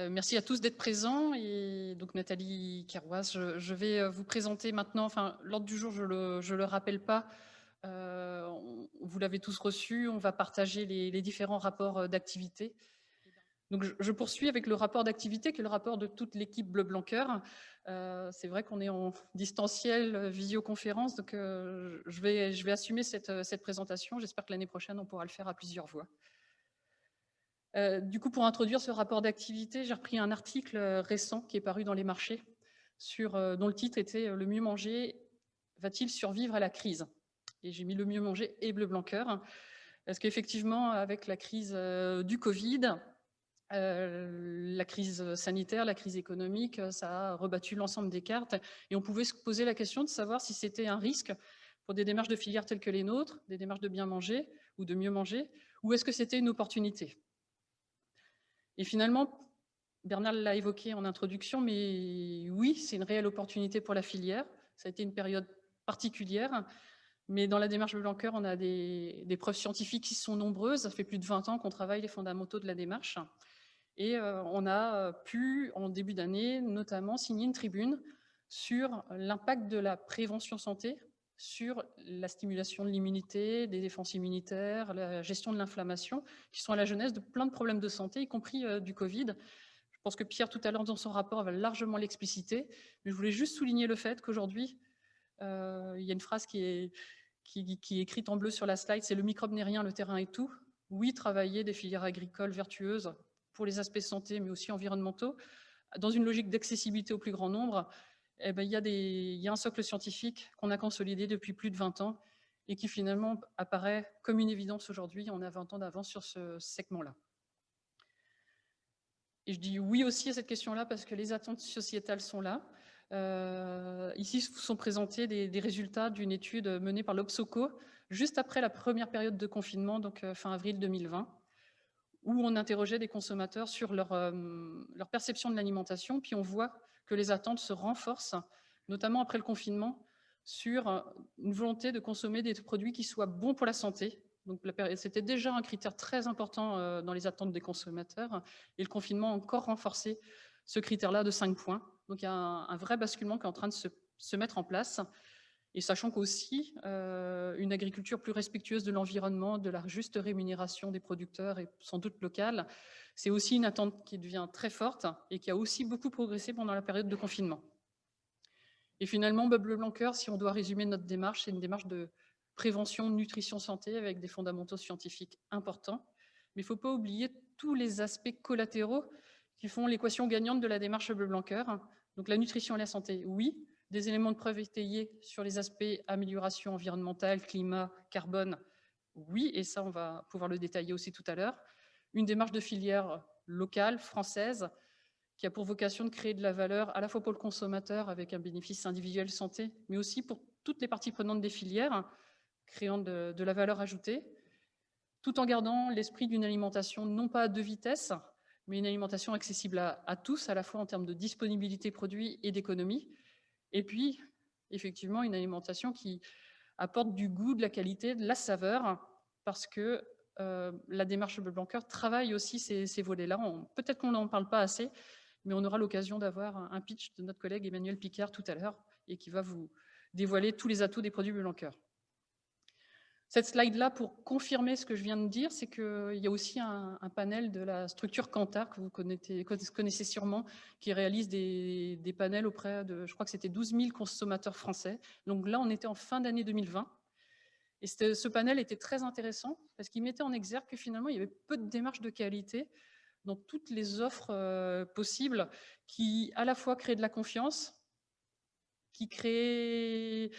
Merci à tous d'être présents. Et donc Nathalie Carroise, je vais vous présenter maintenant, enfin l'ordre du jour, je le rappelle pas, vous l'avez tous reçu, on va partager les différents rapports d'activité. Donc je poursuis avec le rapport d'activité qui est le rapport de toute l'équipe Bleu Blanc Cœur. C'est vrai qu'on est en distanciel, visioconférence, donc je vais assumer cette présentation. J'espère que l'année prochaine, on pourra le faire à plusieurs voix. Du coup, pour introduire ce rapport d'activité, j'ai repris un article récent qui est paru dans les marchés, dont le titre était « Le mieux manger va-t-il survivre à la crise ?» Et j'ai mis le mieux manger et Bleu Blanc Cœur, parce qu'effectivement, avec la crise du Covid, la crise sanitaire, la crise économique, ça a rebattu l'ensemble des cartes, et on pouvait se poser la question de savoir si c'était un risque pour des démarches de filières telles que les nôtres, des démarches de bien manger ou de mieux manger, ou est-ce que c'était une opportunité? Et finalement, Bernard l'a évoqué en introduction, mais oui, c'est une réelle opportunité pour la filière. Ça a été une période particulière, mais dans la démarche Bleu Blanc Cœur, on a des preuves scientifiques qui sont nombreuses. Ça fait plus de 20 ans qu'on travaille les fondamentaux de la démarche. Et on a pu, en début d'année, notamment signer une tribune sur l'impact de la prévention santé sur la stimulation de l'immunité, des défenses immunitaires, la gestion de l'inflammation, qui sont à la genèse de plein de problèmes de santé, y compris du Covid. Je pense que Pierre, tout à l'heure, dans son rapport, va largement l'expliciter. Mais je voulais juste souligner le fait qu'aujourd'hui, il y a une phrase qui est écrite en bleu sur la slide, c'est « Le microbe n'est rien, le terrain est tout ». Oui, travailler des filières agricoles vertueuses pour les aspects santé, mais aussi environnementaux, dans une logique d'accessibilité au plus grand nombre, eh ben, il y a un socle scientifique qu'on a consolidé depuis plus de 20 ans et qui finalement apparaît comme une évidence aujourd'hui. On a 20 ans d'avance sur ce segment-là. Et je dis oui aussi à cette question-là parce que les attentes sociétales sont là. Ici sont présentés des résultats d'une étude menée par l'Obsoco juste après la première période de confinement, donc fin avril 2020, où on interrogeait des consommateurs sur leur perception de l'alimentation, puis on voit que les attentes se renforcent, notamment après le confinement, sur une volonté de consommer des produits qui soient bons pour la santé. Donc c'était déjà un critère très important dans les attentes des consommateurs, et le confinement a encore renforcé ce critère-là de 5 points. Donc il y a un vrai basculement qui est en train de se mettre en place. Et sachant qu'aussi, une agriculture plus respectueuse de l'environnement, de la juste rémunération des producteurs et sans doute locale, c'est aussi une attente qui devient très forte et qui a aussi beaucoup progressé pendant la période de confinement. Et finalement, Bleu Blanc Cœur, si on doit résumer notre démarche, c'est une démarche de prévention, nutrition, santé avec des fondamentaux scientifiques importants. Mais il ne faut pas oublier tous les aspects collatéraux qui font l'équation gagnante de la démarche Bleu Blanc Cœur. Donc la nutrition et la santé, oui, des éléments de preuve étayés sur les aspects amélioration environnementale, climat, carbone, oui, et ça, on va pouvoir le détailler aussi tout à l'heure. Une démarche de filière locale, française, qui a pour vocation de créer de la valeur à la fois pour le consommateur avec un bénéfice individuel santé, mais aussi pour toutes les parties prenantes des filières, créant de la valeur ajoutée, tout en gardant l'esprit d'une alimentation non pas à deux vitesses, mais une alimentation accessible à tous, à la fois en termes de disponibilité produit et d'économie. Et puis, effectivement, une alimentation qui apporte du goût, de la qualité, de la saveur, parce que la démarche Bleu Blanc Cœur travaille aussi ces volets-là. Peut-être qu'on n'en parle pas assez, mais on aura l'occasion d'avoir un pitch de notre collègue Emmanuel Picard tout à l'heure et qui va vous dévoiler tous les atouts des produits Bleu Blanc Cœur. Cette slide-là, pour confirmer ce que je viens de dire, c'est qu'il y a aussi un panel de la structure Kantar, que vous connaissez sûrement, qui réalise des panels auprès de, je crois que c'était 12 000 consommateurs français. Donc là, on était en fin d'année 2020. Et ce panel était très intéressant parce qu'il mettait en exergue que finalement, il y avait peu de démarches de qualité dans toutes les offres possibles qui, à la fois, créent de la confiance, qui créent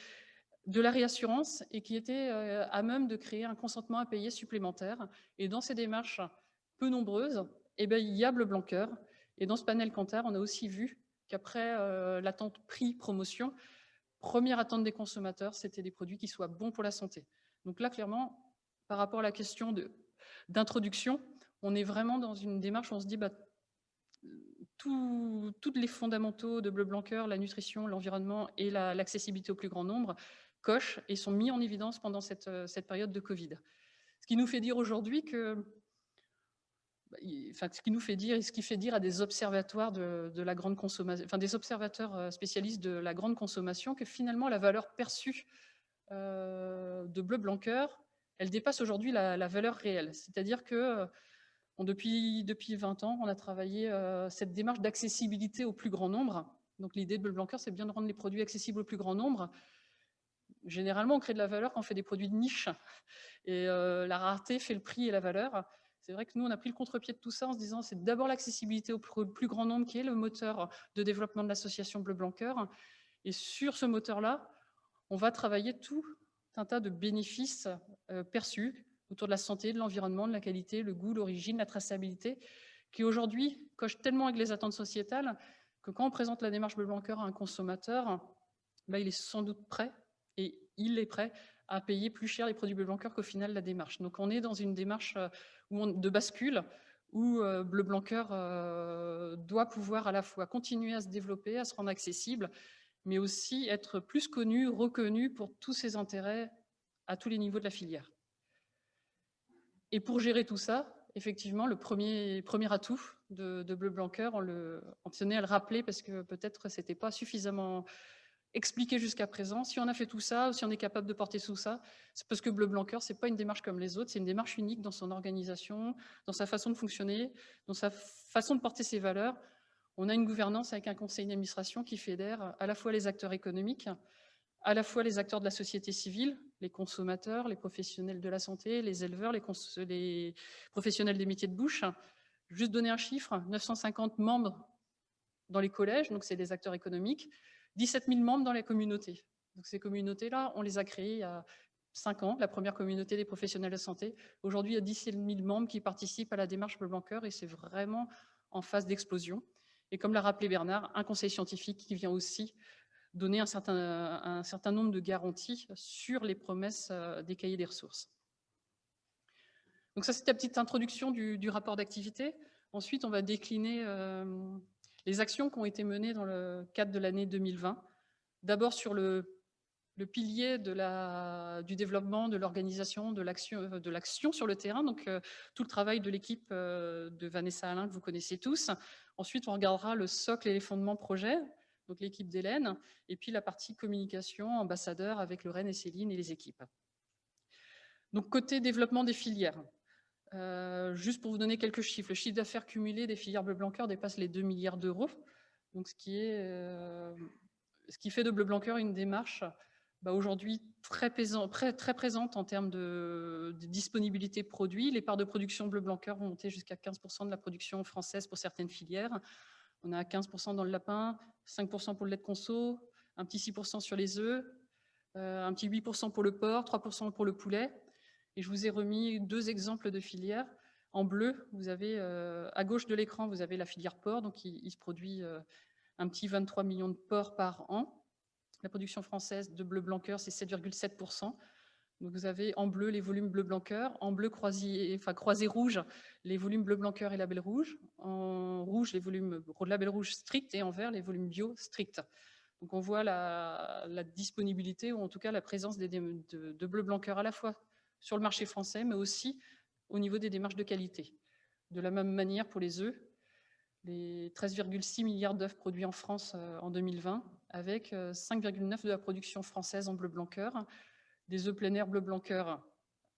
de la réassurance et qui étaient à même de créer un consentement à payer supplémentaire. Et dans ces démarches peu nombreuses, eh bien, il y a Bleu Blanc Cœur. Et dans ce panel Kantar, on a aussi vu qu'après l'attente prix-promotion, première attente des consommateurs, c'était des produits qui soient bons pour la santé. Donc là, clairement, par rapport à la question d'introduction, on est vraiment dans une démarche où on se dit bah, tous les fondamentaux de Bleu Blanc Cœur, la nutrition, l'environnement et l'accessibilité au plus grand nombre, cochent et sont mis en évidence pendant cette période de Covid. Ce qui nous fait dire aujourd'hui que enfin, ce qui nous fait dire, et ce qui fait dire à des observatoires de la grande consommation, enfin des observateurs spécialistes de la grande consommation, que finalement la valeur perçue de bleu blanc cœur, elle dépasse aujourd'hui la valeur réelle. C'est-à-dire que depuis 20 ans, on a travaillé cette démarche d'accessibilité au plus grand nombre. Donc l'idée de bleu blanc cœur, c'est bien de rendre les produits accessibles au plus grand nombre. Généralement, on crée de la valeur quand on fait des produits de niche. Et la rareté fait le prix et la valeur. C'est vrai que nous, on a pris le contre-pied de tout ça en se disant c'est d'abord l'accessibilité au plus grand nombre qui est le moteur de développement de l'association Bleu Blanc Cœur. Et sur ce moteur-là, on va travailler tout un tas de bénéfices perçus autour de la santé, de l'environnement, de la qualité, le goût, l'origine, la traçabilité, qui aujourd'hui cochent tellement avec les attentes sociétales que quand on présente la démarche Bleu Blanc Cœur à un consommateur, il est sans doute prêt, et il est prêt à payer plus cher les produits Bleu Blanc Cœur qu'au final la démarche. Donc on est dans une démarche de bascule où Bleu Blanc Cœur doit pouvoir à la fois continuer à se développer, à se rendre accessible, mais aussi être plus connu, reconnu pour tous ses intérêts à tous les niveaux de la filière. Et pour gérer tout ça, effectivement, le premier atout de Bleu Blanc Cœur, on tenait à le rappeler parce que peut-être ce n'était pas suffisamment expliqué jusqu'à présent. Si on a fait tout ça, ou si on est capable de porter tout ça, c'est parce que Bleu Blanc Cœur, ce n'est pas une démarche comme les autres, c'est une démarche unique dans son organisation, dans sa façon de fonctionner, dans sa façon de porter ses valeurs. On a une gouvernance avec un conseil d'administration qui fédère à la fois les acteurs économiques, à la fois les acteurs de la société civile, les consommateurs, les professionnels de la santé, les éleveurs, les professionnels des métiers de bouche. Juste donner un chiffre, 950 membres dans les collèges, donc c'est des acteurs économiques, 17 000 membres dans les communautés. Donc ces communautés-là, on les a créées il y a 5 ans, la première communauté des professionnels de santé. Aujourd'hui, il y a 17 000 membres qui participent à la démarche Bleu Blanc Cœur et c'est vraiment en phase d'explosion. Et comme l'a rappelé Bernard, un conseil scientifique qui vient aussi donner un certain nombre de garanties sur les promesses des cahiers des ressources. Donc ça, c'était la petite introduction du rapport d'activité. Ensuite, on va décliner les actions qui ont été menées dans le cadre de l'année 2020. D'abord sur le pilier du développement, de l'organisation, de l'action sur le terrain, donc tout le travail de l'équipe de Vanessa Alain que vous connaissez tous. Ensuite, on regardera le socle et les fondements projet, donc l'équipe d'Hélène, et puis la partie communication, ambassadeur avec Lorraine et Céline et les équipes. Donc côté développement des filières, juste pour vous donner quelques chiffres, le chiffre d'affaires cumulé des filières Bleu Blanc Cœur dépasse les 2 milliards d'euros, donc ce qui fait de Bleu Blanc Cœur une démarche aujourd'hui très présente en termes de disponibilité de produits. Les parts de production Bleu Blanc Cœur vont monter jusqu'à 15% de la production française pour certaines filières. On a 15% dans le lapin, 5% pour le lait de conso, un petit 6% sur les œufs, un petit 8% pour le porc, 3% pour le poulet. Et je vous ai remis 2 exemples de filières. En bleu, vous avez à gauche de l'écran, vous avez la filière porc, donc il se produit un petit 23 millions de porcs par an. La production française de bleu blanc cœur, c'est 7,7%. Donc vous avez en bleu les volumes bleu blanc cœur, en bleu croisé rouge les volumes bleu blanc cœur et label rouge, en rouge les volumes label rouge strict et en vert les volumes bio strict. Donc on voit la disponibilité ou en tout cas la présence de bleu blanc cœur à la fois sur le marché français mais aussi au niveau des démarches de qualité. De la même manière pour les œufs, les 13,6 milliards d'œufs produits en France en 2020, avec 5,9 de la production française en bleu blanc cœur, des œufs plein air bleu blanc cœur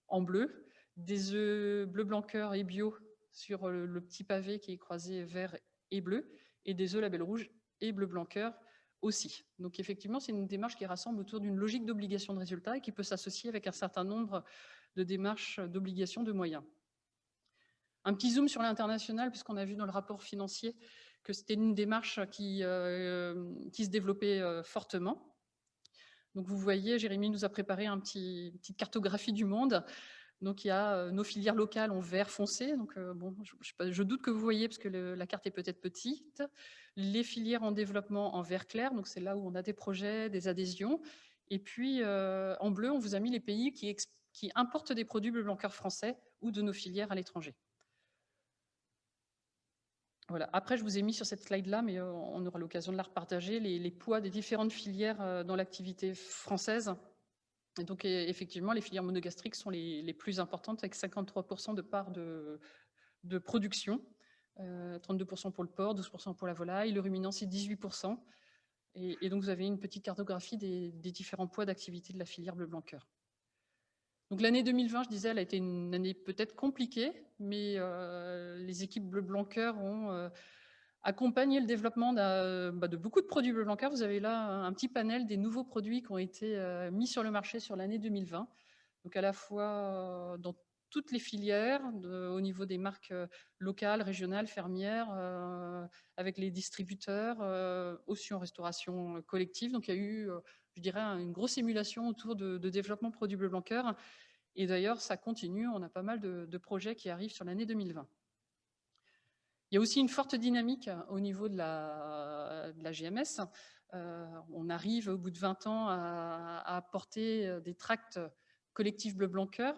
en bleu, des œufs bleu blanc cœur et bio sur le petit pavé qui est croisé vert et bleu, et des œufs label rouge et bleu blanc cœur aussi. Donc effectivement, c'est une démarche qui rassemble autour d'une logique d'obligation de résultat et qui peut s'associer avec un certain nombre de démarches d'obligation de moyens. Un petit zoom sur l'international, puisqu'on a vu dans le rapport financier que c'était une démarche qui se développait fortement. Donc vous voyez, Jérémy nous a préparé une petite cartographie du monde. Donc il y a nos filières locales en vert foncé. Donc bon, je doute que vous voyez parce que la carte est peut-être petite. Les filières en développement en vert clair, donc c'est là où on a des projets, des adhésions. Et puis en bleu, on vous a mis les pays qui importent des produits bleu blanc cœur français ou de nos filières à l'étranger. Voilà. Après, je vous ai mis sur cette slide-là, mais on aura l'occasion de la repartager, les poids des différentes filières dans l'activité française. Et donc, effectivement, les filières monogastriques sont les plus importantes, avec 53% de part de production, 32% pour le porc, 12% pour la volaille, le ruminant c'est 18%. Et donc vous avez une petite cartographie des différents poids d'activité de la filière bleu blanc cœur. Donc l'année 2020, je disais, elle a été une année peut-être compliquée, mais les équipes bleu blanc cœur ont accompagné le développement de beaucoup de produits bleu blanc cœur. Vous avez là un petit panel des nouveaux produits qui ont été mis sur le marché sur l'année 2020. Donc à la fois dans toutes les filières, au niveau des marques locales, régionales, fermières, avec les distributeurs, aussi en restauration collective. Donc il y a eu, je dirais, une grosse émulation autour de développement produits bleu blanc cœur. Et d'ailleurs, ça continue, on a pas mal de projets qui arrivent sur l'année 2020. Il y a aussi une forte dynamique au niveau de la GMS. On arrive au bout de 20 ans à apporter des tracts collectifs bleu blanc cœur.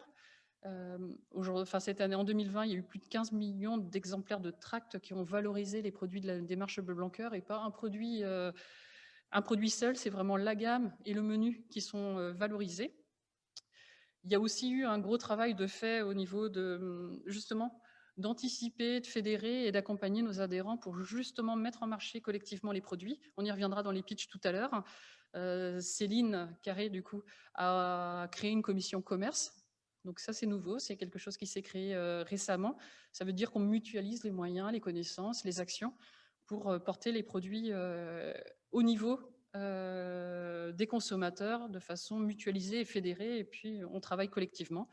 Cette année, en 2020, il y a eu plus de 15 millions d'exemplaires de tracts qui ont valorisé les produits de la démarche bleu blanc cœur, et pas un produit seul, c'est vraiment la gamme et le menu qui sont valorisés. Il y a aussi eu un gros travail de fait au niveau de, justement, d'anticiper, de fédérer et d'accompagner nos adhérents pour justement mettre en marché collectivement les produits. On y reviendra dans les pitchs tout à l'heure. Céline Carré, du coup, a créé une commission commerce. Donc ça, c'est nouveau, c'est quelque chose qui s'est créé récemment. Ça veut dire qu'on mutualise les moyens, les connaissances, les actions pour porter les produits au niveau des consommateurs de façon mutualisée et fédérée, et puis on travaille collectivement.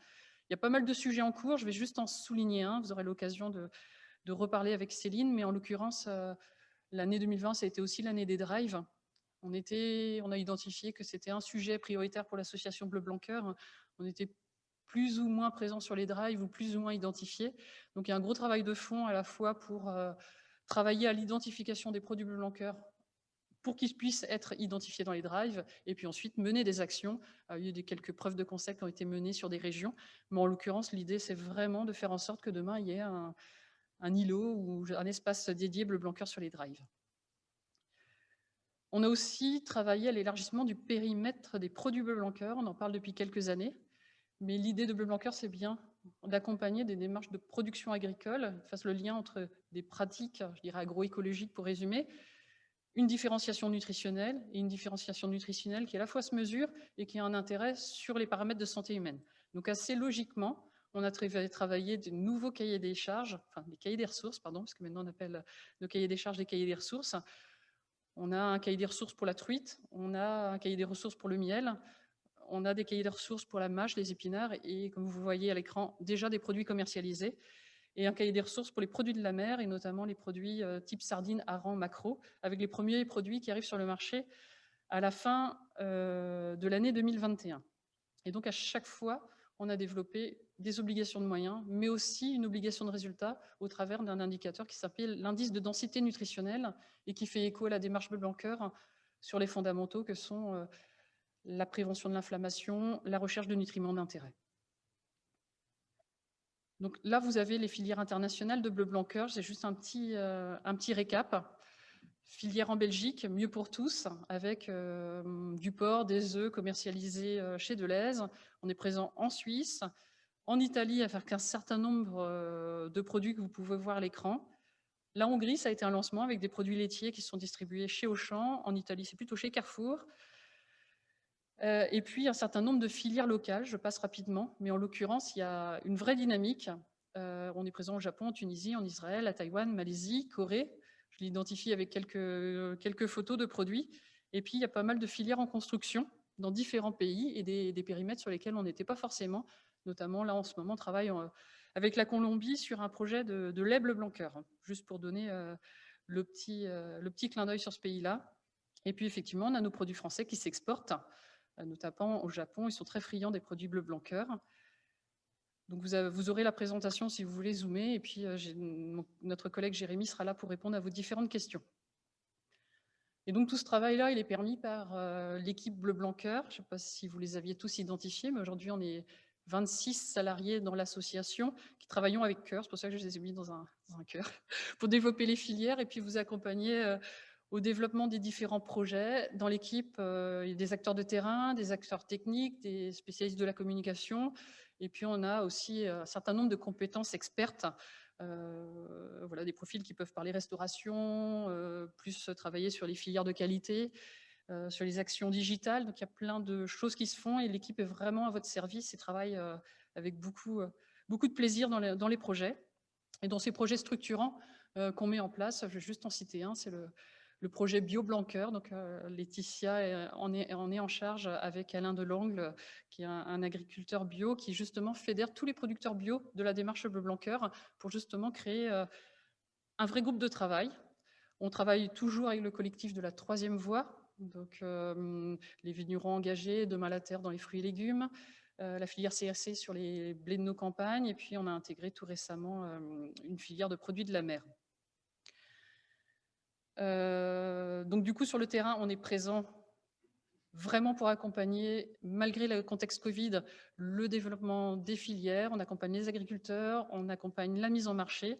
Il y a pas mal de sujets en cours, je vais juste en souligner un, vous aurez l'occasion de reparler avec Céline, mais en l'occurrence, l'année 2020, ça a été aussi l'année des drives. On a identifié que c'était un sujet prioritaire pour l'association Bleu Blanc Cœur. On était plus ou moins présent sur les drives ou plus ou moins identifiés. Donc il y a un gros travail de fond à la fois pour travailler à l'identification des produits Bleu Blanc Cœur pour qu'ils puissent être identifiés dans les drives, et puis ensuite mener des actions. Il y a eu quelques preuves de concept qui ont été menées sur des régions, mais en l'occurrence, l'idée, c'est vraiment de faire en sorte que demain, il y ait un îlot ou un espace dédié bleu blanc cœur sur les drives. On a aussi travaillé à l'élargissement du périmètre des produits bleu blanc cœur, on en parle depuis quelques années, mais l'idée de bleu blanc cœur, c'est bien d'accompagner des démarches de production agricole, fasse le lien entre des pratiques, je dirais agroécologiques pour résumer, une différenciation nutritionnelle, et une différenciation nutritionnelle qui à la fois se mesure et qui a un intérêt sur les paramètres de santé humaine. Donc assez logiquement, on a travaillé de nouveaux cahiers des charges, enfin des cahiers des ressources, pardon, parce que maintenant on appelle nos cahiers des charges des cahiers des ressources. On a un cahier des ressources pour la truite, on a un cahier des ressources pour le miel, on a des cahiers des ressources pour la mâche, les épinards, et comme vous voyez à l'écran, déjà des produits commercialisés, et un cahier des ressources pour les produits de la mer, et notamment les produits type sardines, harengs, maquereaux, avec les premiers produits qui arrivent sur le marché à la fin de l'année 2021. Et donc à chaque fois, on a développé des obligations de moyens, mais aussi une obligation de résultat au travers d'un indicateur qui s'appelle l'indice de densité nutritionnelle et qui fait écho à la démarche Bleu Blanc Cœur sur les fondamentaux que sont la prévention de l'inflammation, la recherche de nutriments d'intérêt. Donc là, vous avez les filières internationales de Bleu Blanc Cœur. C'est juste un petit récap. Filière en Belgique, mieux pour tous, avec du porc, des œufs commercialisés chez Deleuze. On est présent en Suisse, en Italie, avec un certain nombre de produits que vous pouvez voir à l'écran. La Hongrie, ça a été un lancement avec des produits laitiers qui sont distribués chez Auchan. En Italie, c'est plutôt chez Carrefour. Et puis, un certain nombre de filières locales, je passe rapidement, mais en l'occurrence, il y a une vraie dynamique. On est présent au Japon, en Tunisie, en Israël, à Taïwan, Malaisie, Corée. Je l'identifie avec quelques photos de produits. Et puis, il y a pas mal de filières en construction dans différents pays et des périmètres sur lesquels on n'était pas forcément. Notamment, là, en ce moment, on travaille avec la Colombie sur un projet de lait bleu blanc cœur, juste pour donner le petit clin d'œil sur ce pays-là. Et puis, effectivement, on a nos produits français qui s'exportent, notamment au Japon. Ils sont très friands des produits bleu blanc cœur. Donc vous aurez la présentation si vous voulez zoomer, et puis notre collègue Jérémy sera là pour répondre à vos différentes questions. Et donc tout ce travail-là, il est permis par l'équipe Bleu Blanc Cœur. Je ne sais pas si vous les aviez tous identifiés, mais aujourd'hui on est 26 salariés dans l'association qui travaillons avec cœur. C'est pour ça que je les ai mis dans un cœur, pour développer les filières et puis vous accompagner au développement des différents projets. Dans l'équipe, il y a des acteurs de terrain, des acteurs techniques, des spécialistes de la communication, Et puis, on a aussi un certain nombre de compétences expertes, voilà, des profils qui peuvent parler restauration, plus travailler sur les filières de qualité, sur les actions digitales. Donc, il y a plein de choses qui se font et l'équipe est vraiment à votre service et travaille avec beaucoup de plaisir dans les projets. Et dans ces projets structurants qu'on met en place, je vais juste en citer un, c'est le projet Bio Blanqueur. Donc, Laetitia en est en charge avec Alain Delangle, qui est un agriculteur bio, qui justement fédère tous les producteurs bio de la démarche Bleu Blanqueur pour justement créer un vrai groupe de travail. On travaille toujours avec le collectif de la Troisième Voie, donc les vignerons engagés, Demain la Terre dans les fruits et légumes, la filière CRC sur les blés de nos campagnes, et puis on a intégré tout récemment une filière de produits de la mer. Donc du coup, sur le terrain, on est présent vraiment pour accompagner, malgré le contexte Covid, le développement des filières. On accompagne les agriculteurs, on accompagne la mise en marché.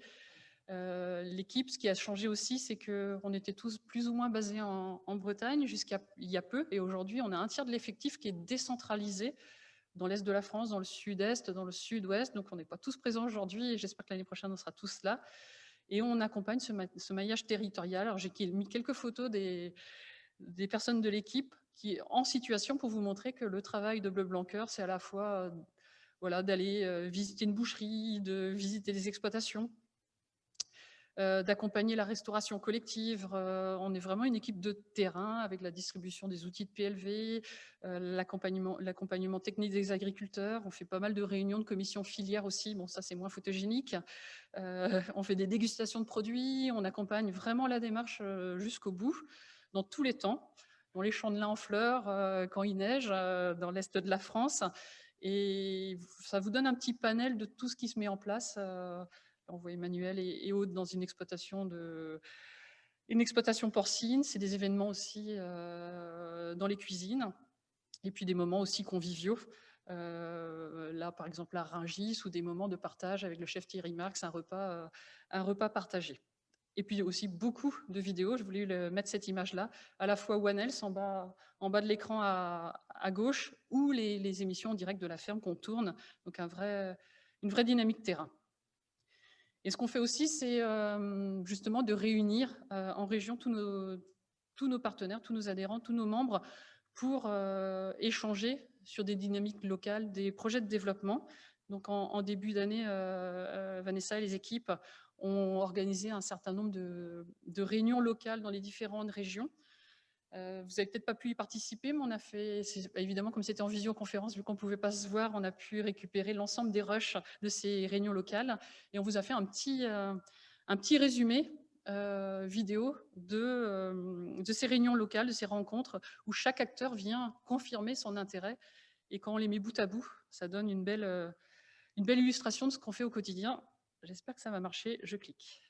L'équipe, ce qui a changé aussi, c'est qu'on était tous plus ou moins basés en Bretagne jusqu'à il y a peu, et aujourd'hui, on a un tiers de l'effectif qui est décentralisé dans l'Est de la France, dans le Sud-Est, dans le Sud-Ouest. Donc, on n'est pas tous présents aujourd'hui et j'espère que l'année prochaine, on sera tous là. Et on accompagne ce maillage territorial. Alors, j'ai mis quelques photos des personnes de l'équipe qui en situation pour vous montrer que le travail de Bleu Blanqueur, c'est à la fois voilà, d'aller visiter une boucherie, de visiter des exploitations, d'accompagner la restauration collective. On est vraiment une équipe de terrain avec la distribution des outils de PLV, l'accompagnement technique des agriculteurs. On fait pas mal de réunions de commissions filières aussi. Bon, ça, c'est moins photogénique. On fait des dégustations de produits. On accompagne vraiment la démarche jusqu'au bout, dans tous les temps, dans les champs de lin en fleurs, quand il neige, dans l'Est de la France. Et ça vous donne un petit panel de tout ce qui se met en place. On voit Emmanuel et Aude dans une exploitation porcine. C'est des événements aussi dans les cuisines. Et puis des moments aussi conviviaux. Là, par exemple, à Rungis, ou des moments de partage avec le chef Thierry Marx, un repas partagé. Et puis aussi beaucoup de vidéos. Je voulais mettre cette image-là, à la fois One Health en bas de l'écran à gauche, ou les émissions en direct de la ferme qu'on tourne. Donc une vraie dynamique terrain. Et ce qu'on fait aussi, c'est justement de réunir en région tous nos partenaires, tous nos adhérents, tous nos membres pour échanger sur des dynamiques locales, des projets de développement. Donc en début d'année, Vanessa et les équipes ont organisé un certain nombre de réunions locales dans les différentes régions. Vous n'avez peut-être pas pu y participer, mais on a fait, évidemment, comme c'était en visioconférence, vu qu'on ne pouvait pas se voir, on a pu récupérer l'ensemble des rushs de ces réunions locales. Et on vous a fait un petit résumé vidéo de ces réunions locales, de ces rencontres, où chaque acteur vient confirmer son intérêt. Et quand on les met bout à bout, ça donne une belle illustration de ce qu'on fait au quotidien. J'espère que ça va marcher. Je clique.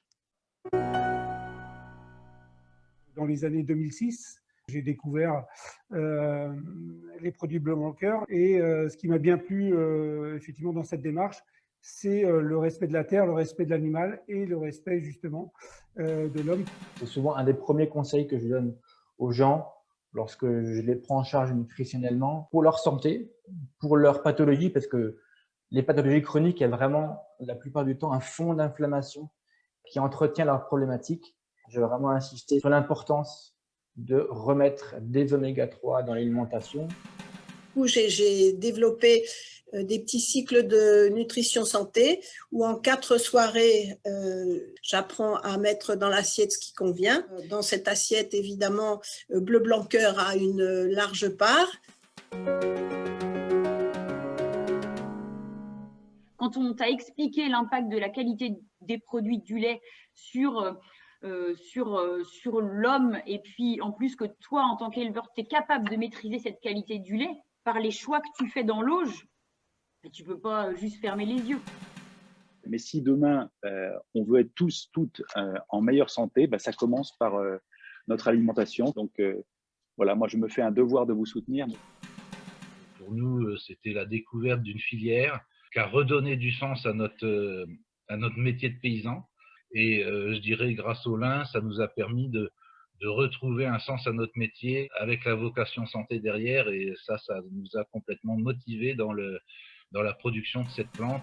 Dans les années 2006, j'ai découvert les produits Bleu Blanqueur, et ce qui m'a bien plu effectivement dans cette démarche, c'est le respect de la terre, le respect de l'animal et le respect justement de l'homme. C'est souvent un des premiers conseils que je donne aux gens lorsque je les prends en charge nutritionnellement, pour leur santé, pour leur pathologie, parce que les pathologies chroniques, il y a vraiment la plupart du temps un fond d'inflammation qui entretient leurs problématiques. Je vais vraiment insister sur l'importance de remettre des oméga-3 dans l'alimentation. J'ai développé des petits cycles de nutrition santé où en 4 soirées, j'apprends à mettre dans l'assiette ce qui convient. Dans cette assiette, évidemment, Bleu Blanqueur a une large part. Quand on t'a expliqué l'impact de la qualité des produits du lait sur l'homme, et puis en plus que toi, en tant qu'éleveur, tu es capable de maîtriser cette qualité du lait par les choix que tu fais dans l'auge, tu ne peux pas juste fermer les yeux. Mais si demain, on veut être tous, toutes en meilleure santé, ça commence par notre alimentation. Donc voilà, moi je me fais un devoir de vous soutenir. Pour nous, c'était la découverte d'une filière qui a redonné du sens à notre métier de paysan. Et je dirais, grâce au lin, ça nous a permis de retrouver un sens à notre métier avec la vocation santé derrière. Et ça nous a complètement motivés dans dans la production de cette plante.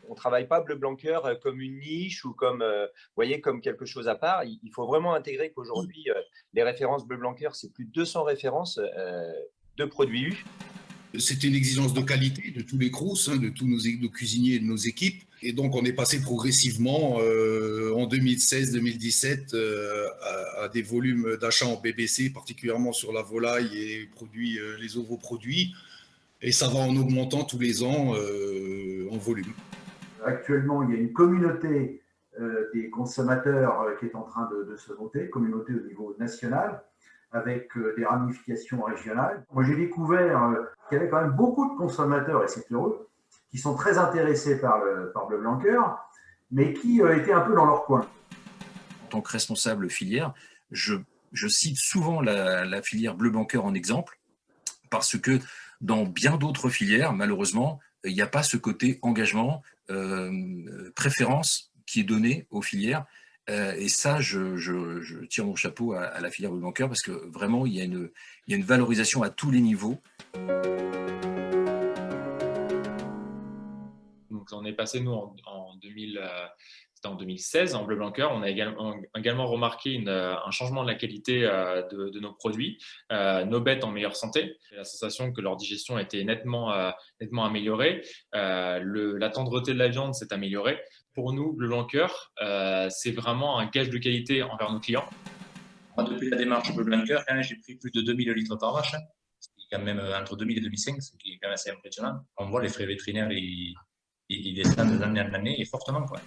On ne travaille pas Bleu Blanc Cœur comme une niche ou comme, vous voyez, comme quelque chose à part. Il faut vraiment intégrer qu'aujourd'hui, les références Bleu Blanc Cœur, c'est plus de 200 références de produits U. C'était une exigence de qualité de tous les CROUS, de tous nos cuisiniers et de nos équipes. Et donc, on est passé progressivement en 2016-2017 à des volumes d'achat en BBC, particulièrement sur la volaille et les ovoproduits. Et ça va en augmentant tous les ans en volume. Actuellement, il y a une communauté des consommateurs qui est en train de se monter, communauté au niveau national, avec des ramifications régionales. Moi, j'ai découvert qu'il y avait quand même beaucoup de consommateurs, et c'est heureux, qui sont très intéressés par Bleu Blanc Cœur, mais qui étaient un peu dans leur coin. En tant que responsable filière, je cite souvent la filière Bleu Blanc Cœur en exemple, parce que dans bien d'autres filières, malheureusement, il n'y a pas ce côté engagement, préférence qui est donné aux filières. Et ça, je tire mon chapeau à la filière Bleu Blanc Cœur parce que vraiment, il y a une valorisation à tous les niveaux. Donc, on est passé, nous, en 2016, en Bleu Blanc Cœur. On a également remarqué un changement de la qualité de nos produits, nos bêtes en meilleure santé. La sensation que leur digestion a été nettement améliorée. La tendreté de la viande s'est améliorée. Pour nous, Bleu Blanc Cœur, c'est vraiment un gage de qualité envers nos clients. Moi, depuis la démarche Bleu Blanc Cœur, j'ai pris plus de 2000 litres par vache, ce qui est quand même entre 2000 et 2005, ce qui est quand même assez impressionnant. On voit les frais vétérinaires, ils descendent d'année en année et fortement, quoi.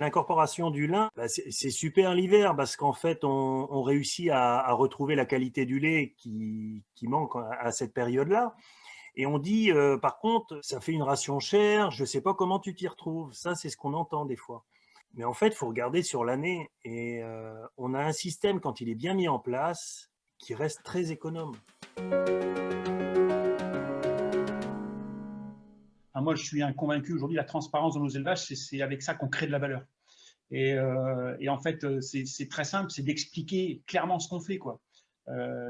L'incorporation du lin, c'est super l'hiver parce qu'en fait, on réussit à retrouver la qualité du lait qui manque à cette période-là. Et on dit, par contre, ça fait une ration chère, je ne sais pas comment tu t'y retrouves. Ça, c'est ce qu'on entend des fois. Mais en fait, il faut regarder sur l'année. Et on a un système, quand il est bien mis en place, qui reste très économe. Moi, je suis un convaincu aujourd'hui, la transparence dans nos élevages, c'est avec ça qu'on crée de la valeur. Et en fait, c'est très simple, c'est d'expliquer clairement ce qu'on fait, quoi.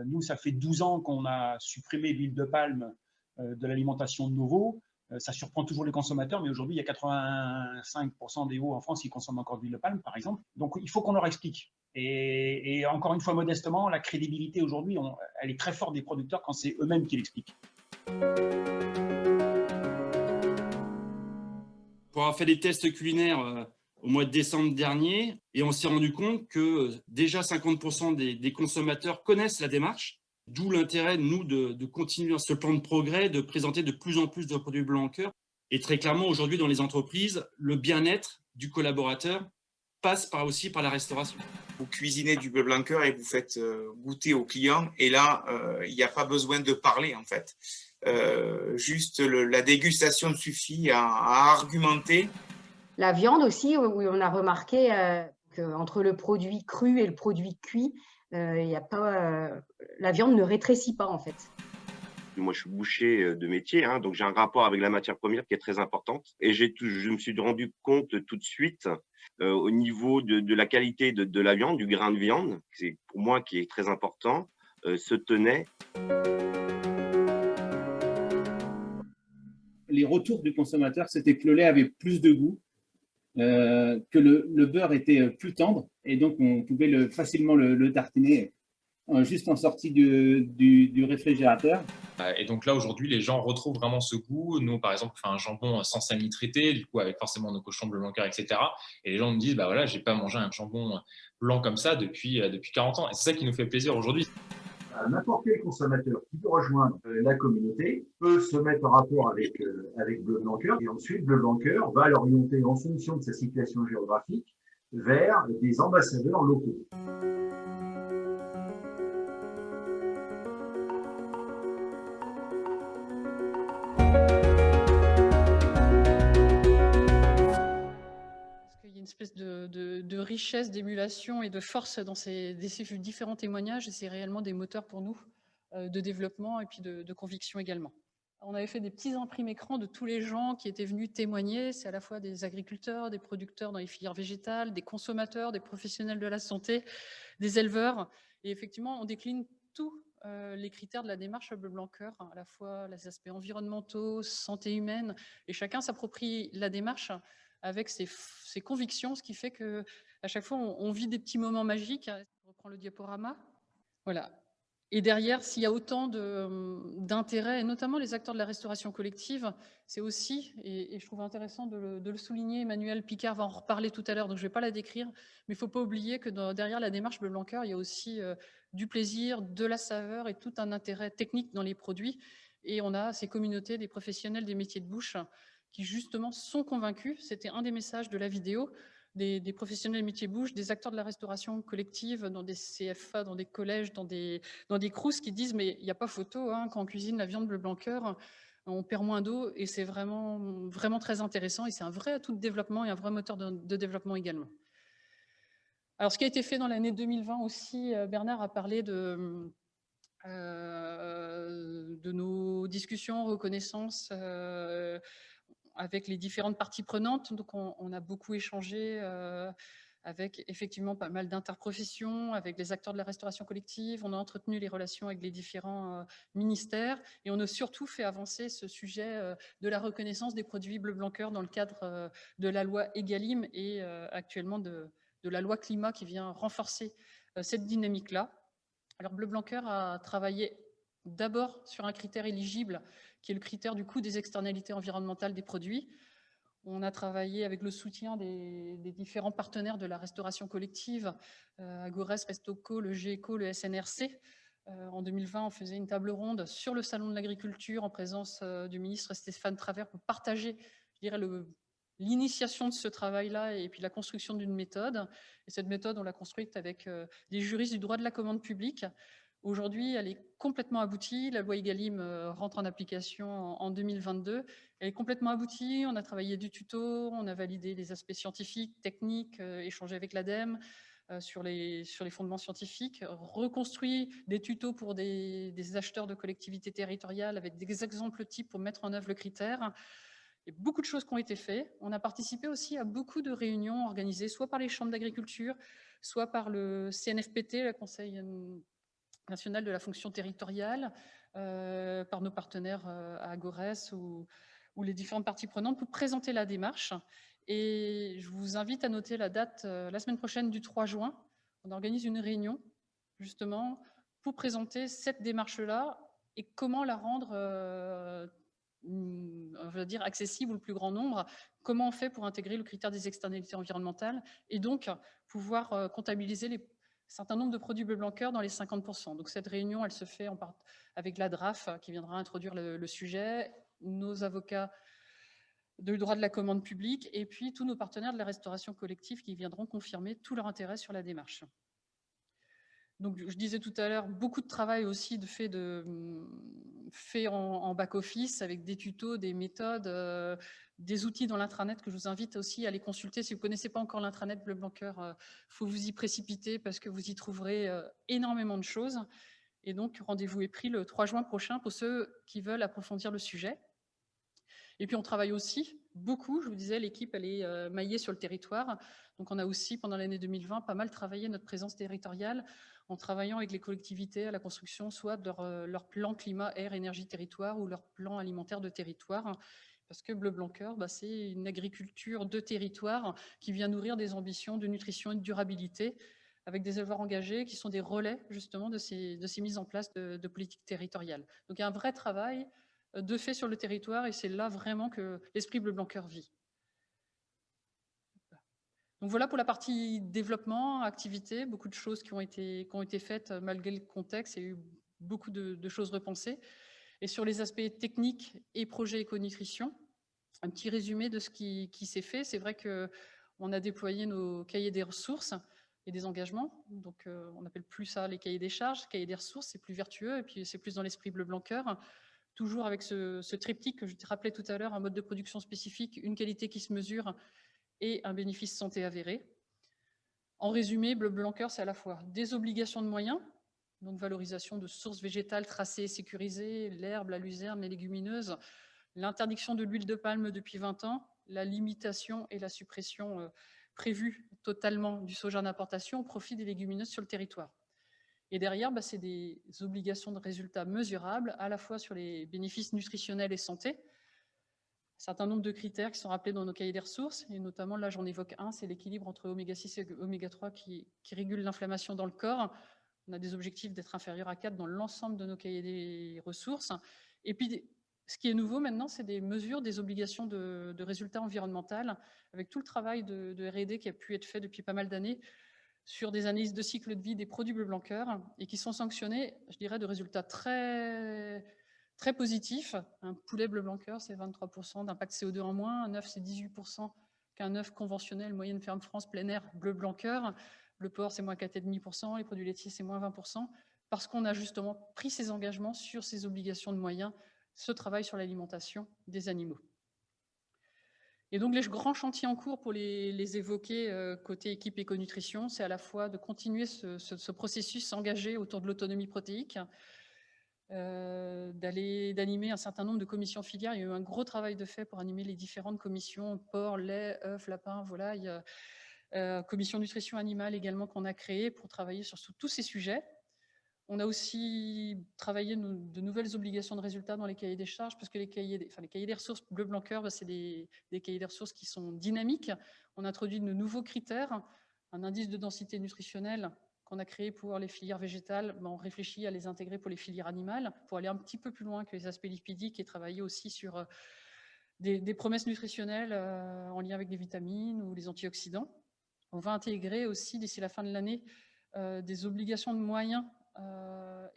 Nous, ça fait 12 ans qu'on a supprimé l'huile de palme de l'alimentation de nos veaux. Ça surprend toujours les consommateurs, mais aujourd'hui, il y a 85% des veaux en France qui consomment encore de l'huile de palme, par exemple. Donc, il faut qu'on leur explique. Et encore une fois, modestement, la crédibilité aujourd'hui, elle est très forte des producteurs quand c'est eux-mêmes qui l'expliquent. Pour avoir fait des tests culinaires au mois de décembre dernier, et on s'est rendu compte que déjà 50% des consommateurs connaissent la démarche, d'où l'intérêt, nous, de continuer ce plan de progrès, de présenter de plus en plus de produits Bleu Blanc Cœur. Et très clairement, aujourd'hui, dans les entreprises, le bien-être du collaborateur passe aussi par la restauration. Vous cuisinez du Bleu Blanc Cœur et vous faites goûter aux clients, et là, il n'y a pas besoin de parler, en fait. Juste la dégustation suffit à argumenter. La viande aussi, où on a remarqué qu'entre le produit cru et le produit cuit, y a pas, la viande ne rétrécit pas en fait. Moi, je suis boucher de métier, donc j'ai un rapport avec la matière première qui est très importante. Et je me suis rendu compte tout de suite au niveau de la qualité de la viande, du grain de viande, c'est pour moi qui est très important, se tenait. Les retours du consommateur, c'était que le lait avait plus de goût, que le beurre était plus tendre, et donc on pouvait facilement le tartiner juste en sortie du réfrigérateur. Et donc là, aujourd'hui, les gens retrouvent vraiment ce goût. Nous, par exemple, on fait un jambon sans sami traité, du coup, avec forcément nos cochons Bleu Blanc Cœur, etc. Et les gens nous disent, bah voilà, j'ai pas mangé un jambon blanc comme ça depuis 40 ans. Et c'est ça qui nous fait plaisir aujourd'hui. N'importe quel consommateur qui peut rejoindre la communauté peut se mettre en rapport avec Bleu Blanc Cœur, et ensuite Bleu Blanc Cœur va l'orienter en fonction de sa situation géographique vers des ambassadeurs locaux. Une espèce de richesse, d'émulation et de force dans ces différents témoignages, et c'est réellement des moteurs pour nous de développement et puis de conviction également. On avait fait des petits imprimes écrans de tous les gens qui étaient venus témoigner. C'est à la fois des agriculteurs, des producteurs dans les filières végétales, des consommateurs, des professionnels de la santé, des éleveurs. Et effectivement, on décline tout les critères de la démarche Bleu Blanc Cœur, à la fois les aspects environnementaux, santé humaine, et chacun s'approprie la démarche avec ses convictions, ce qui fait que à chaque fois on vit des petits moments magiques. Je reprends le diaporama. Voilà. Et derrière, s'il y a autant d'intérêt, et notamment les acteurs de la restauration collective, c'est aussi, et je trouve intéressant de le souligner, Emmanuel Picard va en reparler tout à l'heure, donc je ne vais pas la décrire, mais il ne faut pas oublier que derrière la démarche Bleu Blanc Cœur, il y a aussi du plaisir, de la saveur et tout un intérêt technique dans les produits. Et on a ces communautés des professionnels des métiers de bouche qui justement sont convaincus, c'était un des messages de la vidéo, des professionnels métiers bouche, des acteurs de la restauration collective, dans des CFA, dans des collèges, dans des crous qui disent mais il n'y a pas photo, hein, quand on cuisine la viande Bleu Blanc Cœur, on perd moins d'eau et c'est vraiment, vraiment très intéressant et c'est un vrai atout de développement et un vrai moteur de développement également. Alors ce qui a été fait dans l'année 2020 aussi, Bernard a parlé de nos discussions, reconnaissances avec les différentes parties prenantes. Donc, on a beaucoup échangé avec effectivement pas mal d'interprofessions, avec les acteurs de la restauration collective. On a entretenu les relations avec les différents ministères et on a surtout fait avancer ce sujet de la reconnaissance des produits Bleu Blanc Cœur dans le cadre de la loi Egalim et actuellement de la loi climat qui vient renforcer cette dynamique-là. Alors, Bleu Blanc Cœur a travaillé d'abord sur un critère éligible qui est le critère du coût des externalités environnementales des produits. On a travaillé avec le soutien des différents partenaires de la restauration collective, Agores, Restoco, le GECO, le SNRC. En 2020, on faisait une table ronde sur le Salon de l'Agriculture en présence du ministre Stéphane Travert pour partager, je dirais, l'initiation de ce travail-là et puis la construction d'une méthode. Et cette méthode, on l'a construite avec des juristes du droit de la commande publique. Aujourd'hui, elle est complètement aboutie. La loi Egalim rentre en application en 2022. Elle est complètement aboutie. On a travaillé du tuto, on a validé les aspects scientifiques, techniques, échangé avec l'ADEME sur les fondements scientifiques, reconstruit des tutos pour des acheteurs de collectivités territoriales avec des exemples types pour mettre en œuvre le critère. Il y a beaucoup de choses qui ont été faites. On a participé aussi à beaucoup de réunions organisées soit par les chambres d'agriculture, soit par le CNFPT, le Conseil national de la fonction territoriale, par nos partenaires à Agores ou les différentes parties prenantes pour présenter la démarche. Et je vous invite à noter la date la semaine prochaine du 3 juin. On organise une réunion justement pour présenter cette démarche-là et comment la rendre on va dire accessible au plus grand nombre, comment on fait pour intégrer le critère des externalités environnementales et donc pouvoir comptabiliser certain nombre de produits Bleu Blanc Cœur dans les 50%. Donc cette réunion, elle se fait avec la DRAF qui viendra introduire le sujet, nos avocats du droit de la commande publique et puis tous nos partenaires de la restauration collective qui viendront confirmer tout leur intérêt sur la démarche. Donc, je disais tout à l'heure, beaucoup de travail aussi fait en back-office avec des tutos, des méthodes, des outils dans l'intranet que je vous invite aussi à les consulter. Si vous ne connaissez pas encore l'intranet Bleu Blanc Cœur, il faut vous y précipiter parce que vous y trouverez énormément de choses. Et donc, rendez-vous est pris le 3 juin prochain pour ceux qui veulent approfondir le sujet. Et puis, on travaille aussi beaucoup. Je vous disais, l'équipe, elle est maillée sur le territoire. Donc, on a aussi, pendant l'année 2020, pas mal travaillé notre présence territoriale en travaillant avec les collectivités à la construction soit de leur plan climat, air, énergie, territoire ou leur plan alimentaire de territoire. Parce que Bleu Blanc Cœur, c'est une agriculture de territoire qui vient nourrir des ambitions de nutrition et de durabilité avec des éleveurs engagés qui sont des relais justement de ces mises en place de politiques territoriales. Donc il y a un vrai travail de fait sur le territoire et c'est là vraiment que l'esprit Bleu Blanc Cœur vit. Donc voilà pour la partie développement, activité, beaucoup de choses qui ont été faites malgré le contexte, il y a eu beaucoup de choses repensées. Et sur les aspects techniques et projets éco-nutrition, un petit résumé de ce qui s'est fait. C'est vrai qu'on a déployé nos cahiers des ressources et des engagements. Donc on n'appelle plus ça les cahiers des charges, cahiers des ressources, c'est plus vertueux et puis c'est plus dans l'esprit Bleu Blanc Cœur. Toujours avec ce triptyque que je te rappelais tout à l'heure, un mode de production spécifique, une qualité qui se mesure et un bénéfice santé avéré. En résumé, Bleu Blanc Cœur, c'est à la fois des obligations de moyens, donc valorisation de sources végétales tracées et sécurisées, l'herbe, la luzerne, les légumineuses, l'interdiction de l'huile de palme depuis 20 ans, la limitation et la suppression prévue totalement du soja d'importation au profit des légumineuses sur le territoire. Et derrière, c'est des obligations de résultats mesurables, à la fois sur les bénéfices nutritionnels et santé, un certain nombre de critères qui sont rappelés dans nos cahiers des ressources, et notamment, là, j'en évoque un, c'est l'équilibre entre oméga-6 et oméga-3 qui régule l'inflammation dans le corps. On a des objectifs d'être inférieurs à 4 dans l'ensemble de nos cahiers des ressources. Et puis, ce qui est nouveau maintenant, c'est des mesures, des obligations de résultats environnementaux, avec tout le travail de R&D qui a pu être fait depuis pas mal d'années sur des analyses de cycle de vie des produits bleu blanc cœur, et qui sont sanctionnés, je dirais, de résultats très positifs. Un poulet bleu blanc cœur, c'est 23% d'impact CO2 en moins. Un œuf, c'est 18% qu'un œuf conventionnel, moyenne ferme France, plein air, bleu blanc cœur. Le porc, c'est moins 4,5%. Les produits laitiers, c'est moins 20%. Parce qu'on a justement pris ces engagements sur ces obligations de moyens, ce travail sur l'alimentation des animaux. Et donc, les grands chantiers en cours, pour les évoquer côté équipe éco-nutrition, c'est à la fois de continuer ce processus engagé autour de l'autonomie protéique, d'animer un certain nombre de commissions filières. Il y a eu un gros travail de fait pour animer les différentes commissions, porc, lait, œufs, lapin, volaille, commission nutrition animale également qu'on a créée pour travailler sur tous ces sujets. On a aussi travaillé de nouvelles obligations de résultats dans les cahiers des charges, parce que les cahiers des ressources bleu blanc cœur, c'est des cahiers des ressources qui sont dynamiques. On a introduit de nouveaux critères, un indice de densité nutritionnelle qu'on a créé pour les filières végétales. On réfléchit à les intégrer pour les filières animales, pour aller un petit peu plus loin que les aspects lipidiques, et travailler aussi sur des promesses nutritionnelles en lien avec les vitamines ou les antioxydants. On va intégrer aussi, d'ici la fin de l'année, des obligations de moyens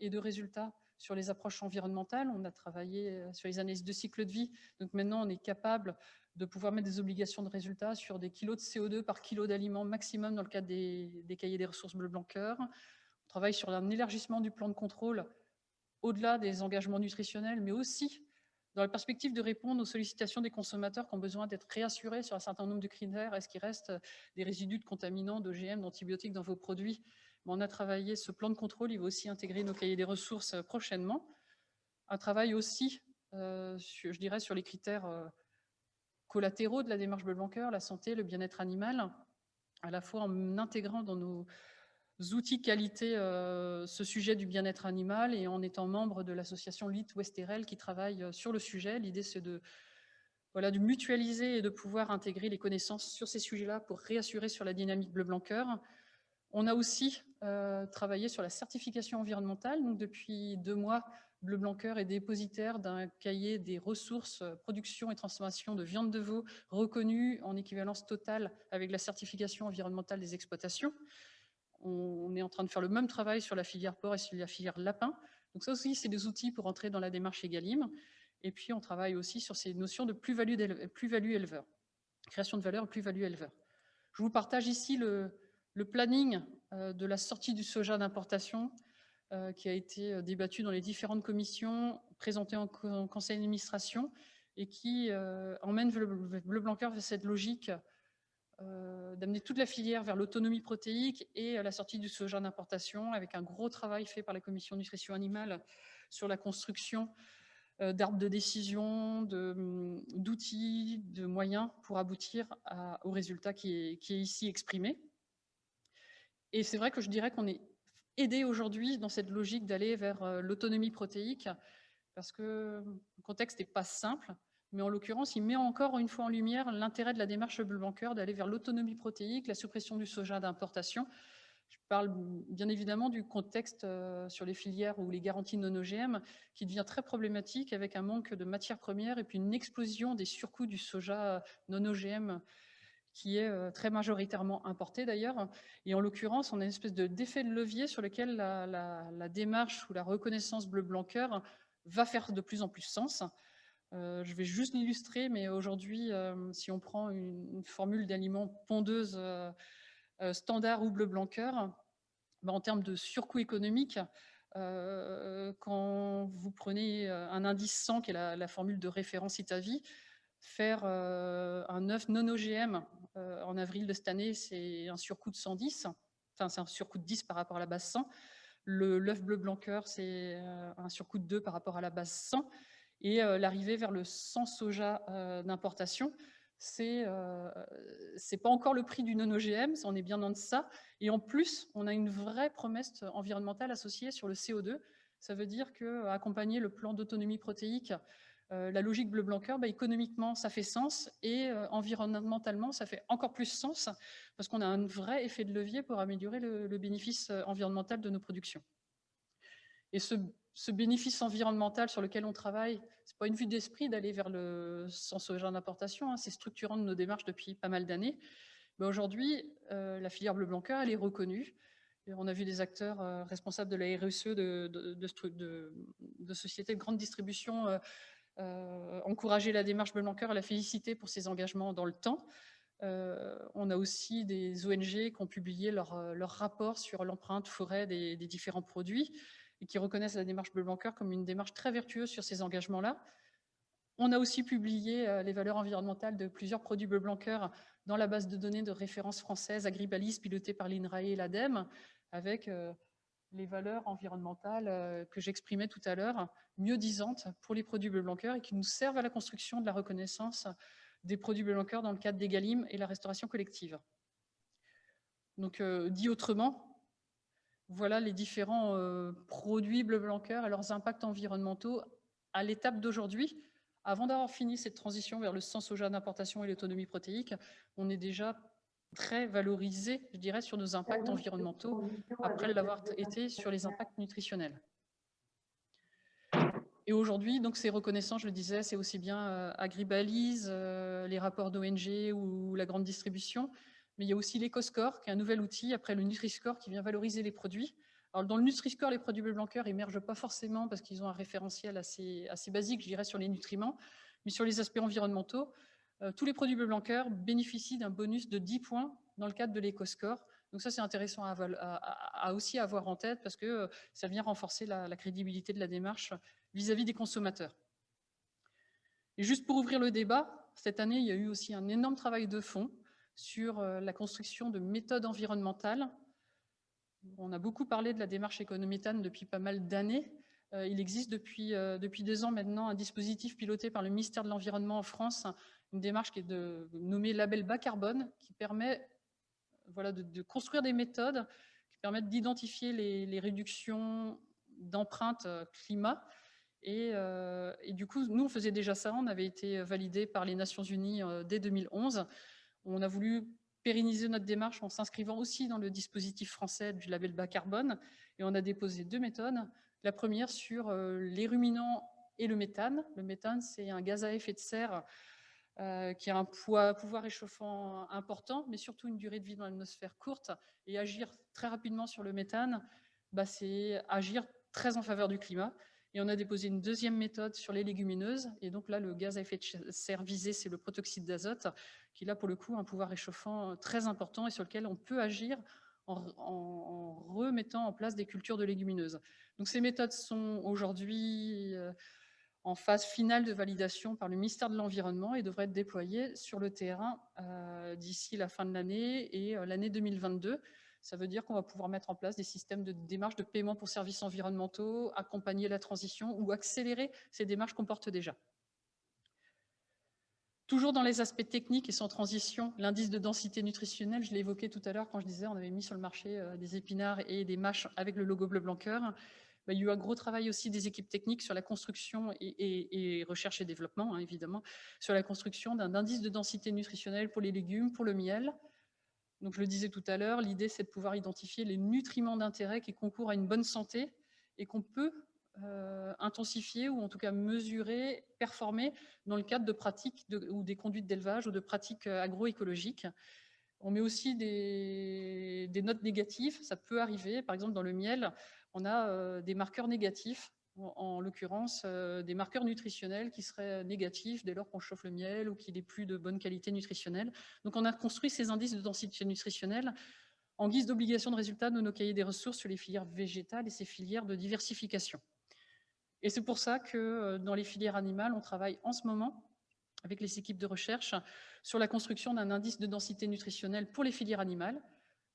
et de résultats sur les approches environnementales. On a travaillé sur les analyses de cycle de vie. Donc maintenant, on est capable de pouvoir mettre des obligations de résultats sur des kilos de CO2 par kilo d'aliments maximum dans le cadre des cahiers des ressources bleu blanc cœur. On travaille sur un élargissement du plan de contrôle au-delà des engagements nutritionnels, mais aussi dans la perspective de répondre aux sollicitations des consommateurs qui ont besoin d'être réassurés sur un certain nombre de critères. Est-ce qu'il reste des résidus de contaminants, d'OGM, d'antibiotiques dans vos produits? On a travaillé ce plan de contrôle, il va aussi intégrer nos cahiers des ressources prochainement. Un travail aussi, je dirais, sur les critères collatéraux de la démarche bleu blanc cœur, la santé, le bien-être animal, à la fois en intégrant dans nos outils qualité ce sujet du bien-être animal, et en étant membre de l'association LIT Westerel qui travaille sur le sujet. L'idée, c'est de mutualiser et de pouvoir intégrer les connaissances sur ces sujets-là pour réassurer sur la dynamique bleu blanc cœur. On a aussi travaillé sur la certification environnementale. Donc, depuis 2 mois, Bleu Blanc Cœur est dépositaire d'un cahier des ressources production et transformation de viande de veau reconnu en équivalence totale avec la certification environnementale des exploitations. On est en train de faire le même travail sur la filière porc et sur la filière lapin. Donc ça aussi, c'est des outils pour entrer dans la démarche EGalim. Et puis, on travaille aussi sur ces notions de plus-value éleveur, création de valeur, plus-value éleveur. Je vous partage ici le planning de la sortie du soja d'importation qui a été débattu dans les différentes commissions, présenté en conseil d'administration, et qui emmène Bleu Blanc Cœur vers cette logique d'amener toute la filière vers l'autonomie protéique et la sortie du soja d'importation, avec un gros travail fait par la commission nutrition animale sur la construction d'arbres de décision, d'outils, de moyens pour aboutir au résultat qui est ici exprimé. Et c'est vrai que je dirais qu'on est aidé aujourd'hui dans cette logique d'aller vers l'autonomie protéique, parce que le contexte n'est pas simple, mais en l'occurrence, il met encore une fois en lumière l'intérêt de la démarche Bleu Blanc Cœur d'aller vers l'autonomie protéique, la suppression du soja d'importation. Je parle bien évidemment du contexte sur les filières ou les garanties non OGM qui devient très problématique, avec un manque de matières premières et puis une explosion des surcoûts du soja non OGM qui est très majoritairement importé d'ailleurs. Et en l'occurrence, on a une espèce d'effet de levier sur lequel la démarche ou la reconnaissance Bleu Blanc Cœur va faire de plus en plus sens. Je vais juste l'illustrer, mais aujourd'hui, si on prend une formule d'aliments pondeuse standard ou Bleu Blanc Cœur, en termes de surcoût économique, quand vous prenez un indice 100, qui est la formule de référence Itavi, faire un œuf non OGM en avril de cette année, c'est un surcoût de 110, enfin c'est un surcoût de 10 par rapport à la base 100. L'œuf Bleu Blanc Cœur, c'est un surcoût de 2 par rapport à la base 100. Et l'arrivée vers le sans soja d'importation, c'est pas encore le prix du non-OGM, on est bien en deçà. Et en plus, on a une vraie promesse environnementale associée sur le CO2. Ça veut dire qu'accompagner le plan d'autonomie protéique, la logique bleu-blanc-cœur, économiquement, ça fait sens, et environnementalement, ça fait encore plus sens, parce qu'on a un vrai effet de levier pour améliorer le bénéfice environnemental de nos productions. Et ce bénéfice environnemental sur lequel on travaille, ce n'est pas une vue d'esprit d'aller vers le sans soja d'importation, hein, c'est structurant de nos démarches depuis pas mal d'années. Aujourd'hui, la filière bleu-blanc-cœur, elle est reconnue. On a vu des acteurs responsables de la RSE de sociétés de grande distribution encourager la démarche bleu-blanc-cœur et la féliciter pour ses engagements dans le temps. On a aussi des ONG qui ont publié leur rapport sur l'empreinte forêt des différents produits et qui reconnaissent la démarche bleu-blanc-cœur comme une démarche très vertueuse sur ces engagements-là. On a aussi publié les valeurs environnementales de plusieurs produits bleu-blanc-cœur dans la base de données de référence française Agribalis pilotée par l'INRAE et l'ADEME, avec les valeurs environnementales que j'exprimais tout à l'heure, mieux disantes pour les produits bleu-blanc-cœur et qui nous servent à la construction de la reconnaissance des produits bleu-blanc-cœur dans le cadre des GaLim et la restauration collective. Donc, dit autrement, voilà les différents produits bleu-blanc-cœur et leurs impacts environnementaux à l'étape d'aujourd'hui. Avant d'avoir fini cette transition vers le sans soja d'importation et l'autonomie protéique, on est déjà très valorisé, je dirais, sur nos impacts environnementaux, après l'avoir été sur les impacts nutritionnels. Et aujourd'hui, donc ces reconnaissances, je le disais, c'est aussi bien Agribalis, les rapports d'ONG ou la grande distribution, mais il y a aussi l'EcoScore, qui est un nouvel outil, après le Nutri-Score, qui vient valoriser les produits. Alors, dans le Nutri-Score, les produits bleu-blanc-cœur n'émergent pas forcément parce qu'ils ont un référentiel assez basique, je dirais, sur les nutriments, mais sur les aspects environnementaux, tous les produits bleu-blanc-cœur bénéficient d'un bonus de 10 points dans le cadre de l'EcoScore. Donc ça, c'est intéressant à aussi avoir en tête parce que ça vient renforcer la crédibilité de la démarche vis-à-vis des consommateurs. Et juste pour ouvrir le débat, cette année, il y a eu aussi un énorme travail de fond sur la construction de méthodes environnementales. On a beaucoup parlé de la démarche économéthane depuis pas mal d'années. Il existe depuis 2 ans maintenant un dispositif piloté par le ministère de l'Environnement en France, une démarche qui est nommée label bas carbone, qui permet de construire des méthodes qui permettent d'identifier les réductions d'empreinte climat. Et du coup, nous, on faisait déjà ça, on avait été validé par les Nations Unies dès 2011. On a voulu pérenniser notre démarche en s'inscrivant aussi dans le dispositif français du label bas carbone. Et on a déposé 2 méthodes. La première sur les ruminants et le méthane. Le méthane, c'est un gaz à effet de serre qui a un pouvoir réchauffant important, mais surtout une durée de vie dans l'atmosphère courte. Et agir très rapidement sur le méthane, c'est agir très en faveur du climat. Et on a déposé une deuxième méthode sur les légumineuses. Et donc là, le gaz à effet de serre visé, c'est le protoxyde d'azote, qui a pour le coup un pouvoir réchauffant très important et sur lequel on peut agir en remettant en place des cultures de légumineuses. Donc ces méthodes sont aujourd'hui en phase finale de validation par le ministère de l'Environnement et devraient être déployées sur le terrain d'ici la fin de l'année et l'année 2022. Ça veut dire qu'on va pouvoir mettre en place des systèmes de démarches de paiement pour services environnementaux, accompagner la transition ou accélérer ces démarches qu'on porte déjà. Toujours dans les aspects techniques et sans transition, l'indice de densité nutritionnelle, je l'ai évoqué tout à l'heure quand je disais on avait mis sur le marché des épinards et des mâches avec le logo bleu-blanc-cœur. Il y a eu un gros travail aussi des équipes techniques sur la construction et recherche et développement, évidemment, sur la construction d'un indice de densité nutritionnelle pour les légumes, pour le miel. Donc, je le disais tout à l'heure, l'idée, c'est de pouvoir identifier les nutriments d'intérêt qui concourent à une bonne santé et qu'on peut intensifier ou en tout cas mesurer, performer dans le cadre de pratiques ou des conduites d'élevage ou de pratiques agroécologiques. On met aussi des notes négatives, ça peut arriver. Par exemple, dans le miel, on a des marqueurs négatifs, en l'occurrence des marqueurs nutritionnels qui seraient négatifs dès lors qu'on chauffe le miel ou qu'il n'est plus de bonne qualité nutritionnelle. Donc on a construit ces indices de densité nutritionnelle en guise d'obligation de résultat de nos cahiers des ressources sur les filières végétales et ces filières de diversification. Et c'est pour ça que dans les filières animales, on travaille en ce moment avec les équipes de recherche sur la construction d'un indice de densité nutritionnelle pour les filières animales.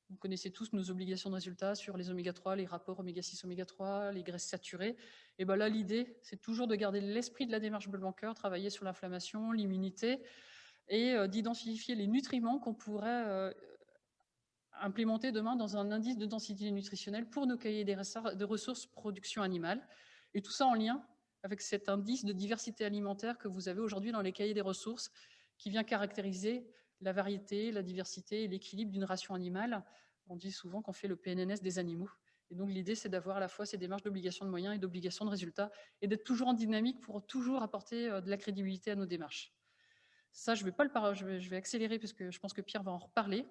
Vous connaissez tous nos obligations de résultats sur les oméga-3, les rapports oméga-6, oméga-3, les graisses saturées. Et bien là, l'idée, c'est toujours de garder l'esprit de la démarche bleu-blanc-cœur, travailler sur l'inflammation, l'immunité, et d'identifier les nutriments qu'on pourrait implémenter demain dans un indice de densité nutritionnelle pour nos cahiers de ressources production animale. Et tout ça en lien avec cet indice de diversité alimentaire que vous avez aujourd'hui dans les cahiers des ressources, qui vient caractériser la variété, la diversité et l'équilibre d'une ration animale. On dit souvent qu'on fait le PNNS des animaux. Et donc l'idée, c'est d'avoir à la fois ces démarches d'obligation de moyens et d'obligation de résultats, et d'être toujours en dynamique pour toujours apporter de la crédibilité à nos démarches. Ça, je vais accélérer parce que je pense que Pierre va en reparler.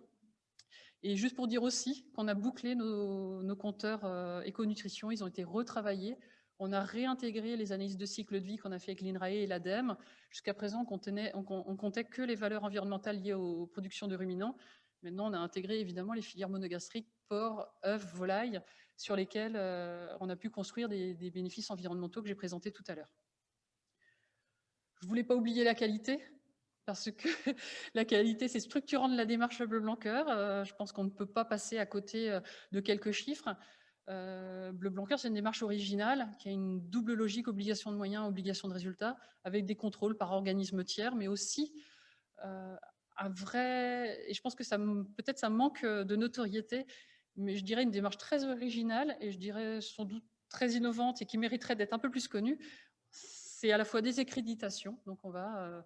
Et juste pour dire aussi qu'on a bouclé nos compteurs éco-nutrition, ils ont été retravaillés. On a réintégré les analyses de cycle de vie qu'on a fait avec l'INRAE et l'ADEME. Jusqu'à présent, on comptait que les valeurs environnementales liées aux productions de ruminants. Maintenant, on a intégré évidemment les filières monogastriques, porc, œufs, volailles, sur lesquelles on a pu construire des bénéfices environnementaux que j'ai présentés tout à l'heure. Je ne voulais pas oublier la qualité, parce que la qualité, c'est structurant de la démarche Bleu Blanc Cœur. Je pense qu'on ne peut pas passer à côté de quelques chiffres. Bleu Blanc Cœur, c'est une démarche originale qui a une double logique, obligation de moyens, obligation de résultats, avec des contrôles par organismes tiers, mais aussi un vrai, et je pense que peut-être ça manque de notoriété, mais je dirais une démarche très originale et je dirais sans doute très innovante et qui mériterait d'être un peu plus connue. C'est à la fois des accréditations, donc on va,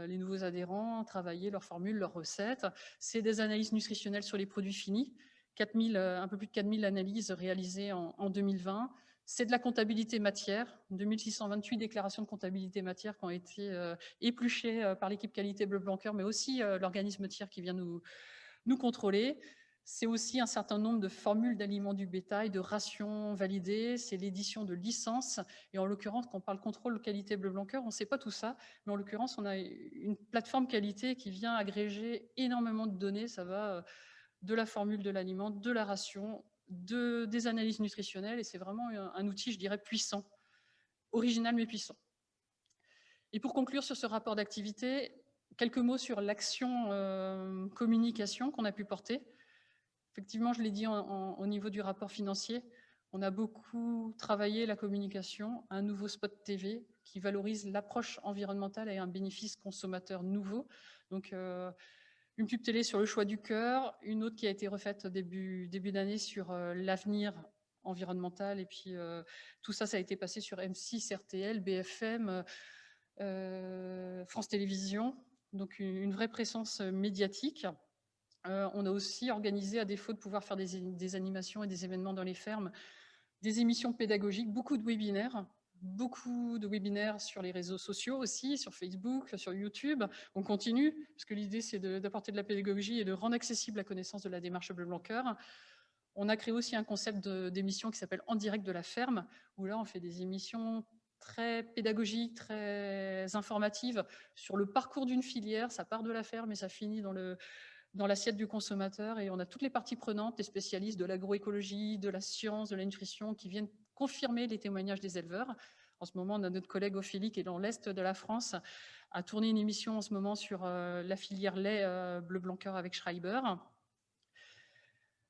les nouveaux adhérents, travailler leurs formules, leurs recettes. C'est des analyses nutritionnelles sur les produits finis, un peu plus de 4000 analyses réalisées en 2020. C'est de la comptabilité matière, 2628 déclarations de comptabilité matière qui ont été épluchées par l'équipe qualité Bleu Blanc Cœur, mais aussi l'organisme tiers qui vient nous contrôler. C'est aussi un certain nombre de formules d'aliments du bétail, de rations validées, c'est l'édition de licences. Et en l'occurrence, quand on parle contrôle qualité Bleu Blanc Cœur, on ne sait pas tout ça, mais en l'occurrence, on a une plateforme qualité qui vient agréger énormément de données. Ça va de la formule de l'aliment, de la ration, des analyses nutritionnelles, et c'est vraiment un outil, je dirais, puissant, original mais puissant. Et pour conclure sur ce rapport d'activité, quelques mots sur l'action communication qu'on a pu porter. Effectivement, je l'ai dit au niveau du rapport financier, on a beaucoup travaillé la communication, un nouveau spot TV qui valorise l'approche environnementale et un bénéfice consommateur nouveau. Donc, une pub télé sur le choix du cœur, une autre qui a été refaite début d'année sur l'avenir environnemental, et puis tout ça, ça a été passé sur M6, RTL, BFM, France Télévisions, donc une vraie présence médiatique. On a aussi organisé, à défaut de pouvoir faire des animations et des événements dans les fermes, des émissions pédagogiques, beaucoup de webinaires sur les réseaux sociaux aussi, sur Facebook, sur YouTube. On continue, parce que l'idée, c'est d'apporter de la pédagogie et de rendre accessible la connaissance de la démarche Bleu Blanc Cœur. On a créé aussi un concept d'émission qui s'appelle En direct de la ferme, où là, on fait des émissions très pédagogiques, très informatives sur le parcours d'une filière. Ça part de la ferme et ça finit dans l'assiette du consommateur, et on a toutes les parties prenantes, les spécialistes de l'agroécologie, de la science, de la nutrition, qui viennent confirmer les témoignages des éleveurs. En ce moment, on a notre collègue Ophélie, qui est dans l'Est de la France, a tourné une émission en ce moment sur la filière lait Bleu Blanc Cœur avec Schreiber.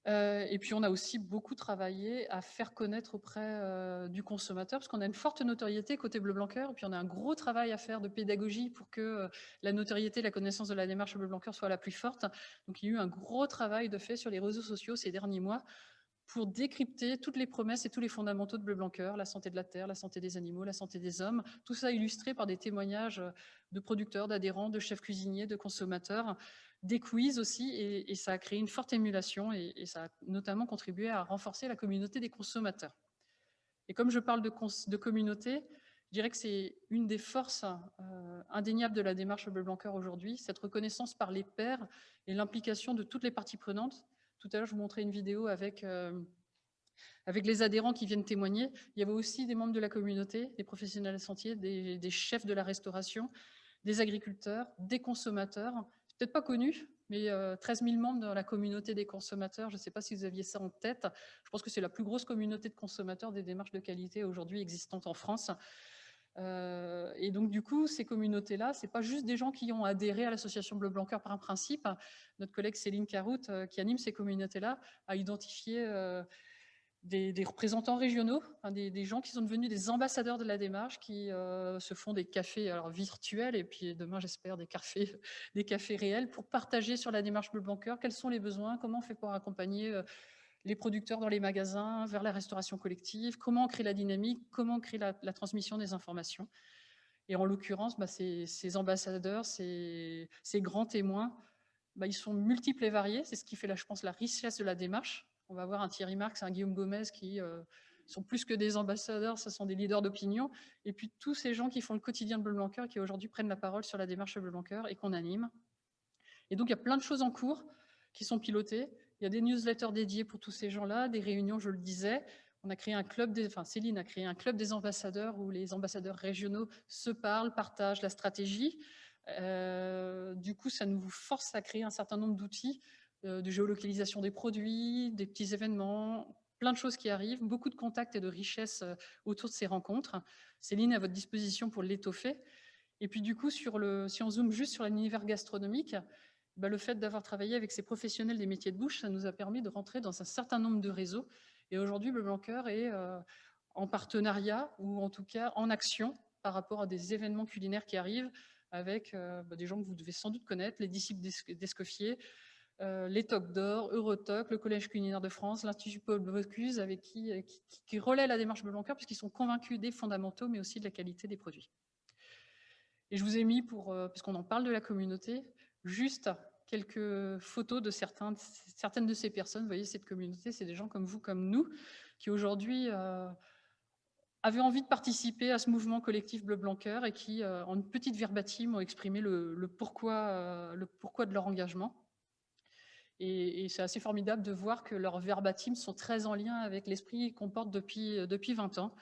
Et puis, on a aussi beaucoup travaillé à faire connaître auprès du consommateur, parce qu'on a une forte notoriété côté Bleu Blanc Cœur, et puis on a un gros travail à faire de pédagogie pour que la notoriété, la connaissance de la démarche Bleu Blanc Cœur soit la plus forte. Donc, il y a eu un gros travail de fait sur les réseaux sociaux ces derniers mois pour décrypter toutes les promesses et tous les fondamentaux de Bleu Blanc Cœur, la santé de la terre, la santé des animaux, la santé des hommes, tout ça illustré par des témoignages de producteurs, d'adhérents, de chefs cuisiniers, de consommateurs, des quiz aussi, et ça a créé une forte émulation, et ça a notamment contribué à renforcer la communauté des consommateurs. Et comme je parle de communauté, je dirais que c'est une des forces indéniables de la démarche Bleu Blanc Cœur aujourd'hui, cette reconnaissance par les pairs et l'implication de toutes les parties prenantes. Tout à l'heure, je vous montrais une vidéo avec les adhérents qui viennent témoigner. Il y avait aussi des membres de la communauté, des professionnels de la santé, des chefs de la restauration, des agriculteurs, des consommateurs. C'est peut-être pas connu, mais 13 000 membres dans la communauté des consommateurs. Je ne sais pas si vous aviez ça en tête. Je pense que c'est la plus grosse communauté de consommateurs des démarches de qualité aujourd'hui existantes en France. Et donc, du coup, ces communautés-là, ce n'est pas juste des gens qui ont adhéré à l'association Bleu Blanc Cœur par un principe. Notre collègue Céline Caroute, qui anime ces communautés-là, a identifié des représentants régionaux, hein, des gens qui sont devenus des ambassadeurs de la démarche, qui se font des cafés virtuels et puis demain, j'espère, des cafés réels pour partager sur la démarche Bleu Blanc Cœur quels sont les besoins, comment on fait pour accompagner les producteurs dans les magasins vers la restauration collective, comment on crée la dynamique, comment on crée la transmission des informations. Et en l'occurrence, ces ambassadeurs, ces grands témoins, ils sont multiples et variés. C'est ce qui fait, je pense, la richesse de la démarche. On va voir un Thierry Marx, un Guillaume Gomez qui sont plus que des ambassadeurs, ce sont des leaders d'opinion. Et puis tous ces gens qui font le quotidien de Bleu Blanc Cœur, qui aujourd'hui prennent la parole sur la démarche Bleu Blanc Cœur et qu'on anime. Et donc il y a plein de choses en cours qui sont pilotées. Il y a des newsletters dédiés pour tous ces gens-là, des réunions, je le disais. On a créé un club, Céline a créé un club des ambassadeurs où les ambassadeurs régionaux se parlent, partagent la stratégie. Du coup, ça nous force à créer un certain nombre d'outils de géolocalisation des produits, des petits événements, plein de choses qui arrivent, beaucoup de contacts et de richesses autour de ces rencontres. Céline est à votre disposition pour l'étoffer. Et puis du coup, si on zoome juste sur l'univers gastronomique, le fait d'avoir travaillé avec ces professionnels des métiers de bouche, ça nous a permis de rentrer dans un certain nombre de réseaux. Et aujourd'hui, Bleu Blanc Cœur est en partenariat ou en tout cas en action par rapport à des événements culinaires qui arrivent avec des gens que vous devez sans doute connaître, les disciples d'Escoffier, les Tocs d'Or, Eurotoc, le Collège culinaire de France, l'Institut Paul Bocuse, avec qui relaient la démarche Bleu Blanc Cœur, puisqu'ils sont convaincus des fondamentaux, mais aussi de la qualité des produits. Et je vous ai mis, puisqu'on en parle de la communauté, juste quelques photos de certaines de ces personnes. Vous voyez, cette communauté, c'est des gens comme vous, comme nous, qui aujourd'hui avaient envie de participer à ce mouvement collectif Bleu Blanc Cœur et qui, en une petite verbatim, ont exprimé le pourquoi de leur engagement. Et c'est assez formidable de voir que leurs verbatim sont très en lien avec l'esprit qu'on porte depuis 20 ans.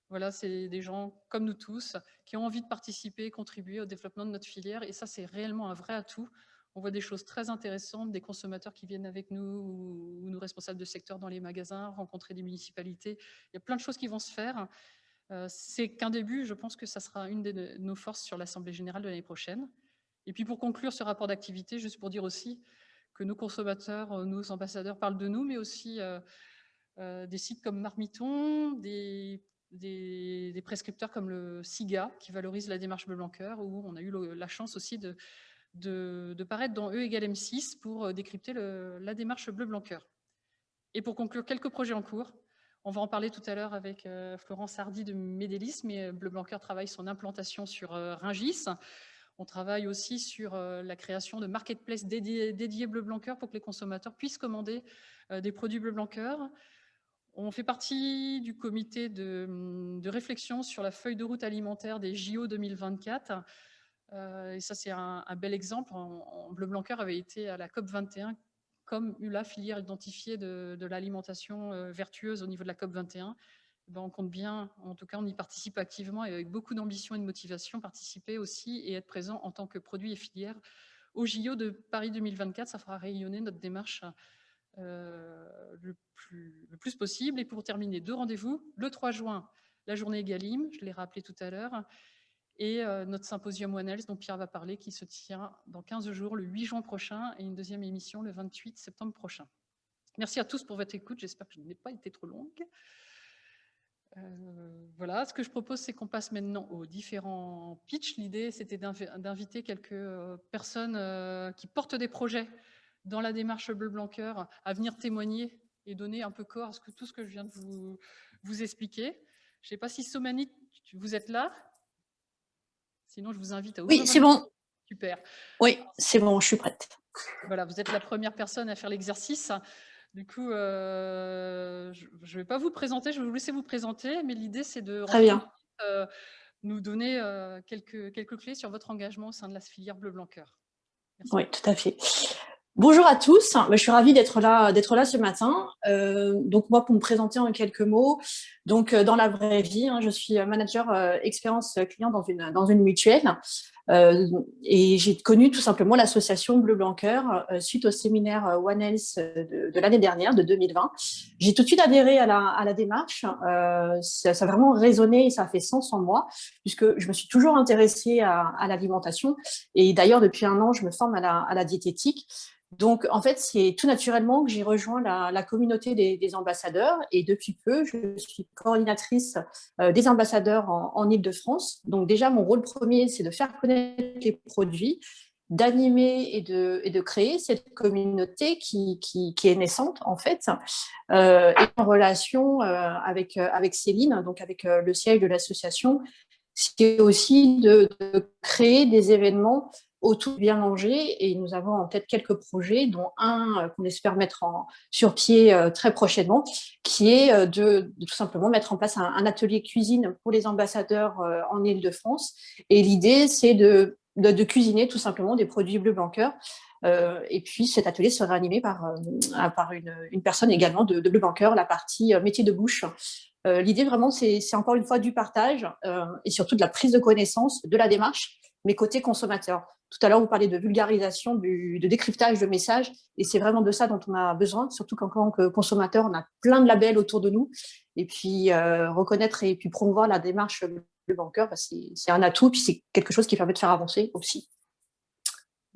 Voilà, c'est des gens comme nous tous qui ont envie de participer, contribuer au développement de notre filière. Et ça, c'est réellement un vrai atout. On voit des choses très intéressantes, des consommateurs qui viennent avec nous ou nos responsables de secteur dans les magasins, rencontrer des municipalités. Il y a plein de choses qui vont se faire. C'est qu'un début. Je pense que ça sera une de nos forces sur l'Assemblée générale de l'année prochaine. Et puis pour conclure ce rapport d'activité, juste pour dire aussi que nos consommateurs, nos ambassadeurs parlent de nous, mais aussi des sites comme Marmiton, des prescripteurs comme le SIGA, qui valorise la démarche Bleu Blanc Cœur, où on a eu la chance aussi de paraître dans E égale M6 pour décrypter la démarche Bleu Blanc Cœur. Et pour conclure, quelques projets en cours. On va en parler tout à l'heure avec Florence Hardy de Médélis, mais Bleu Blanc Cœur travaille son implantation sur Rungis. On travaille aussi sur la création de marketplace dédiés Bleu Blanc Cœur pour que les consommateurs puissent commander des produits Bleu Blanc Cœur. On fait partie du comité de réflexion sur la feuille de route alimentaire des JO 2024. Et ça, c'est un bel exemple. Bleu Blanc Cœur avait été à la COP 21 comme la filière identifiée de l'alimentation vertueuse au niveau de la COP 21. On compte bien, en tout cas on y participe activement et avec beaucoup d'ambition et de motivation, participer aussi et être présent en tant que produit et filière au JO de Paris 2024. Ça fera rayonner notre démarche le plus possible. Et pour terminer, 2 rendez-vous. Le 3 juin, la journée Egalim, je l'ai rappelé tout à l'heure, et notre symposium One Health dont Pierre va parler, qui se tient dans 15 jours, le 8 juin prochain, et une deuxième émission le 28 septembre prochain. Merci à tous pour votre écoute. J'espère que je n'ai pas été trop longue. Voilà, ce que je propose, c'est qu'on passe maintenant aux différents pitchs. L'idée, c'était d'inviter quelques personnes qui portent des projets dans la démarche Bleu Blanc Cœur à venir témoigner et donner un peu corps à tout ce que je viens de vous expliquer. Je ne sais pas si Somani, vous êtes là. Sinon, je vous invite à ouvrir. Oui, c'est bon. Super. Oui, c'est bon, je suis prête. Voilà, vous êtes la première personne à faire l'exercice. Du coup, je ne vais pas vous présenter, je vais vous laisser vous présenter, mais l'idée, c'est de nous donner quelques clés sur votre engagement au sein de la filière Bleu Blanc Cœur. Merci. Oui, tout à fait. Bonjour à tous, je suis ravie d'être là ce matin. Donc moi, pour me présenter en quelques mots, donc dans la vraie vie, je suis manager expérience client dans une mutuelle. Et j'ai connu tout simplement l'association Bleu Blanc Cœur suite au séminaire One Health de l'année dernière, de 2020. J'ai tout de suite adhéré à la démarche. Ça a vraiment résonné et ça a fait sens en moi, puisque je me suis toujours intéressée à l'alimentation. Et d'ailleurs, depuis 1 an, je me forme à la diététique. Donc, en fait, c'est tout naturellement que j'ai rejoint la communauté des ambassadeurs et depuis peu, je suis coordinatrice des ambassadeurs en Île-de-France. Donc, déjà, mon rôle premier, c'est de faire connaître les produits, d'animer et de créer cette communauté qui est naissante, en fait, et en relation avec Céline, donc avec le siège de l'association, c'est aussi de créer des événements autour du bien manger et nous avons en tête quelques projets, dont un qu'on espère mettre sur pied très prochainement, qui est de tout simplement mettre en place un atelier cuisine pour les ambassadeurs en Île-de-France. Et l'idée, c'est de cuisiner tout simplement des produits Bleu Blanc Cœur. Et puis cet atelier sera animé par une personne également de Bleu Blanc Cœur, la partie métier de bouche. L'idée vraiment, c'est encore une fois du partage et surtout de la prise de connaissance de la démarche, mais côté consommateur. Tout à l'heure, vous parlez de vulgarisation, de décryptage de messages, et c'est vraiment de ça dont on a besoin, surtout qu'en tant que consommateur, on a plein de labels autour de nous, et puis reconnaître et puis promouvoir la démarche Bleu Blanc Cœur, c'est un atout, puis c'est quelque chose qui permet de faire avancer aussi.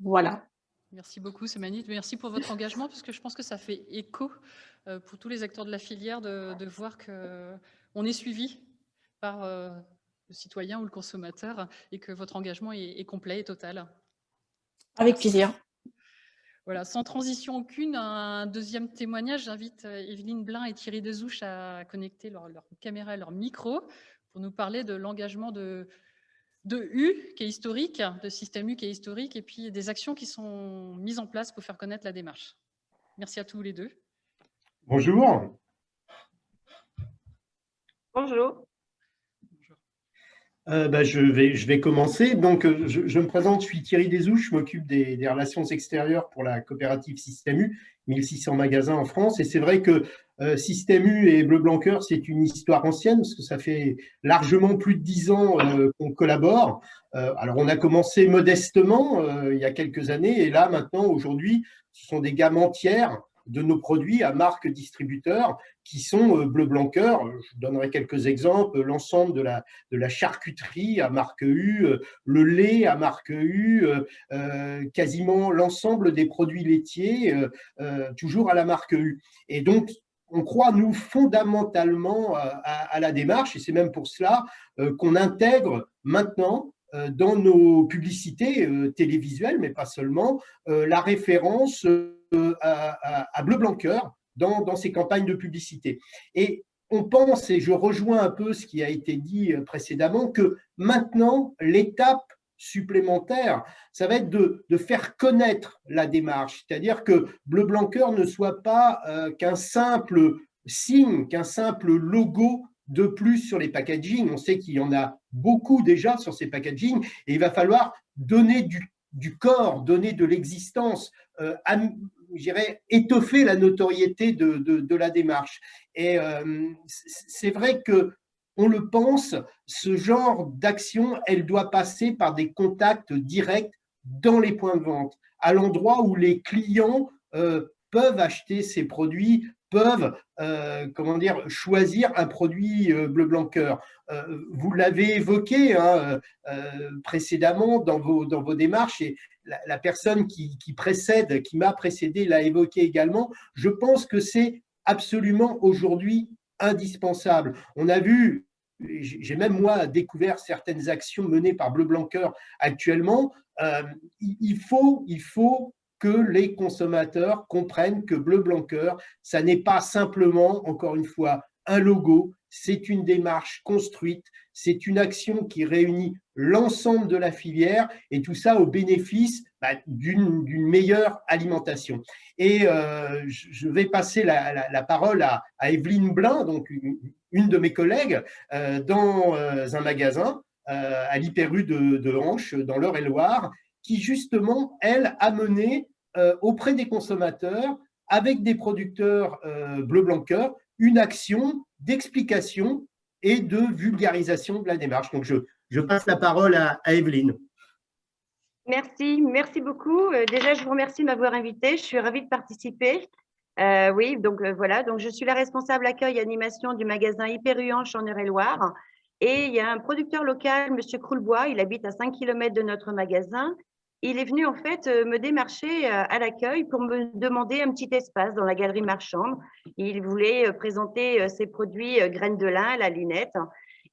Voilà. Merci beaucoup, Sémanit. Merci pour votre engagement, parce que je pense que ça fait écho pour tous les acteurs de la filière de voir qu'on est suivi par le citoyen ou le consommateur et que votre engagement est complet et total. Avec plaisir. Voilà, sans transition aucune, un deuxième témoignage. J'invite Evelyne Blin et Thierry Dezouche à connecter leur caméra et leur micro pour nous parler de l'engagement de U, qui est historique, de Système U qui est historique, et puis des actions qui sont mises en place pour faire connaître la démarche. Merci à tous les deux. Bonjour. Bonjour. Je vais commencer. Donc, je me présente, je suis Thierry Dezouche, je m'occupe des relations extérieures pour la coopérative Système U, 1600 magasins en France. Et c'est vrai que Système U et Bleu Blanc Cœur, c'est une histoire ancienne, parce que ça fait largement plus de 10 ans qu'on collabore. Alors, on a commencé modestement il y a quelques années, et là, maintenant, aujourd'hui, ce sont des gammes entières de nos produits à marque distributeur qui sont Bleu Blanc Cœur. Je donnerai quelques exemples. L'ensemble de la charcuterie à marque U, le lait à marque U, quasiment l'ensemble des produits laitiers, toujours à la marque U. Et donc, on croit, nous, fondamentalement à la démarche, et c'est même pour cela qu'on intègre maintenant dans nos publicités télévisuelles, mais pas seulement, la référence à Bleu Blanc Cœur dans ces campagnes de publicité. Et on pense, et je rejoins un peu ce qui a été dit précédemment, que maintenant, l'étape supplémentaire, ça va être de faire connaître la démarche, c'est-à-dire que Bleu Blanc Cœur ne soit pas qu'un simple signe, qu'un simple logo de plus sur les packaging. On sait qu'il y en a beaucoup déjà sur ces packaging, et il va falloir donner du corps, donner de l'existence, je dirais, étoffer la notoriété de la démarche. Et c'est vrai que on le pense, ce genre d'action, elle doit passer par des contacts directs dans les points de vente, à l'endroit où les clients peuvent acheter ces produits, peuvent choisir un produit Bleu Blanc Cœur. Vous l'avez évoqué précédemment dans vos démarches, et la personne qui m'a précédé l'a évoqué également. Je pense que c'est absolument aujourd'hui indispensable. On a vu, j'ai même moi découvert certaines actions menées par Bleu Blanc Cœur actuellement. Il faut que les consommateurs comprennent que Bleu Blanc Cœur, ça n'est pas simplement, encore une fois, un logo, c'est une démarche construite, c'est une action qui réunit l'ensemble de la filière, et tout ça au bénéfice d'une meilleure alimentation. Et je vais passer la parole à Evelyne Blin, donc une de mes collègues, dans un magasin à l'Hyper-U de Hanche, dans l'Eure-et-Loire, qui justement, elle, a mené auprès des consommateurs, avec des producteurs Bleu Blanc Cœur, une action d'explication et de vulgarisation de la démarche. Donc, je passe la parole à Evelyne. Merci beaucoup. Déjà, je vous remercie de m'avoir invitée. Je suis ravie de participer. Oui, donc voilà. Donc, je suis la responsable accueil et animation du magasin Hyper-U Hanche en Eure-et-Loire. Et il y a un producteur local, M. Croulbois, il habite à 5 km de notre magasin. il est venu en fait me démarcher à l'accueil pour me demander un petit espace dans la galerie marchande. Il voulait présenter ses produits graines de lin, la linette,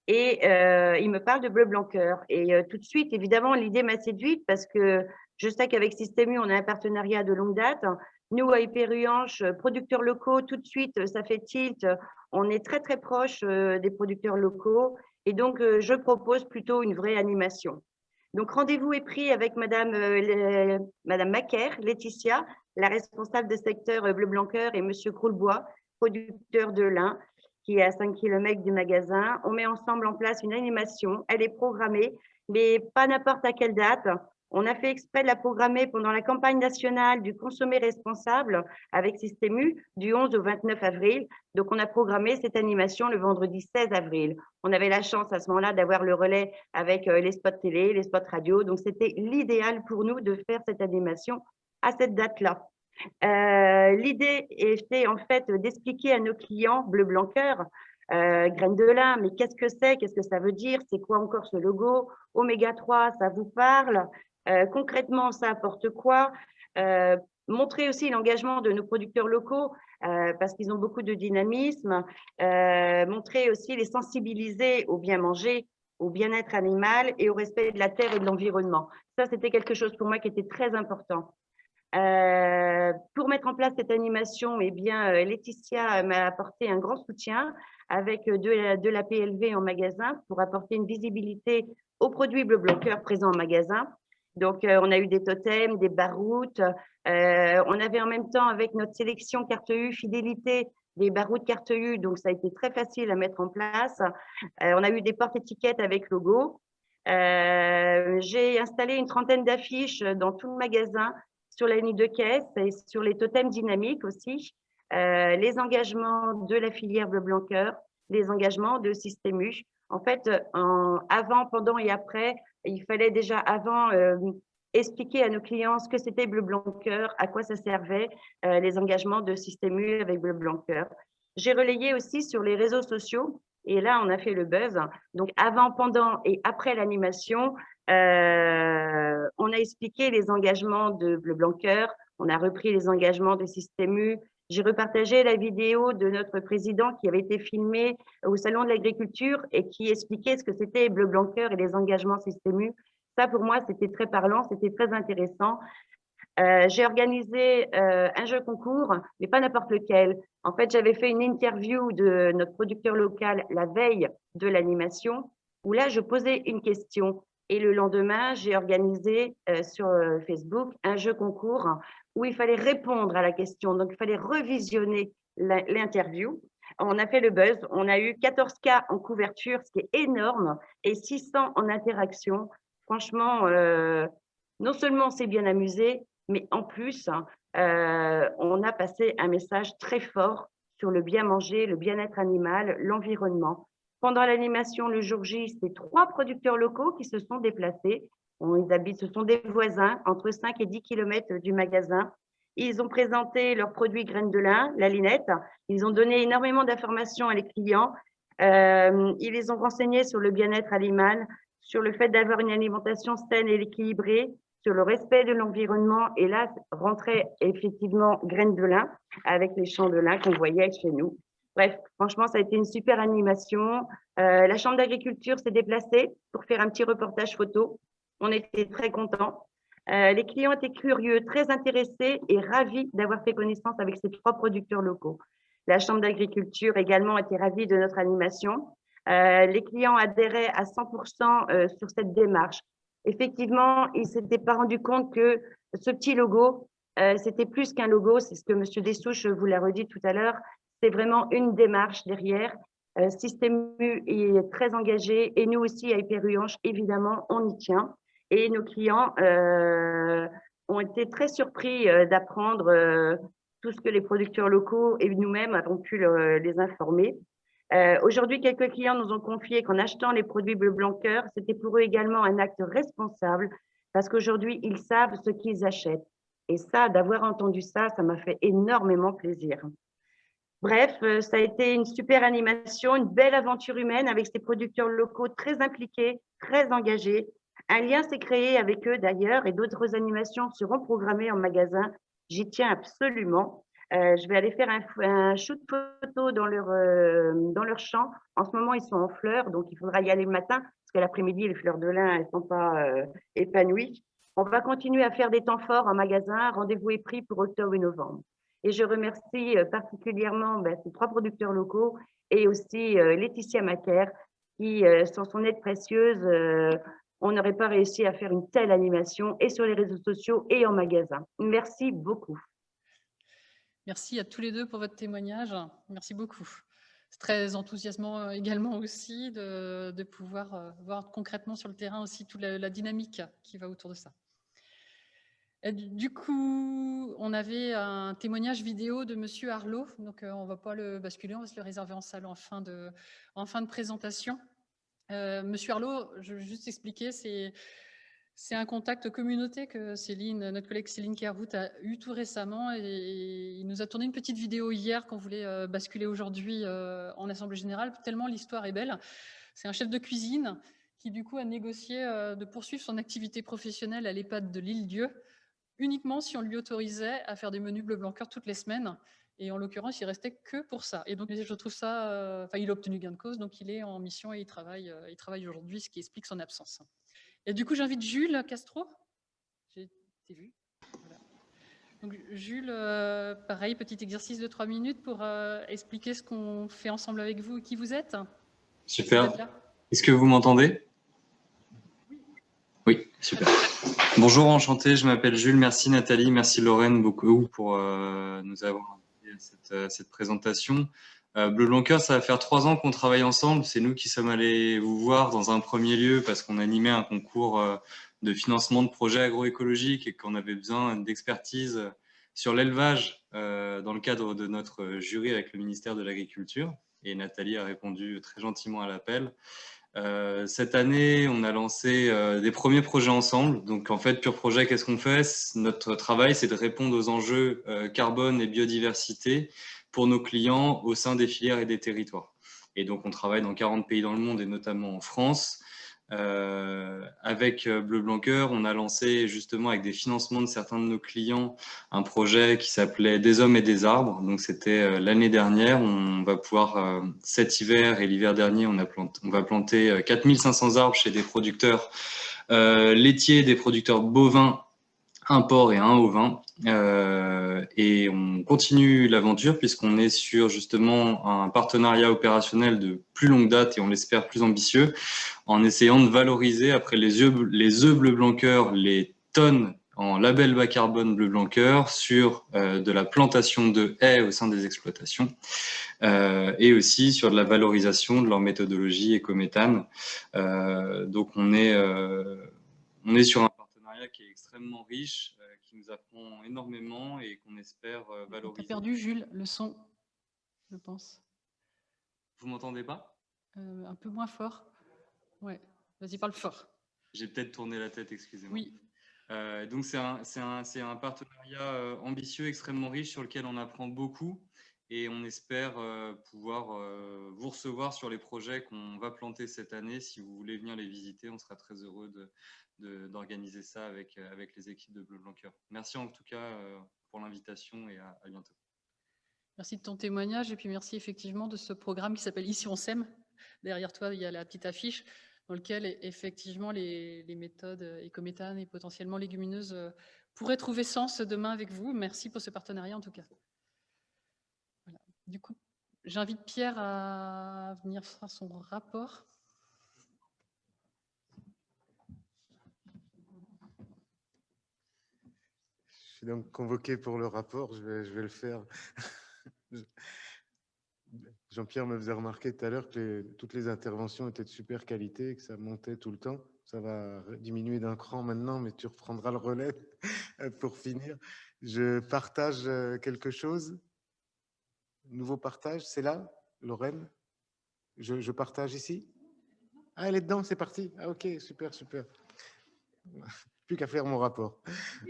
et il me parle de bleu blanc cœur. Et tout de suite, évidemment, l'idée m'a séduite parce que je sais qu'avec Système U, on a un partenariat de longue date. Nous, à Hyper-Huanche, producteurs locaux, tout de suite, ça fait tilt. On est très, très proche des producteurs locaux. Et donc, je propose plutôt une vraie animation. Donc, rendez-vous est pris avec Madame Macaire, Laetitia, la responsable de secteur bleu-blanc-cœur, et Monsieur Croulbois, producteur de lin, qui est à 5 km du magasin. On met ensemble en place une animation. Elle est programmée, mais pas n'importe à quelle date. On a fait exprès de la programmer pendant la campagne nationale du consommer responsable avec Système U du 11 au 29 avril. Donc, on a programmé cette animation le vendredi 16 avril. On avait la chance à ce moment-là d'avoir le relais avec les spots télé, les spots radio. Donc, c'était l'idéal pour nous de faire cette animation à cette date-là. L'idée était en fait d'expliquer à nos clients bleu blanc cœur, graines de lin, mais qu'est-ce que c'est, qu'est-ce que ça veut dire, c'est quoi encore ce logo, oméga 3, ça vous parle, concrètement ça apporte quoi, montrer aussi l'engagement de nos producteurs locaux parce qu'ils ont beaucoup de dynamisme, montrer aussi les sensibiliser au bien manger, au bien-être animal et au respect de la terre et de l'environnement. Ça, c'était quelque chose pour moi qui était très important. Pour mettre en place cette animation, eh bien, Laetitia m'a apporté un grand soutien avec de la PLV en magasin pour apporter une visibilité aux produits bleu blanc cœur présents en magasin. Donc, on a eu des totems, des baroutes. On avait en même temps, avec notre sélection carte U fidélité, des baroutes carte U. Donc, ça a été très facile à mettre en place. On a eu des porte-étiquettes avec logo. J'ai installé une trentaine d'affiches dans tout le magasin sur la ligne de caisse et sur les totems dynamiques aussi, les engagements de la filière bleu blanc cœur, les engagements de Système U. En fait, avant, pendant et après, il fallait déjà avant expliquer à nos clients ce que c'était bleu blanc cœur, à quoi ça servait, les engagements de Système U avec bleu blanc cœur. J'ai relayé aussi sur les réseaux sociaux et là, on a fait le buzz. Donc, avant, pendant et après l'animation, on a expliqué les engagements de bleu blanc cœur, on a repris les engagements de Système U. J'ai repartagé la vidéo de notre président qui avait été filmée au Salon de l'Agriculture et qui expliquait ce que c'était bleu blanc cœur et les engagements Système U. Ça, pour moi, c'était très parlant, c'était très intéressant. J'ai organisé un jeu concours, mais pas n'importe lequel. En fait, j'avais fait une interview de notre producteur local la veille de l'animation, où là, je posais une question. Et le lendemain, j'ai organisé sur Facebook un jeu concours où il fallait répondre à la question. Donc, il fallait revisionner l'interview. On a fait le buzz. On a eu 14 cas en couverture, ce qui est énorme, et 600 en interaction. Franchement, non seulement on s'est bien amusé, mais en plus, on a passé un message très fort sur le bien manger, le bien-être animal, l'environnement. Pendant l'animation, le jour J, c'est 3 producteurs locaux qui se sont déplacés. Ils habitent, ce sont des voisins, entre 5 et 10 km du magasin. Ils ont présenté leurs produits graines de lin, la linette. Ils ont donné énormément d'informations à les clients. Ils les ont renseignés sur le bien-être animal, sur le fait d'avoir une alimentation saine et équilibrée, sur le respect de l'environnement. Et là, rentrait effectivement graines de lin avec les champs de lin qu'on voyait chez nous. Bref, franchement, ça a été une super animation. La Chambre d'agriculture s'est déplacée pour faire un petit reportage photo. On était très contents. Les clients étaient curieux, très intéressés et ravis d'avoir fait connaissance avec ces 3 producteurs locaux. La Chambre d'agriculture également était ravie de notre animation. Les clients adhéraient à 100% sur cette démarche. Effectivement, ils ne s'étaient pas rendu compte que ce petit logo, c'était plus qu'un logo, c'est ce que M. Dessouche vous l'a redit tout à l'heure, c'est vraiment une démarche derrière. Système U est très engagé et nous aussi à Hyper-Huanche, évidemment, on y tient. Et nos clients ont été très surpris d'apprendre tout ce que les producteurs locaux et nous-mêmes avons pu les informer. Aujourd'hui, quelques clients nous ont confié qu'en achetant les produits bleu blanc cœur, c'était pour eux également un acte responsable parce qu'aujourd'hui, ils savent ce qu'ils achètent. Et ça, d'avoir entendu ça, ça m'a fait énormément plaisir. Bref, ça a été une super animation, une belle aventure humaine avec ces producteurs locaux très impliqués, très engagés. Un lien s'est créé avec eux d'ailleurs et d'autres animations seront programmées en magasin. J'y tiens absolument. Je vais aller faire un shoot photo dans leur champ. En ce moment, ils sont en fleurs, donc il faudra y aller le matin parce que l'après-midi, les fleurs de lin, elles ne sont pas épanouies. On va continuer à faire des temps forts en magasin. Rendez-vous est pris pour octobre et novembre. Et je remercie particulièrement ces 3 producteurs locaux et aussi Laetitia Macaire qui, sans son aide précieuse, on n'aurait pas réussi à faire une telle animation et sur les réseaux sociaux et en magasin. Merci beaucoup. Merci à tous les deux pour votre témoignage. Merci beaucoup. C'est très enthousiasmant également aussi de pouvoir voir concrètement sur le terrain aussi toute la dynamique qui va autour de ça. Et du coup, on avait un témoignage vidéo de Monsieur Arlot, donc on ne va pas le basculer, on va se le réserver en salle en fin de présentation. Monsieur Arlot, je vais juste expliquer, c'est un contact communauté que Céline, notre collègue Céline Kerhout a eu tout récemment et il nous a tourné une petite vidéo hier qu'on voulait basculer aujourd'hui en Assemblée Générale, tellement l'histoire est belle. C'est un chef de cuisine qui du coup a négocié de poursuivre son activité professionnelle à l'EHPAD de l'Île-Dieu uniquement si on lui autorisait à faire des menus bleu blanc cœur toutes les semaines. Et en l'occurrence, il restait que pour ça. Et donc, je trouve ça... il a obtenu gain de cause, donc il est en mission et il travaille aujourd'hui, ce qui explique son absence. Et du coup, j'invite Jules Castro. J'ai été vu. Voilà. Donc, Jules, pareil, petit exercice de 3 minutes pour expliquer ce qu'on fait ensemble avec vous et qui vous êtes. Super. Est-ce que vous m'entendez? Oui, super. Bonjour, enchanté, je m'appelle Jules. Merci Nathalie, merci Lorraine beaucoup pour nous avoir invité à cette présentation. Bleu Blanc Cœur, ça va faire 3 ans qu'on travaille ensemble. C'est nous qui sommes allés vous voir dans un premier lieu parce qu'on animait un concours de financement de projets agroécologiques et qu'on avait besoin d'expertise sur l'élevage dans le cadre de notre jury avec le ministère de l'Agriculture. Et Nathalie a répondu très gentiment à l'appel. Cette année, on a lancé des premiers projets ensemble. Donc, en fait, Pur Projet, qu'est-ce qu'on fait? Notre travail, c'est de répondre aux enjeux carbone et biodiversité pour nos clients au sein des filières et des territoires. Et donc, on travaille dans 40 pays dans le monde et notamment en France. Avec Bleu Blanc Cœur, on a lancé justement avec des financements de certains de nos clients un projet qui s'appelait Des hommes et des arbres. Donc c'était l'année dernière. On va pouvoir cet hiver et l'hiver dernier, on va planter 4500 arbres chez des producteurs laitiers, des producteurs bovins, un porc et un ovin. Et on continue l'aventure puisqu'on est sur justement un partenariat opérationnel de plus longue date et on l'espère plus ambitieux, en essayant de valoriser après les œufs bleu blanc cœur, les tonnes en label bas carbone bleu blanc cœur sur de la plantation de haies au sein des exploitations et aussi sur de la valorisation de leur méthodologie écométhane. Donc on est sur un partenariat qui est extrêmement riche, qui nous apprend énormément et qu'on espère valoriser. Tu as perdu, Jules, le son, je pense. Vous m'entendez pas? Un peu moins fort. Ouais, vas-y, parle fort. J'ai peut-être tourné la tête, excusez-moi. Oui. Donc, c'est un partenariat ambitieux, extrêmement riche, sur lequel on apprend beaucoup. Et on espère pouvoir vous recevoir sur les projets qu'on va planter cette année. Si vous voulez venir les visiter, on sera très heureux d'organiser ça avec les équipes de Bleu Blanc Cœur. Merci en tout cas pour l'invitation et à bientôt. Merci de ton témoignage et puis merci effectivement de ce programme qui s'appelle Ici on sème. Derrière toi, il y a la petite affiche dans laquelle effectivement les méthodes écométhane et potentiellement légumineuses pourraient trouver sens demain avec vous. Merci pour ce partenariat en tout cas. Voilà. Du coup, j'invite Pierre à venir faire son rapport. Je suis donc convoqué pour le rapport, je vais le faire. Jean-Pierre me faisait remarquer tout à l'heure que toutes les interventions étaient de super qualité et que ça montait tout le temps. Ça va diminuer d'un cran maintenant, mais tu reprendras le relais pour finir. Je partage quelque chose. Nouveau partage, c'est là, Lorraine? Je partage ici? Ah, elle est dedans, c'est parti. Ah, ok, super, super. Plus qu'à faire mon rapport.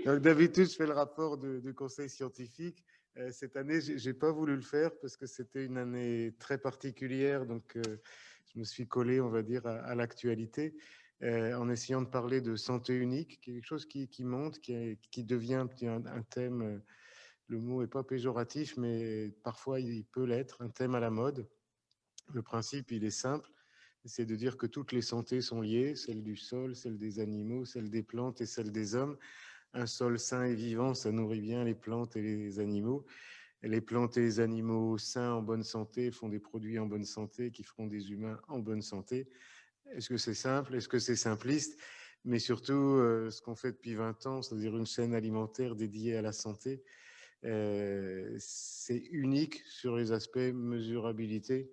Donc, d'habitude, je fais le rapport du conseil scientifique. Cette année, je n'ai pas voulu le faire parce que c'était une année très particulière. Donc, je me suis collé, on va dire, à l'actualité. en essayant de parler de santé unique, quelque chose qui monte, qui devient un thème, le mot n'est pas péjoratif, mais parfois il peut l'être, un thème à la mode. Le principe, il est simple, c'est de dire que toutes les santé sont liées, celle du sol, celle des animaux, celle des plantes et celle des hommes. Un sol sain et vivant, ça nourrit bien les plantes et les animaux. Et les plantes et les animaux sains en bonne santé font des produits en bonne santé qui feront des humains en bonne santé. Est-ce que c'est simple? Est-ce que c'est simpliste? Mais surtout, ce qu'on fait depuis 20 ans, c'est-à-dire une chaîne alimentaire dédiée à la santé, c'est unique sur les aspects mesurabilité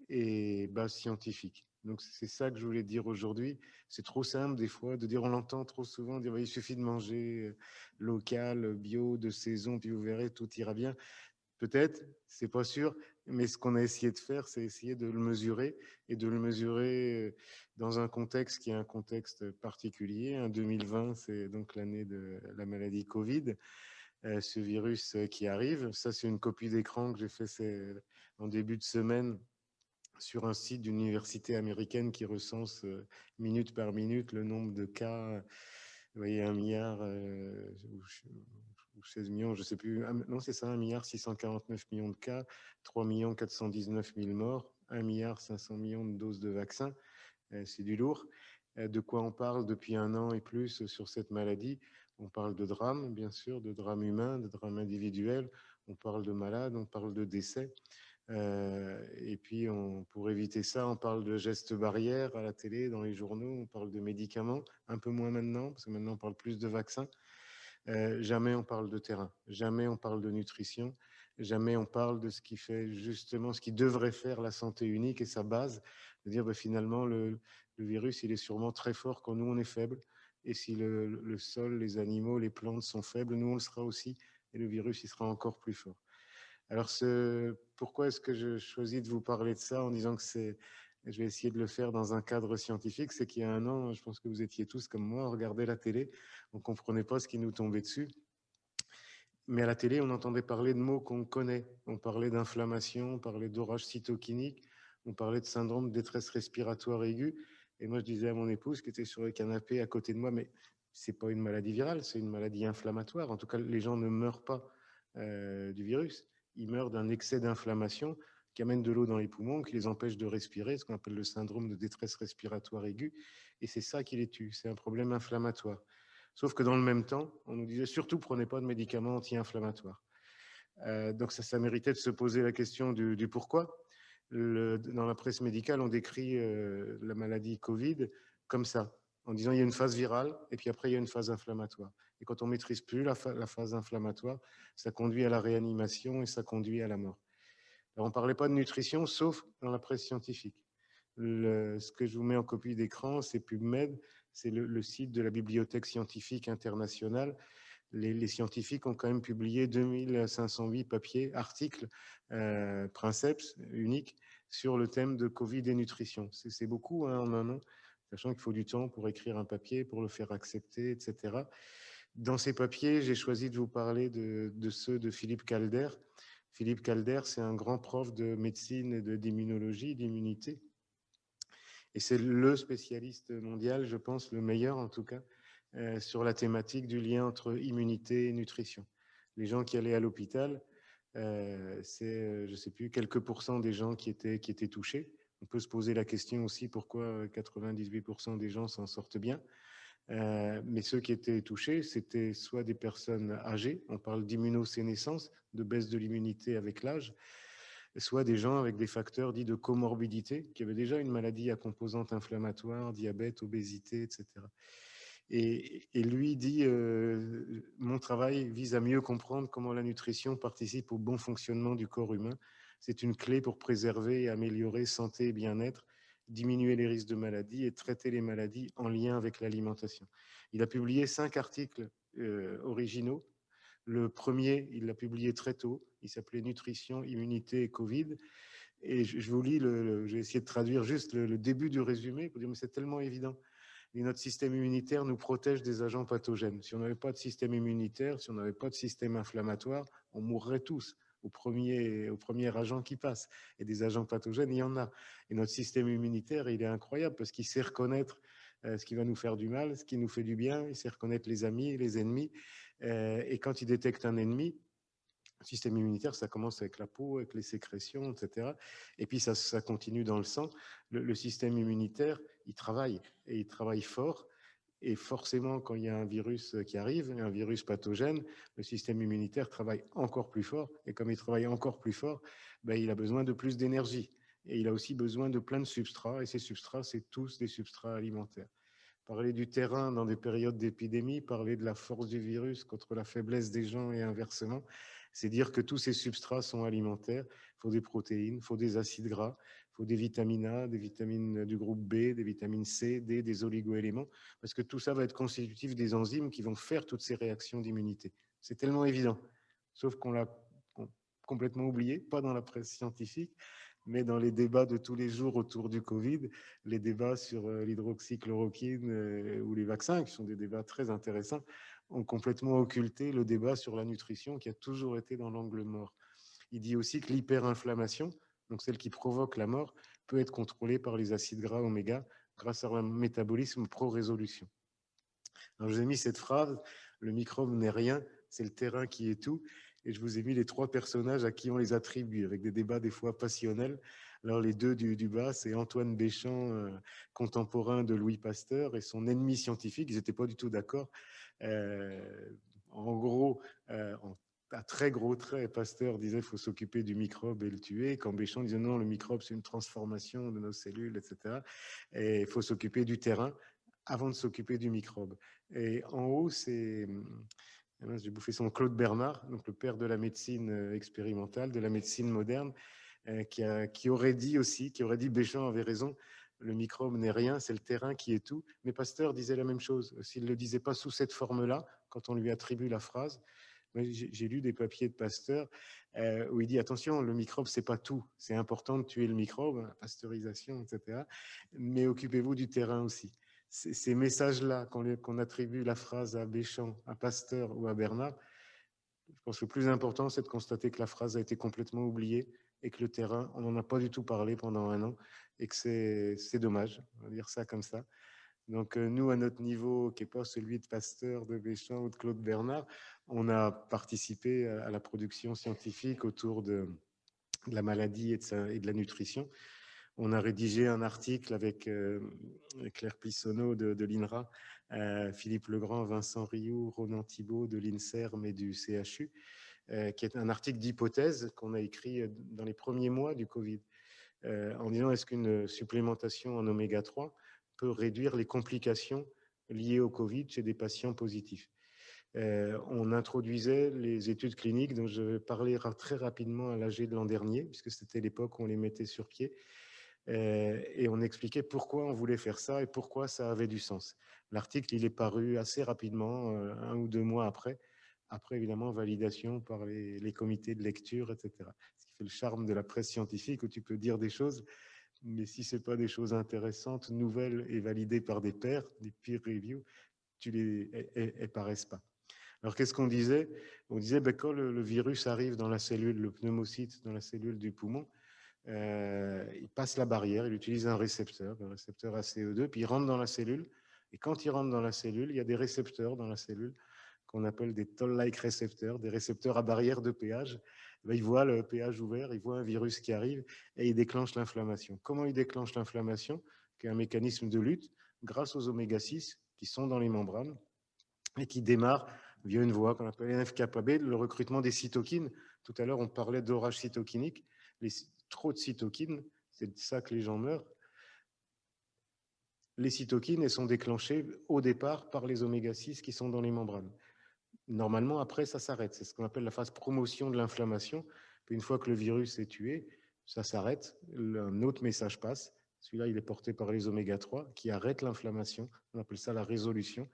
et base scientifique. Donc c'est ça que je voulais dire aujourd'hui. C'est trop simple des fois de dire, on l'entend trop souvent, dire il suffit de manger local, bio, de saison, puis vous verrez, tout ira bien. Peut-être, c'est pas sûr, mais ce qu'on a essayé de faire, c'est essayer de le mesurer et de le mesurer dans un contexte qui est un contexte particulier. 2020, c'est donc l'année de la maladie Covid, ce virus qui arrive. Ça, c'est une copie d'écran que j'ai fait en début de semaine sur un site d'une université américaine qui recense minute par minute le nombre de cas. Vous voyez, 1 milliard ou 16 millions, je ne sais plus. Non, c'est ça, 1,649 milliard de cas, 3,419 millions morts, 1,5 milliard de doses de vaccins. C'est du lourd. De quoi on parle depuis 1 an et plus sur cette maladie? On parle de drame, bien sûr, de drame humain, de drame individuel. On parle de malades, on parle de décès. Et puis, pour éviter ça, on parle de gestes barrières à la télé, dans les journaux, on parle de médicaments, un peu moins maintenant, parce que maintenant on parle plus de vaccins. Jamais on parle de terrain, jamais on parle de nutrition, jamais on parle de ce qui fait justement, ce qui devrait faire la santé unique et sa base, de dire finalement le virus, il est sûrement très fort quand nous on est faible, et si le sol, les animaux, les plantes sont faibles, nous on le sera aussi, et le virus il sera encore plus fort. Alors, pourquoi est-ce que je choisis de vous parler de ça en disant que je vais essayer de le faire dans un cadre scientifique? C'est qu'il y a 1 an, je pense que vous étiez tous comme moi, à regarder la télé, on ne comprenait pas ce qui nous tombait dessus. Mais à la télé, on entendait parler de mots qu'on connaît. On parlait d'inflammation, on parlait d'orage cytokinique, on parlait de syndrome de détresse respiratoire aiguë. Et moi, je disais à mon épouse qui était sur le canapé à côté de moi, mais ce n'est pas une maladie virale, c'est une maladie inflammatoire. En tout cas, les gens ne meurent pas du virus. Ils meurent d'un excès d'inflammation qui amène de l'eau dans les poumons, qui les empêche de respirer, ce qu'on appelle le syndrome de détresse respiratoire aiguë. Et c'est ça qui les tue, c'est un problème inflammatoire. Sauf que dans le même temps, on nous disait surtout prenez pas de médicaments anti-inflammatoires. Donc ça méritait de se poser la question du pourquoi. Dans la presse médicale, on décrit la maladie Covid comme ça, en disant il y a une phase virale et puis après il y a une phase inflammatoire. Et quand on maîtrise plus la phase inflammatoire, ça conduit à la réanimation et ça conduit à la mort. Alors, on ne parlait pas de nutrition, sauf dans la presse scientifique. Ce que je vous mets en copie d'écran, c'est PubMed, c'est le site de la Bibliothèque scientifique internationale. Les scientifiques ont quand même publié 2508 papiers, articles, princeps uniques, sur le thème de Covid et nutrition. C'est beaucoup en 1 an, sachant qu'il faut du temps pour écrire un papier, pour le faire accepter, etc. Dans ces papiers, j'ai choisi de vous parler de ceux de Philippe Calder. Philippe Calder, c'est un grand prof de médecine et d'immunologie, d'immunité. Et c'est le spécialiste mondial, je pense, le meilleur en tout cas, sur la thématique du lien entre immunité et nutrition. Les gens qui allaient à l'hôpital, c'est, je ne sais plus, quelques pourcents des gens qui étaient touchés. On peut se poser la question aussi pourquoi 98% des gens s'en sortent bien. Mais ceux qui étaient touchés, c'était soit des personnes âgées, on parle d'immunosénescence, de baisse de l'immunité avec l'âge, soit des gens avec des facteurs dits de comorbidité, qui avaient déjà une maladie à composante inflammatoire, diabète, obésité, etc. Et lui dit, mon travail vise à mieux comprendre comment la nutrition participe au bon fonctionnement du corps humain. C'est une clé pour préserver et améliorer santé et bien-être, diminuer les risques de maladies et traiter les maladies en lien avec l'alimentation. Il a publié 5 articles originaux. Le premier, il l'a publié très tôt. Il s'appelait Nutrition, immunité et Covid. Et je vous lis, j'ai essayé de traduire juste le début du résumé pour dire, mais c'est tellement évident. Et notre système immunitaire nous protège des agents pathogènes. Si on n'avait pas de système immunitaire, si on n'avait pas de système inflammatoire, on mourrait tous au premier agent qui passe. Et des agents pathogènes, il y en a. Et notre système immunitaire, il est incroyable parce qu'il sait reconnaître ce qui va nous faire du mal, ce qui nous fait du bien. Il sait reconnaître les amis et les ennemis. Et quand il détecte un ennemi, le système immunitaire, ça commence avec la peau, avec les sécrétions, etc. Et puis ça continue dans le sang. Le système immunitaire, il travaille, et il travaille fort. Et forcément, quand il y a un virus qui arrive, un virus pathogène, le système immunitaire travaille encore plus fort. Et comme il travaille encore plus fort, ben, il a besoin de plus d'énergie. Et il a aussi besoin de plein de substrats. Et ces substrats, c'est tous des substrats alimentaires. Parler du terrain dans des périodes d'épidémie, parler de la force du virus contre la faiblesse des gens et inversement, c'est dire que tous ces substrats sont alimentaires. Il faut des protéines, il faut des acides gras, il faut des vitamines A, des vitamines du groupe B, des vitamines C, D, des oligoéléments, parce que tout ça va être constitutif des enzymes qui vont faire toutes ces réactions d'immunité. C'est tellement évident, sauf qu'on l'a complètement oublié, pas dans la presse scientifique, mais dans les débats de tous les jours autour du Covid, les débats sur l'hydroxychloroquine ou les vaccins, qui sont des débats très intéressants, ont complètement occulté le débat sur la nutrition qui a toujours été dans l'angle mort. Il dit aussi que l'hyperinflammation, donc celle qui provoque la mort, peut être contrôlée par les acides gras oméga grâce à un métabolisme pro-résolution. Alors, je vous ai mis cette phrase, le microbe n'est rien, c'est le terrain qui est tout. Et je vous ai mis les 3 personnages à qui on les attribue, avec des débats des fois passionnels. Alors les 2 du bas, c'est Antoine Béchamp, contemporain de Louis Pasteur, et son ennemi scientifique. Ils n'étaient pas du tout d'accord. En gros, à très gros traits, Pasteur disait qu'il faut s'occuper du microbe et le tuer, quand Béchamp disait non, le microbe c'est une transformation de nos cellules, etc. Et il faut s'occuper du terrain avant de s'occuper du microbe. Et en haut, c'est... J'ai bouffé son Claude Bernard, donc le père de la médecine expérimentale, de la médecine moderne, qui aurait dit Béchamp avait raison, le microbe n'est rien, c'est le terrain qui est tout. Mais Pasteur disait la même chose. S'il ne le disait pas sous cette forme-là, quand on lui attribue la phrase, j'ai lu des papiers de Pasteur où il dit attention, le microbe, c'est pas tout. C'est important de tuer le microbe, la pasteurisation, etc. Mais occupez-vous du terrain aussi. Ces messages-là, qu'on attribue la phrase à Béchamp, à Pasteur ou à Bernard, je pense que le plus important, c'est de constater que la phrase a été complètement oubliée et que le terrain, on n'en a pas du tout parlé pendant 1 an et que c'est dommage, on va dire ça comme ça. Donc nous, à notre niveau, qui n'est pas celui de Pasteur, de Béchamp ou de Claude Bernard, on a participé à la production scientifique autour de la maladie et de la nutrition. On a rédigé un article avec Claire Pissonneau de l'INRA, Philippe Legrand, Vincent Rioux, Ronan Thibault de l'INSERM et du CHU, qui est un article d'hypothèse qu'on a écrit dans les premiers mois du Covid, en disant est-ce qu'une supplémentation en oméga 3 peut réduire les complications liées au Covid chez des patients positifs. On introduisait les études cliniques dont je vais parler très rapidement à l'AG de l'an dernier, puisque c'était l'époque où on les mettait sur pied. Et on expliquait pourquoi on voulait faire ça et pourquoi ça avait du sens. L'article, il est paru assez rapidement, 1 ou 2 mois après évidemment validation par les comités de lecture, etc. Ce qui fait le charme de la presse scientifique où tu peux dire des choses, mais si ce n'est pas des choses intéressantes, nouvelles et validées par des pairs, des peer reviews, elles paraissent pas. Alors qu'est-ce qu'on disait? On disait quand le virus arrive dans la cellule, le pneumocyte dans la cellule du poumon, il passe la barrière, il utilise un récepteur ACE2, puis il rentre dans la cellule. Et quand il rentre dans la cellule, il y a des récepteurs dans la cellule qu'on appelle des toll-like récepteurs, des récepteurs à barrière de pH. Il voit le pH ouvert, il voit un virus qui arrive et il déclenche l'inflammation. Comment il déclenche l'inflammation? Qui est un mécanisme de lutte grâce aux oméga-6 qui sont dans les membranes et qui démarre via une voie qu'on appelle NF-κB, le recrutement des cytokines. Tout à l'heure, on parlait d'orage cytokinique. Trop de cytokines, c'est de ça que les gens meurent. Les cytokines, elles sont déclenchées au départ par les oméga-6 qui sont dans les membranes. Normalement, après, ça s'arrête. C'est ce qu'on appelle la phase promotion de l'inflammation. Puis une fois que le virus est tué, ça s'arrête. Un autre message passe. Celui-là, il est porté par les oméga-3 qui arrêtent l'inflammation. On appelle ça la résolution.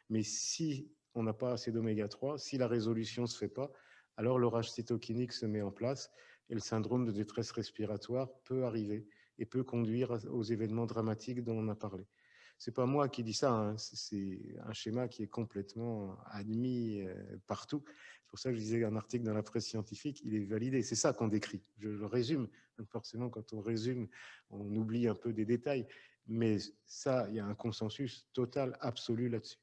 Mais si on n'a pas assez d'oméga-3, si la résolution ne se fait pas, alors l'orage cytokinique se met en place et le syndrome de détresse respiratoire peut arriver et peut conduire aux événements dramatiques dont on a parlé. Ce n'est pas moi qui dis ça, hein, c'est un schéma qui est complètement admis partout. C'est pour ça que je disais un article dans la presse scientifique, il est validé. C'est ça qu'on décrit. Je le résume. Donc forcément, quand on résume, on oublie un peu des détails. Mais ça, il y a un consensus total, absolu là-dessus.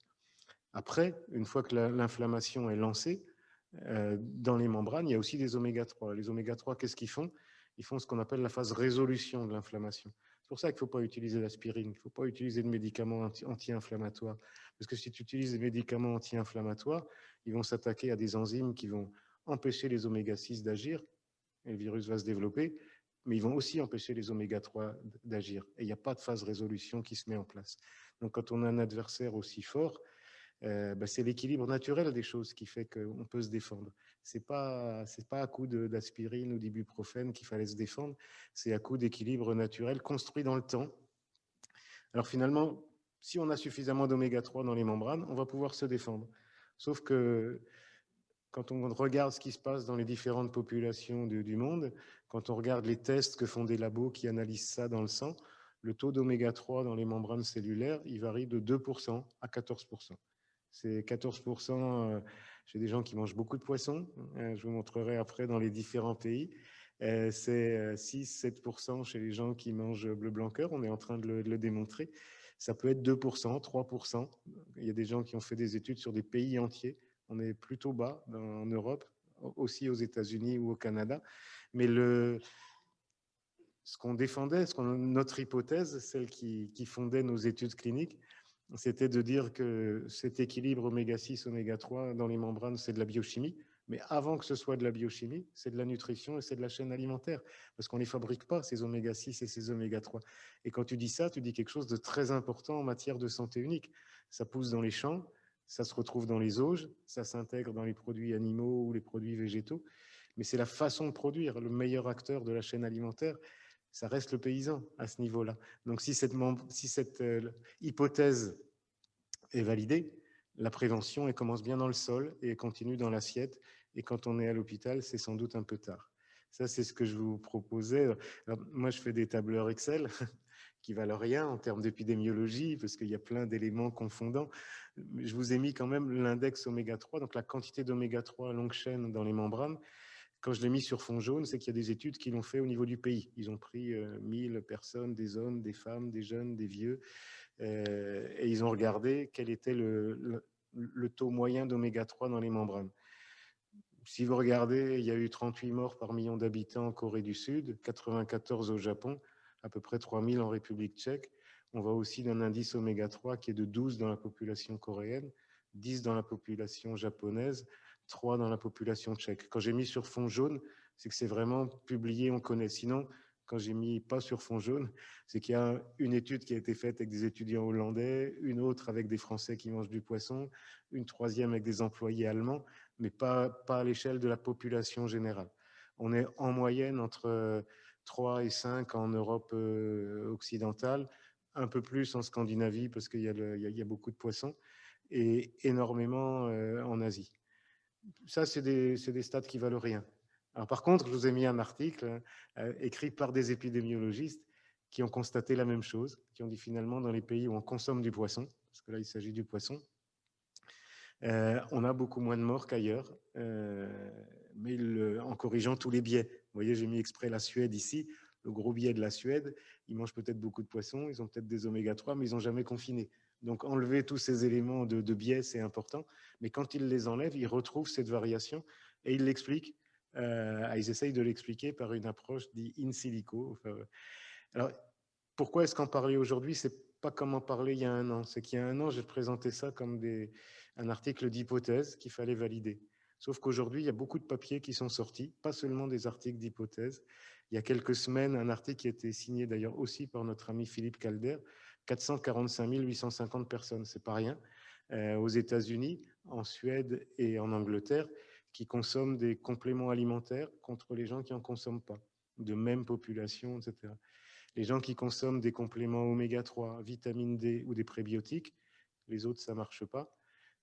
Après, une fois que l'inflammation est lancée, dans les membranes, il y a aussi des oméga-3. Les oméga-3, qu'est-ce qu'ils font? Ils font ce qu'on appelle la phase résolution de l'inflammation. C'est pour ça qu'il ne faut pas utiliser l'aspirine, il ne faut pas utiliser de médicaments anti-inflammatoires. Parce que si tu utilises des médicaments anti-inflammatoires, ils vont s'attaquer à des enzymes qui vont empêcher les oméga-6 d'agir, et le virus va se développer, mais ils vont aussi empêcher les oméga-3 d'agir. Et il n'y a pas de phase résolution qui se met en place. Donc quand on a un adversaire aussi fort, c'est l'équilibre naturel des choses qui fait qu'on peut se défendre. C'est pas à coup d'aspirine ou d'ibuprofène qu'il fallait se défendre, c'est à coup d'équilibre naturel construit dans le temps. Alors finalement, si on a suffisamment d'oméga-3 dans les membranes, on va pouvoir se défendre. Sauf que quand on regarde ce qui se passe dans les différentes populations du monde, quand on regarde les tests que font des labos qui analysent ça dans le sang, le taux d'oméga-3 dans les membranes cellulaires, il varie de 2% à 14%. C'est 14% chez des gens qui mangent beaucoup de poissons. Je vous montrerai après dans les différents pays. C'est 6-7% chez les gens qui mangent bleu blanc cœur. On est en train de le démontrer. Ça peut être 2%, 3%. Il y a des gens qui ont fait des études sur des pays entiers. On est plutôt bas en Europe, aussi aux États-Unis ou au Canada. Mais ce qu'on défendait, notre hypothèse, celle qui fondait nos études cliniques, c'était de dire que cet équilibre oméga-6, oméga-3 dans les membranes, c'est de la biochimie. Mais avant que ce soit de la biochimie, c'est de la nutrition et c'est de la chaîne alimentaire. Parce qu'on ne les fabrique pas, ces oméga-6 et ces oméga-3. Et quand tu dis ça, tu dis quelque chose de très important en matière de santé unique. Ça pousse dans les champs, ça se retrouve dans les auges, ça s'intègre dans les produits animaux ou les produits végétaux. Mais c'est la façon de produire. Le meilleur acteur de la chaîne alimentaire, ça reste le paysan à ce niveau-là. Donc si cette hypothèse est validée, la prévention, elle commence bien dans le sol et elle continue dans l'assiette. Et quand on est à l'hôpital, c'est sans doute un peu tard. Ça, c'est ce que je vous proposais. Alors, moi, je fais des tableurs Excel qui valent rien en termes d'épidémiologie, parce qu'il y a plein d'éléments confondants. Je vous ai mis quand même l'index oméga-3, donc la quantité d'oméga-3 à longue chaîne dans les membranes. Quand je l'ai mis sur fond jaune, c'est qu'il y a des études qui l'ont fait au niveau du pays. Ils ont pris 1000 personnes, des hommes, des femmes, des jeunes, des vieux, et ils ont regardé quel était le taux moyen d'oméga-3 dans les membranes. Si vous regardez, il y a eu 38 morts par million d'habitants en Corée du Sud, 94 au Japon, à peu près 3000 en République tchèque. On voit aussi d'un indice oméga-3 qui est de 12 dans la population coréenne, 10 dans la population japonaise, 3 dans la population tchèque. Quand j'ai mis sur fond jaune, c'est que c'est vraiment publié, on connaît. Sinon, quand j'ai mis pas sur fond jaune, c'est qu'il y a une étude qui a été faite avec des étudiants hollandais, une autre avec des Français qui mangent du poisson, une troisième avec des employés allemands, mais pas à l'échelle de la population générale. On est en moyenne entre 3 et 5 en Europe occidentale, un peu plus en Scandinavie parce qu'il y a beaucoup de poissons, et énormément en Asie. Ça, c'est des stats qui valent rien. Alors, par contre, je vous ai mis un article écrit par des épidémiologistes qui ont constaté la même chose, qui ont dit finalement dans les pays où on consomme du poisson, parce que là, il s'agit du poisson, on a beaucoup moins de morts qu'ailleurs, mais en corrigeant tous les biais. Vous voyez, j'ai mis exprès la Suède ici. Le gros biais de la Suède, ils mangent peut-être beaucoup de poissons, ils ont peut-être des oméga-3, mais ils n'ont jamais confiné. Donc, enlever tous ces éléments de biais, c'est important. Mais quand ils les enlèvent, ils retrouvent cette variation et ils l'expliquent. Ils essayent de l'expliquer par une approche dite in silico. Alors, pourquoi est-ce qu'en parler aujourd'hui? C'est pas comme en parler il y a un an. C'est qu'il y a un an, j'ai présenté ça comme un article d'hypothèse qu'il fallait valider. Sauf qu'aujourd'hui, il y a beaucoup de papiers qui sont sortis, pas seulement des articles d'hypothèse. Il y a quelques semaines, un article qui a été signé d'ailleurs aussi par notre ami Philippe Calder, 445 850 personnes, c'est pas rien, aux États-Unis, en Suède et en Angleterre, qui consomment des compléments alimentaires contre les gens qui n'en consomment pas, de même population, etc. Les gens qui consomment des compléments oméga-3, vitamine D ou des prébiotiques, les autres, ça ne marche pas,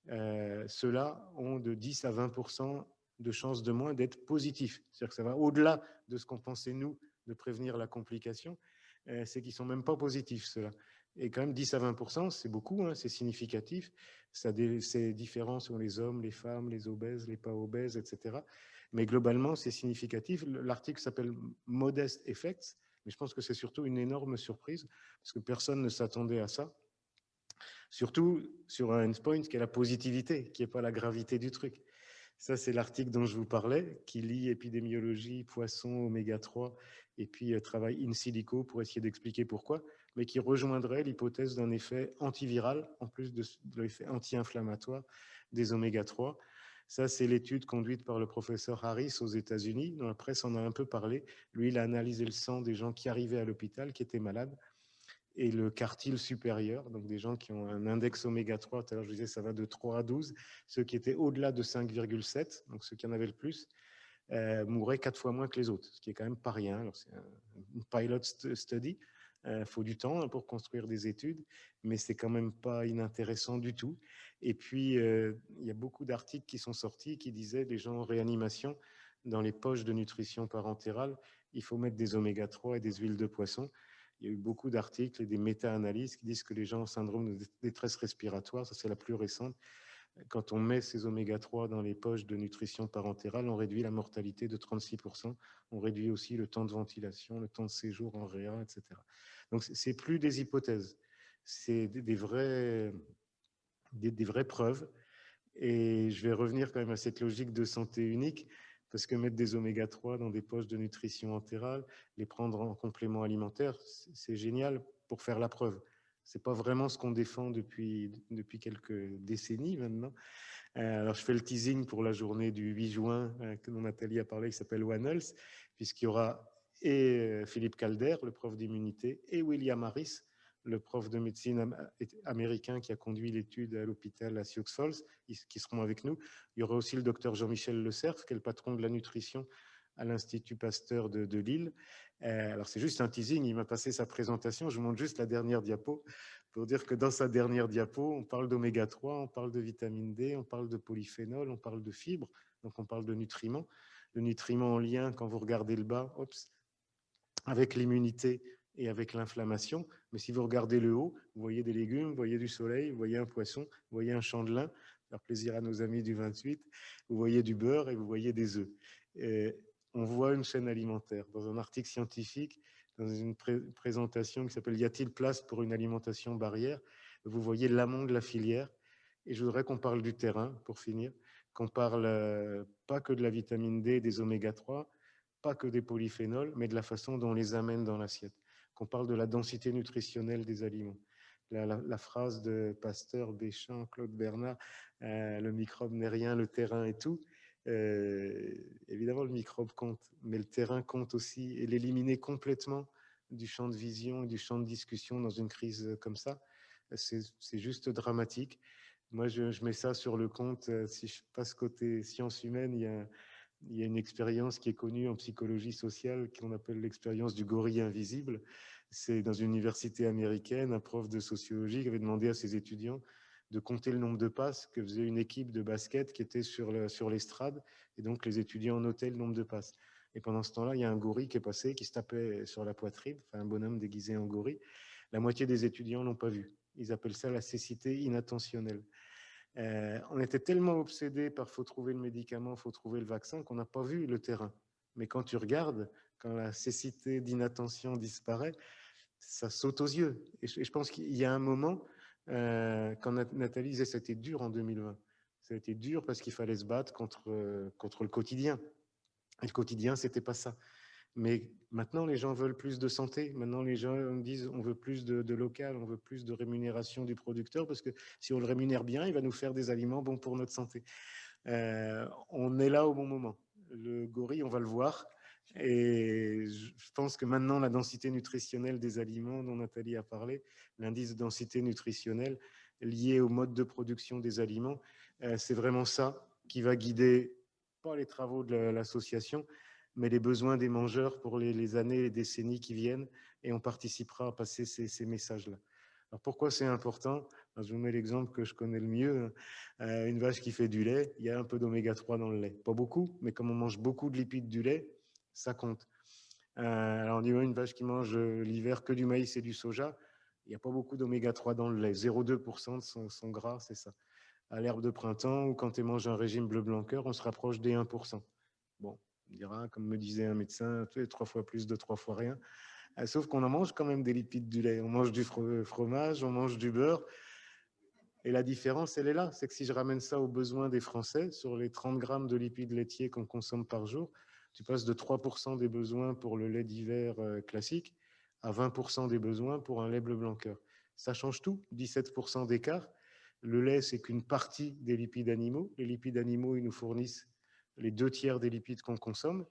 ceux-là ont de 10 à 20% de chances de moins d'être positifs. C'est-à-dire que ça va au-delà de ce qu'on pensait, nous, de prévenir la complication, c'est qu'ils ne sont même pas positifs, ceux-là. Et quand même, 10 à 20%, c'est beaucoup, hein, c'est significatif. C'est différent selon les hommes, les femmes, les obèses, les pas obèses, etc. Mais globalement, c'est significatif. L'article s'appelle Modest Effects. Mais je pense que c'est surtout une énorme surprise parce que personne ne s'attendait à ça. Surtout sur un endpoint qui est la positivité, qui n'est pas la gravité du truc. Ça, c'est l'article dont je vous parlais, qui lie épidémiologie, poisson, oméga 3, et puis travail in silico pour essayer d'expliquer pourquoi, mais qui rejoindrait l'hypothèse d'un effet antiviral, en plus de l'effet anti-inflammatoire des oméga 3. Ça, c'est l'étude conduite par le professeur Harris aux États-Unis. Dans la presse, on a un peu parlé. Lui, il a analysé le sang des gens qui arrivaient à l'hôpital, qui étaient malades, et le quartile supérieur, donc des gens qui ont un index oméga 3, tout à l'heure je disais ça va de 3 à 12, ceux qui étaient au-delà de 5,7, donc ceux qui en avaient le plus, mouraient 4 fois moins que les autres, ce qui est quand même pas rien. Alors c'est une pilot study, il faut du temps pour construire des études, mais c'est quand même pas inintéressant du tout. Et puis, il y a beaucoup d'articles qui sont sortis qui disaient les gens en réanimation, dans les poches de nutrition parentérale, il faut mettre des oméga 3 et des huiles de poisson. Il y a eu beaucoup d'articles et des méta-analyses qui disent que les gens en syndrome de détresse respiratoire, ça c'est la plus récente, quand on met ces oméga 3 dans les poches de nutrition parentérale, on réduit la mortalité de 36%, on réduit aussi le temps de ventilation, le temps de séjour en réa, etc. Donc c'est plus des hypothèses, c'est des vraies preuves. Et je vais revenir quand même à cette logique de santé unique, parce que mettre des oméga 3 dans des poches de nutrition entérale, les prendre en complément alimentaire, c'est génial pour faire la preuve. Ce n'est pas vraiment ce qu'on défend depuis quelques décennies maintenant. Alors, je fais le teasing pour la journée du 8 juin dont Nathalie a parlé, qui s'appelle One Health, puisqu'il y aura et Philippe Calder, le prof d'immunité, et William Harris, le prof de médecine américain qui a conduit l'étude à l'hôpital à Sioux Falls, qui seront avec nous. Il y aura aussi le docteur Jean-Michel Le Cerf, qui est le patron de la nutrition à l'Institut Pasteur de Lille. Alors, c'est juste un teasing, il m'a passé sa présentation, je vous montre juste la dernière diapo pour dire que dans sa dernière diapo, on parle d'oméga 3, on parle de vitamine D, on parle de polyphénol, on parle de fibres, donc on parle de nutriments. Le nutriment en lien, quand vous regardez le bas, avec l'immunité et avec l'inflammation. Mais si vous regardez le haut, vous voyez des légumes, vous voyez du soleil, vous voyez un poisson, vous voyez un champ de lin, faire plaisir à nos amis du 28, vous voyez du beurre et vous voyez des œufs. Et on voit une chaîne alimentaire. Dans un article scientifique, dans une présentation qui s'appelle « Y a-t-il place pour une alimentation barrière ?» vous voyez l'amont de la filière. Et je voudrais qu'on parle du terrain, pour finir, qu'on parle pas que de la vitamine D et des oméga 3, pas que des polyphénols, mais de la façon dont on les amène dans l'assiette, qu'on parle de la densité nutritionnelle des aliments. La phrase de Pasteur, Béchamp, Claude Bernard, le microbe n'est rien, le terrain est tout. Évidemment, le microbe compte, mais le terrain compte aussi. Et l'éliminer complètement du champ de vision et du champ de discussion dans une crise comme ça, c'est juste dramatique. Moi, je mets ça sur le compte. Si je passe côté sciences humaines, il y a une expérience qui est connue en psychologie sociale qu'on appelle l'expérience du gorille invisible. C'est dans une université américaine, un prof de sociologie qui avait demandé à ses étudiants de compter le nombre de passes que faisait une équipe de basket qui était sur l'estrade. Et donc, les étudiants notaient le nombre de passes. Et pendant ce temps-là, il y a un gorille qui est passé, qui se tapait sur la poitrine, enfin un bonhomme déguisé en gorille. La moitié des étudiants ne l'ont pas vu. Ils appellent ça la cécité inattentionnelle. On était tellement obsédés par « faut trouver le médicament, faut trouver le vaccin » qu'on n'a pas vu le terrain. Mais quand tu regardes, quand la cécité d'inattention disparaît, ça saute aux yeux. Et je pense qu'il y a un moment, quand Nathalie disait que c'était dur en 2020, ça a été dur parce qu'il fallait se battre contre le quotidien. Et le quotidien, c'était pas ça. Mais maintenant, les gens veulent plus de santé. Maintenant, les gens disent on veut plus de local, on veut plus de rémunération du producteur parce que si on le rémunère bien, il va nous faire des aliments bons pour notre santé. On est là au bon moment. Le gorille, on va le voir. Et je pense que maintenant, la densité nutritionnelle des aliments dont Nathalie a parlé, l'indice de densité nutritionnelle lié au mode de production des aliments, c'est vraiment ça qui va guider, pas les travaux de l'association, mais les besoins des mangeurs pour les années et les décennies qui viennent, et on participera à passer ces messages-là. Alors pourquoi c'est important? Je vous mets l'exemple que je connais le mieux. Une vache qui fait du lait, il y a un peu d'oméga 3 dans le lait. Pas beaucoup, mais comme on mange beaucoup de lipides du lait, ça compte. Alors on dit une vache qui mange l'hiver que du maïs et du soja, il n'y a pas beaucoup d'oméga 3 dans le lait. 0,2% de son gras, c'est ça. À l'herbe de printemps ou quand tu manges un régime bleu blanc cœur, on se rapproche des 1%. Bon, on dira, comme me disait un médecin, 3 fois plus de 3 fois rien. Sauf qu'on en mange quand même des lipides du lait. On mange du fromage, on mange du beurre. Et la différence, elle est là. C'est que si je ramène ça aux besoins des Français, sur les 30 grammes de lipides laitiers qu'on consomme par jour, tu passes de 3% des besoins pour le lait d'hiver classique à 20% des besoins pour un lait bleu blanc cœur. Ça change tout, 17% d'écart. Le lait, c'est qu'une partie des lipides animaux. Les lipides animaux, ils nous fournissent les 2/3 des lipides qu'on consomme.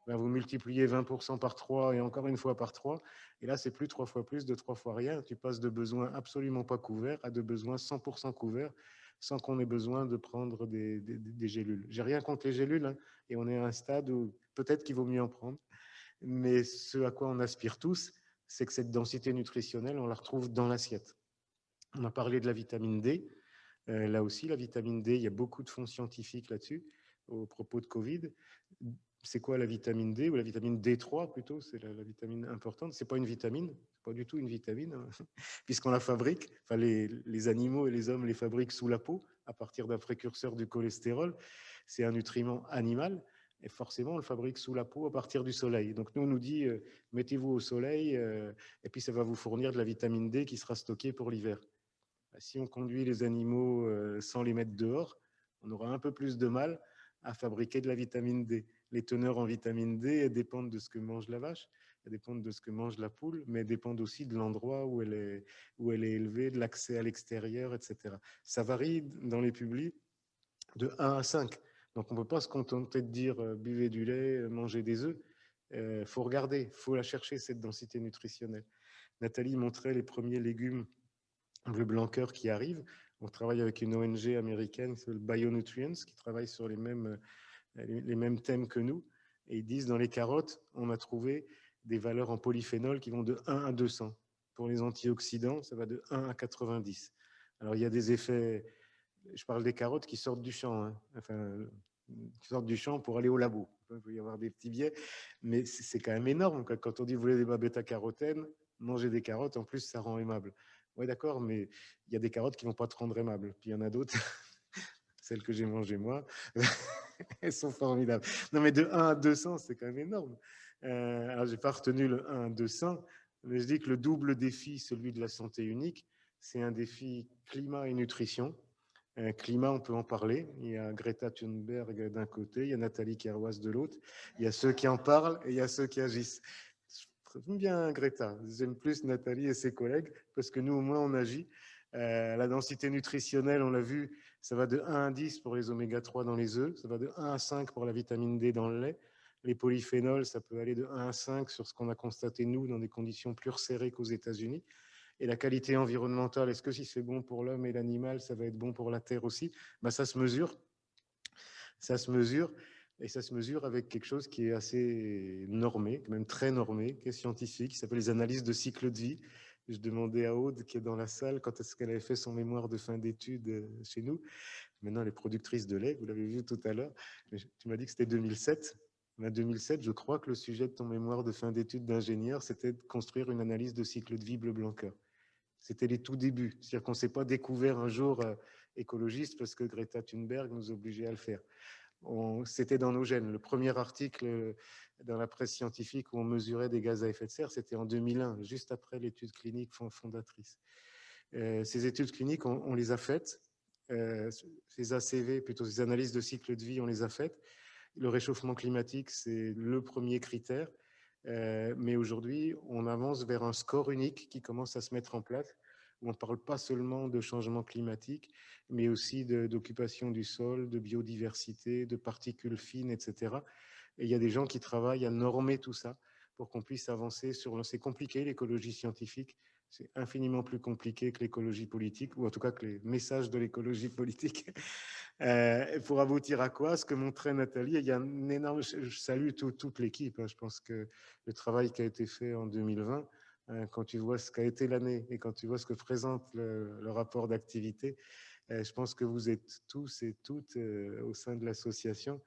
Ben, vous multipliez 20% par 3 et encore une fois par 3. Et là, c'est plus 3 fois plus de 3 fois rien. Tu passes de besoins absolument pas couverts à de besoins 100% couverts sans qu'on ait besoin de prendre des gélules. J'ai rien contre les gélules, hein, et on est à un stade où peut-être qu'il vaut mieux en prendre. Mais ce à quoi on aspire tous, c'est que cette densité nutritionnelle, on la retrouve dans l'assiette. On a parlé de la vitamine D. Là aussi, la vitamine D, il y a beaucoup de fonds scientifiques là-dessus, au propos de Covid. C'est quoi la vitamine D, ou la vitamine D3 plutôt, c'est la vitamine importante. C'est pas une vitamine, pas du tout une vitamine, hein, puisqu'on la fabrique, enfin les animaux et les hommes les fabriquent sous la peau, à partir d'un précurseur du cholestérol. C'est un nutriment animal, et forcément on le fabrique sous la peau à partir du soleil. Donc nous, on nous dit, mettez-vous au soleil, et puis ça va vous fournir de la vitamine D qui sera stockée pour l'hiver. Si on conduit les animaux sans les mettre dehors, on aura un peu plus de mal à fabriquer de la vitamine D. Les teneurs en vitamine D dépendent de ce que mange la vache, elles dépendent de ce que mange la poule, mais elles dépendent aussi de l'endroit où elle est élevée, de l'accès à l'extérieur, etc. Ça varie dans les publis de 1 à 5. Donc on ne peut pas se contenter de dire buvez du lait, mangez des œufs. Faut regarder, il faut la chercher, cette densité nutritionnelle. Nathalie montrait les premiers légumes bleu blanc cœur qui arrivent. On travaille avec une ONG américaine qui s'appelle Bionutrients, qui travaille sur les mêmes thèmes que nous. Et ils disent, dans les carottes, on a trouvé des valeurs en polyphénol qui vont de 1 à 200. Pour les antioxydants, ça va de 1 à 90. Alors, il y a des effets, je parle des carottes qui sortent du champ, hein, enfin, qui sortent du champ pour aller au labo. Il peut y avoir des petits biais, mais c'est quand même énorme. Quand on dit, vous voulez des bêta-carotène, manger des carottes, en plus, ça rend aimable. Oui, d'accord, mais il y a des carottes qui ne vont pas te rendre aimable. Puis il y en a d'autres, celles que j'ai mangées moi, elles sont formidables. Non, mais de 1 à 200, c'est quand même énorme. Alors, je n'ai pas retenu le 1 à 200, mais je dis que le double défi, celui de la santé unique, c'est un défi climat et nutrition. Climat, on peut en parler. Il y a Greta Thunberg d'un côté, il y a Nathalie Kerwas de l'autre. Il y a ceux qui en parlent et il y a ceux qui agissent. J'aime bien Greta, j'aime plus Nathalie et ses collègues, parce que nous, au moins, on agit. La densité nutritionnelle, on l'a vu, ça va de 1 à 10 pour les oméga 3 dans les œufs, ça va de 1 à 5 pour la vitamine D dans le lait. Les polyphénols, ça peut aller de 1 à 5 sur ce qu'on a constaté, nous, dans des conditions plus resserrées qu'aux États-Unis. Et la qualité environnementale, est-ce que si c'est bon pour l'homme et l'animal, ça va être bon pour la terre aussi? Ben, ça se mesure. Ça se mesure. Et ça se mesure avec quelque chose qui est assez normé, même très normé, qui est scientifique, qui s'appelle les analyses de cycle de vie. Je demandais à Aude, qui est dans la salle, quand est-ce qu'elle avait fait son mémoire de fin d'études chez nous. Maintenant, elle est productrice de lait, vous l'avez vu tout à l'heure. Tu m'as dit que c'était 2007. En 2007, je crois que le sujet de ton mémoire de fin d'études d'ingénieur, c'était de construire une analyse de cycle de vie bleu blanc cœur. C'était les tout débuts. C'est-à-dire qu'on ne s'est pas découvert un jour écologiste parce que Greta Thunberg nous obligeait à le faire. C'était dans nos gènes. Le premier article dans la presse scientifique où on mesurait des gaz à effet de serre, c'était en 2001, juste après l'étude clinique fondatrice. Ces études cliniques, on les a faites. Ces ACV, plutôt ces analyses de cycle de vie, on les a faites. Le réchauffement climatique, c'est le premier critère. Mais aujourd'hui, on avance vers un score unique qui commence à se mettre en place, où on ne parle pas seulement de changement climatique, mais aussi d'occupation du sol, de biodiversité, de particules fines, etc. Et il y a des gens qui travaillent à normer tout ça pour qu'on puisse avancer sur... C'est compliqué, l'écologie scientifique. C'est infiniment plus compliqué que l'écologie politique, ou en tout cas que les messages de l'écologie politique. Pour aboutir à quoi? Ce que montrait Nathalie, il y a un énorme... Je salue toute l'équipe. Je pense que le travail qui a été fait en 2020, quand tu vois ce qu'a été l'année et quand tu vois ce que présente le rapport d'activité, je pense que vous êtes tous et toutes au sein de l'association.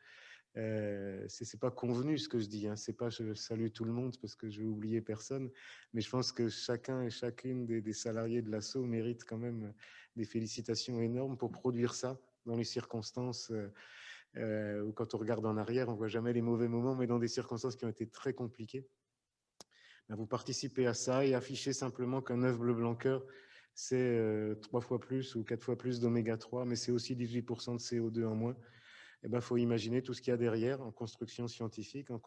C'est pas convenu ce que je dis, hein. C'est pas je salue tout le monde parce que je vais oublier personne, mais je pense que chacun et chacune des salariés de l'asso mérite quand même des félicitations énormes pour produire ça dans les circonstances où quand on regarde en arrière, on voit jamais les mauvais moments, mais dans des circonstances qui ont été très compliquées. Vous participez à ça et affichez simplement qu'un œuf bleu blanc cœur, c'est 3 fois plus ou 4 fois plus d'oméga 3, mais c'est aussi 18% de CO2 en moins. Il faut imaginer tout ce qu'il y a derrière en construction scientifique, en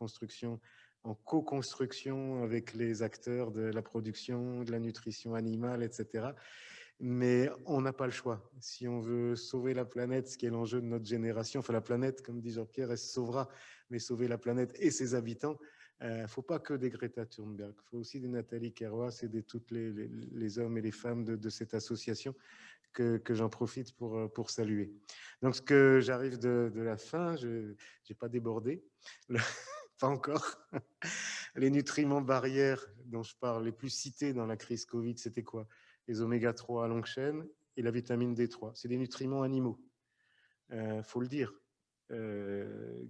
co-construction avec les acteurs de la production, de la nutrition animale, etc. Mais on n'a pas le choix. Si on veut sauver la planète, ce qui est l'enjeu de notre génération, enfin la planète, comme dit Jean-Pierre, elle se sauvera, mais sauver la planète et ses habitants, il ne faut pas que des Greta Thunberg, il faut aussi des Nathalie Kerwas et de tous les hommes et les femmes de cette association que j'en profite pour saluer. Donc, ce que j'arrive de la fin, je n'ai pas débordé, pas encore. Les nutriments barrières dont je parle, les plus cités dans la crise Covid, c'était quoi? Les oméga 3 à longue chaîne et la vitamine D3. C'est des nutriments animaux, faut le dire. Il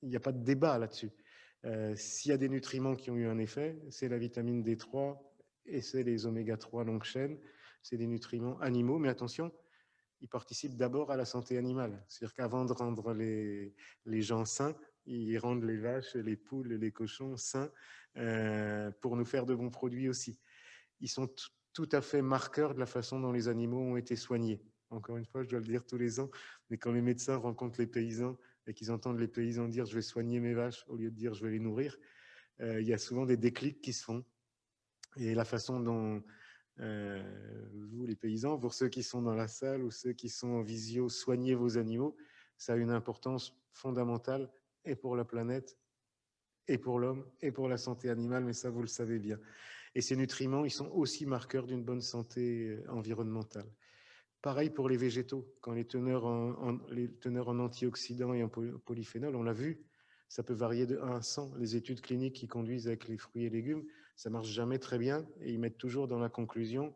n'y a pas de débat là-dessus. S'il y a des nutriments qui ont eu un effet, c'est la vitamine D3 et c'est les oméga 3 longue chaîne. C'est des nutriments animaux, mais attention, ils participent d'abord à la santé animale. C'est-à-dire qu'avant de rendre les gens sains, ils rendent les vaches, les poules, les cochons sains pour nous faire de bons produits aussi. Ils sont tout à fait marqueurs de la façon dont les animaux ont été soignés. Encore une fois, je dois le dire tous les ans, mais quand les médecins rencontrent les paysans et qu'ils entendent les paysans dire « je vais soigner mes vaches » au lieu de dire « je vais les nourrir », il y a souvent des déclics qui se font. Et la façon dont vous, les paysans, pour ceux qui sont dans la salle ou ceux qui sont en visio, soignez vos animaux, ça a une importance fondamentale et pour la planète, et pour l'homme, et pour la santé animale, mais ça, vous le savez bien. Et ces nutriments, ils sont aussi marqueurs d'une bonne santé environnementale. Pareil pour les végétaux, quand les teneurs en antioxydants et en polyphénol, on l'a vu, ça peut varier de 1 à 100. Les études cliniques qui conduisent avec les fruits et légumes, ça marche jamais très bien et ils mettent toujours dans la conclusion,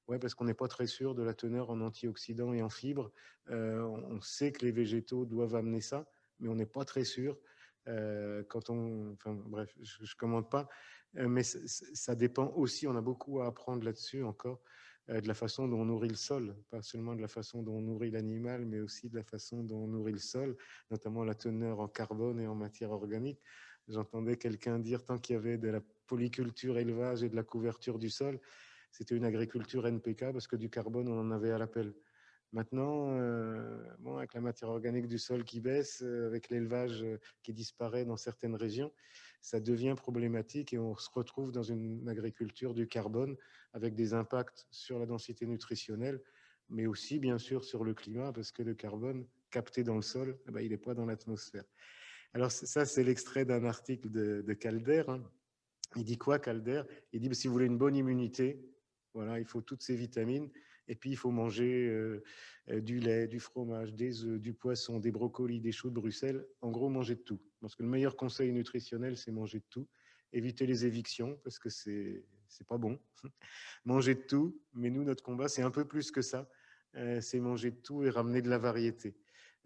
ouais, parce qu'on n'est pas très sûr de la teneur en antioxydants et en fibres. On sait que les végétaux doivent amener ça, mais on n'est pas très sûr. Enfin bref, je commente pas, mais ça dépend aussi, on a beaucoup à apprendre là-dessus encore, de la façon dont on nourrit le sol, pas seulement de la façon dont on nourrit l'animal, mais aussi de la façon dont on nourrit le sol, notamment la teneur en carbone et en matière organique. J'entendais quelqu'un dire, tant qu'il y avait de la polyculture, élevage et de la couverture du sol, c'était une agriculture NPK parce que du carbone, on en avait à l'appel. Maintenant, bon, avec la matière organique du sol qui baisse, avec l'élevage qui disparaît dans certaines régions, ça devient problématique et on se retrouve dans une agriculture du carbone avec des impacts sur la densité nutritionnelle, mais aussi bien sûr sur le climat parce que le carbone capté dans le sol, eh ben, il n'est pas dans l'atmosphère. Alors ça, c'est l'extrait d'un article de Calder. Hein. Il dit quoi, Calder? Il dit, si vous voulez une bonne immunité, voilà, il faut toutes ces vitamines. Et puis, il faut manger du lait, du fromage, des œufs, du poisson, des brocolis, des choux de Bruxelles. En gros, manger de tout. Parce que le meilleur conseil nutritionnel, c'est manger de tout. Éviter les évictions, parce que c'est pas bon. Manger de tout. Mais nous, notre combat, c'est un peu plus que ça. C'est manger de tout et ramener de la variété.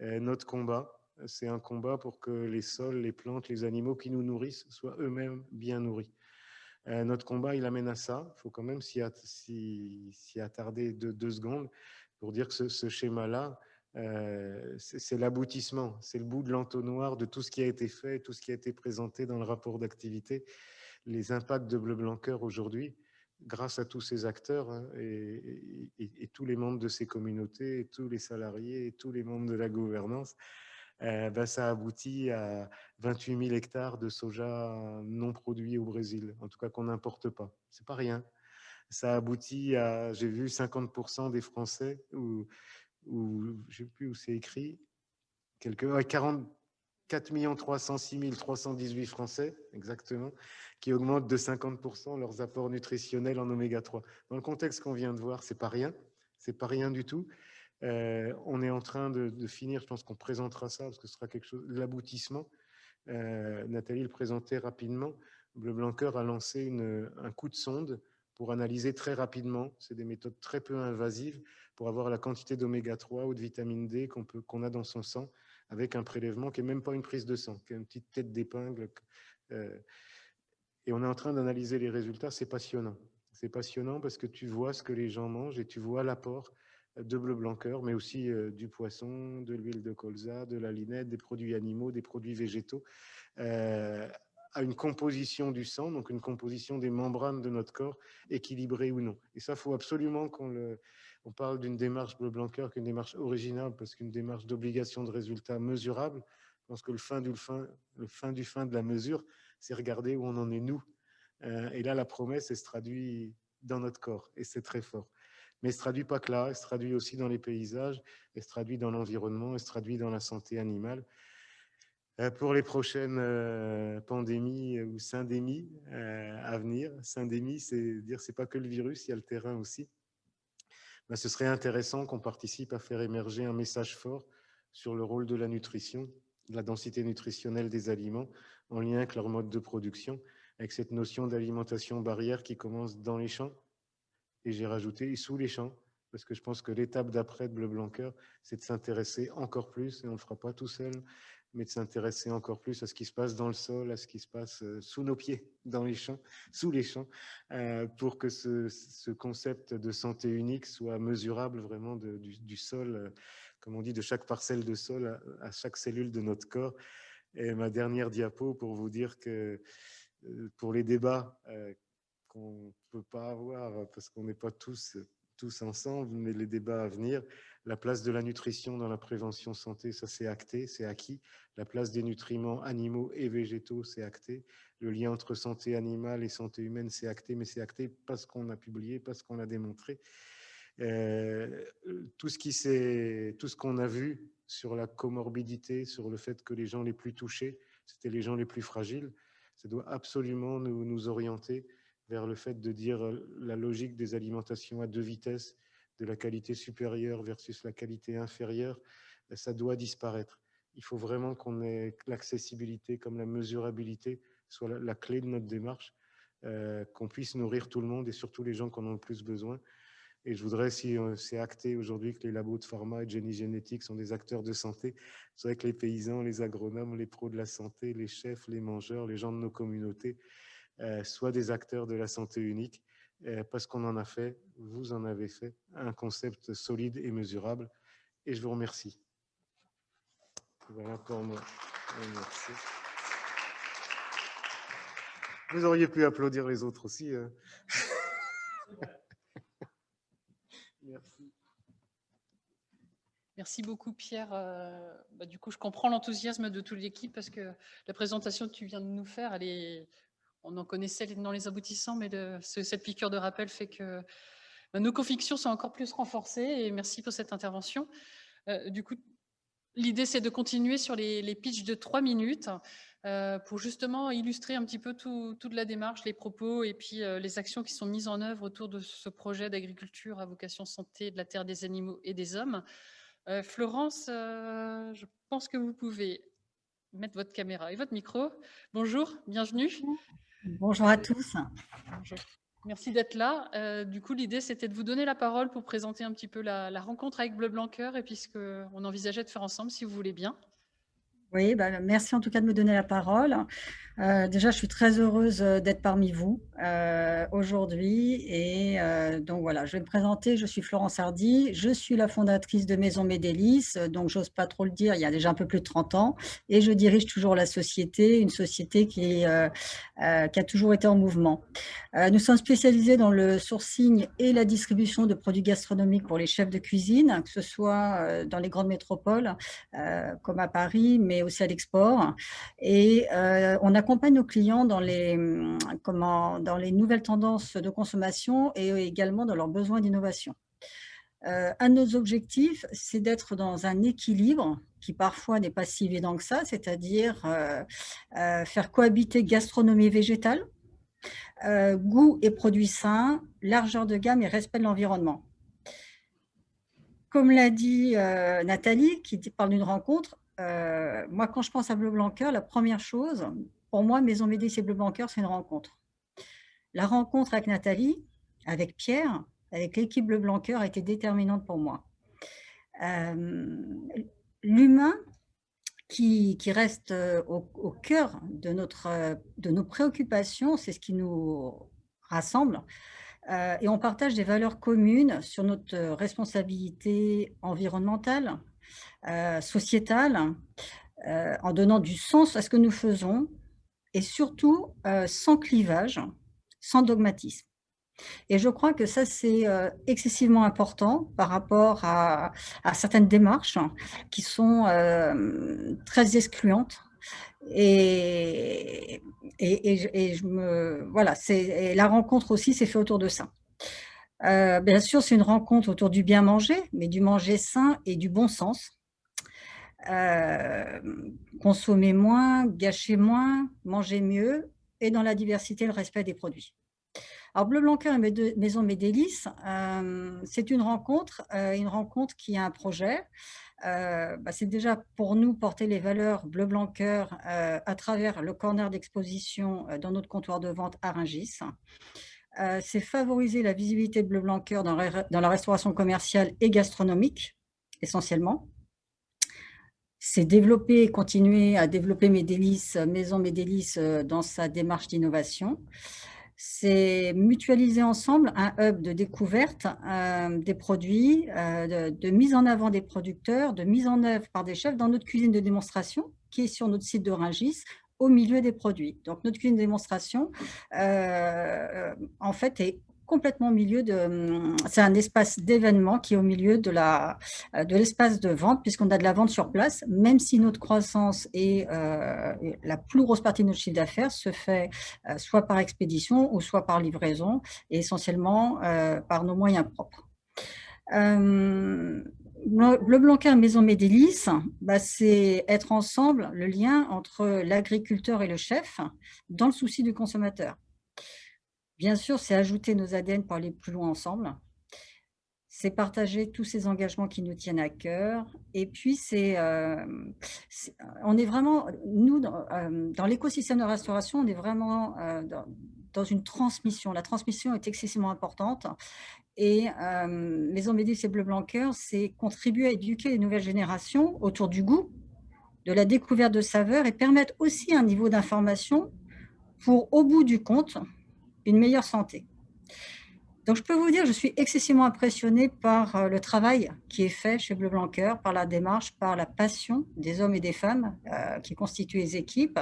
Notre combat, c'est un combat pour que les sols, les plantes, les animaux qui nous nourrissent soient eux-mêmes bien nourris. Notre combat, il amène à ça. Il faut quand même s'y attarder 2 secondes pour dire que ce schéma-là, c'est l'aboutissement, c'est le bout de l'entonnoir de tout ce qui a été fait, tout ce qui a été présenté dans le rapport d'activité. Les impacts de Bleu Blanc Cœur aujourd'hui, grâce à tous ces acteurs hein, et tous les membres de ces communautés, et tous les salariés, et tous les membres de la gouvernance, ça aboutit à 28 000 hectares de soja non produits au Brésil, en tout cas qu'on n'importe pas. C'est pas rien. Ça aboutit à, j'ai vu 50% des Français, ou je ne sais plus où c'est écrit, 44 306 318 Français, exactement, qui augmentent de 50% leurs apports nutritionnels en oméga 3. Dans le contexte qu'on vient de voir, c'est pas rien du tout. On est en train de finir, je pense qu'on présentera ça parce que ce sera quelque chose, l'aboutissement. Nathalie le présentait rapidement. Bleu Blanc Cœur a lancé un coup de sonde pour analyser très rapidement, c'est des méthodes très peu invasives, pour avoir la quantité d'oméga 3 ou de vitamine D qu'on a dans son sang, avec un prélèvement qui n'est même pas une prise de sang, qui est une petite tête d'épingle. Et on est en train d'analyser les résultats, c'est passionnant. C'est passionnant parce que tu vois ce que les gens mangent et tu vois l'apport de Bleu Blanc Cœur, mais aussi du poisson, de l'huile de colza, de la linette, des produits animaux, des produits végétaux, à une composition du sang, donc une composition des membranes de notre corps, équilibrée ou non. Et ça, il faut absolument on parle d'une démarche Bleu Blanc Cœur qu'une démarche originale, parce qu'une démarche d'obligation de résultats mesurables, je pense que le fin du fin de la mesure, c'est regarder où on en est nous. Et là, la promesse, elle se traduit dans notre corps, et c'est très fort. Mais elle ne se traduit pas que là, elle se traduit aussi dans les paysages, elle se traduit dans l'environnement, elle se traduit dans la santé animale. Pour les prochaines pandémies ou syndémies à venir, syndémie, c'est dire c'est pas que le virus, il y a le terrain aussi. Ben, ce serait intéressant qu'on participe à faire émerger un message fort sur le rôle de la nutrition, de la densité nutritionnelle des aliments, en lien avec leur mode de production, avec cette notion d'alimentation barrière qui commence dans les champs, et j'ai rajouté et sous les champs, parce que je pense que l'étape d'après de Bleu Blanc Cœur, c'est de s'intéresser encore plus, et on ne le fera pas tout seul, mais de s'intéresser encore plus à ce qui se passe dans le sol, à ce qui se passe sous nos pieds, dans les champs, sous les champs, pour que ce concept de santé unique soit mesurable vraiment du sol, comme on dit, de chaque parcelle de sol à chaque cellule de notre corps. Et ma dernière diapo pour vous dire que pour les débats qu'on ne peut pas avoir parce qu'on n'est pas tous ensemble, mais les débats à venir, la place de la nutrition dans la prévention santé, ça c'est acté, c'est acquis. La place des nutriments animaux et végétaux, c'est acté. Le lien entre santé animale et santé humaine, c'est acté, mais c'est acté parce qu'on a publié, parce qu'on a démontré. Tout ce qu'on a vu sur la comorbidité, sur le fait que les gens les plus touchés, c'était les gens les plus fragiles, ça doit absolument nous orienter vers le fait de dire la logique des alimentations à deux vitesses, de la qualité supérieure versus la qualité inférieure, ça doit disparaître. Il faut vraiment qu'on ait l'accessibilité comme la mesurabilité soit la clé de notre démarche, qu'on puisse nourrir tout le monde et surtout les gens qui en ont le plus besoin. Et je voudrais, si c'est acté aujourd'hui que les labos de pharma et de génie génétique sont des acteurs de santé, c'est vrai que les paysans, les agronomes, les pros de la santé, les chefs, les mangeurs, les gens de nos communautés, soient des acteurs de la santé unique, parce qu'on en a fait, vous en avez fait, un concept solide et mesurable. Et je vous remercie. Voilà pour moi. Merci. Vous auriez pu applaudir les autres aussi. Hein. Merci. Merci beaucoup, Pierre. Du coup, je comprends l'enthousiasme de toute l'équipe parce que la présentation que tu viens de nous faire, on en connaissait dans les aboutissants, mais cette piqûre de rappel fait que nos convictions sont encore plus renforcées. Et merci pour cette intervention. Du coup, l'idée, c'est de continuer sur les pitchs de 3 minutes pour justement illustrer un petit peu toute la démarche, les propos et puis les actions qui sont mises en œuvre autour de ce projet d'agriculture à vocation santé de la terre, des animaux et des hommes. Florence, je pense que vous pouvez mettre votre caméra et votre micro. Bonjour, bienvenue. Bonjour à tous. Bonjour. Merci d'être là. Du coup, l'idée, c'était de vous donner la parole pour présenter un petit peu la rencontre avec Bleu Blanc Cœur et puis ce qu'on envisageait de faire ensemble, si vous voulez bien. Oui, merci en tout cas de me donner la parole. Déjà, je suis très heureuse d'être parmi vous aujourd'hui. Et donc voilà, je vais me présenter. Je suis Florence Hardy. Je suis la fondatrice de Maison Médélis. Donc, j'ose pas trop le dire, il y a déjà un peu plus de 30 ans. Et je dirige toujours la société, une société qui a toujours été en mouvement. Nous sommes spécialisés dans le sourcing et la distribution de produits gastronomiques pour les chefs de cuisine, que ce soit dans les grandes métropoles comme à Paris, mais aussi à l'export. Et on accompagne nos clients dans les nouvelles tendances de consommation et également dans leurs besoins d'innovation. Un de nos objectifs, c'est d'être dans un équilibre qui parfois n'est pas si évident que ça, c'est-à-dire faire cohabiter gastronomie végétale, goût et produits sains, largeur de gamme et respect de l'environnement. Comme l'a dit Nathalie, qui parle d'une rencontre, moi, quand je pense à Bleu Blanc Cœur, la première chose, pour moi, Maison Médélis et Bleu Blanc Cœur, c'est une rencontre. La rencontre avec Nathalie, avec Pierre, avec l'équipe Bleu Blanc Cœur a été déterminante pour moi. L'humain qui reste au cœur de nos préoccupations, c'est ce qui nous rassemble. Et on partage des valeurs communes sur notre responsabilité environnementale, sociétale, en donnant du sens à ce que nous faisons et surtout sans clivage, sans dogmatisme. Et je crois que ça, c'est excessivement important par rapport à certaines démarches qui sont très excluantes. Et voilà, et la rencontre aussi s'est faite autour de ça. Bien sûr, c'est une rencontre autour du bien manger, mais du manger sain et du bon sens. Consommer moins, gâcher moins, manger mieux, et dans la diversité, le respect des produits. Alors, Bleu Blanc Cœur et Maison Mes Délices, c'est une rencontre qui a un projet. C'est déjà pour nous porter les valeurs Bleu Blanc Cœur à travers le corner d'exposition dans notre comptoir de vente à Rungis. C'est favoriser la visibilité de Bleu Blanc Cœur dans la restauration commerciale et gastronomique, essentiellement. C'est développer et continuer à développer Maison Mes Délices dans sa démarche d'innovation. C'est mutualiser ensemble un hub de découverte des produits, de mise en avant des producteurs, de mise en œuvre par des chefs dans notre cuisine de démonstration qui est sur notre site de Rungis au milieu des produits. Donc notre cuisine de démonstration en fait est complètement au milieu c'est un espace d'événement qui est au milieu de l'espace de vente, puisqu'on a de la vente sur place, même si notre croissance et la plus grosse partie de notre chiffre d'affaires se fait soit par expédition ou soit par livraison, et essentiellement par nos moyens propres. Bleu Blanc Cœur et Maison Mes Délices, c'est être ensemble, le lien entre l'agriculteur et le chef, dans le souci du consommateur. Bien sûr, c'est ajouter nos ADN pour aller plus loin ensemble. C'est partager tous ces engagements qui nous tiennent à cœur. Et puis, on est vraiment, nous, dans l'écosystème de restauration, on est vraiment dans une transmission. La transmission est excessivement importante. Et Maison Mes Délices et Bleu Blanc Cœur, c'est contribuer à éduquer les nouvelles générations autour du goût, de la découverte de saveurs, et permettre aussi un niveau d'information pour, au bout du compte, une meilleure santé. Donc, je peux vous dire, je suis excessivement impressionnée par le travail qui est fait chez Bleu Blanc Cœur, par la démarche, par la passion des hommes et des femmes qui constituent les équipes,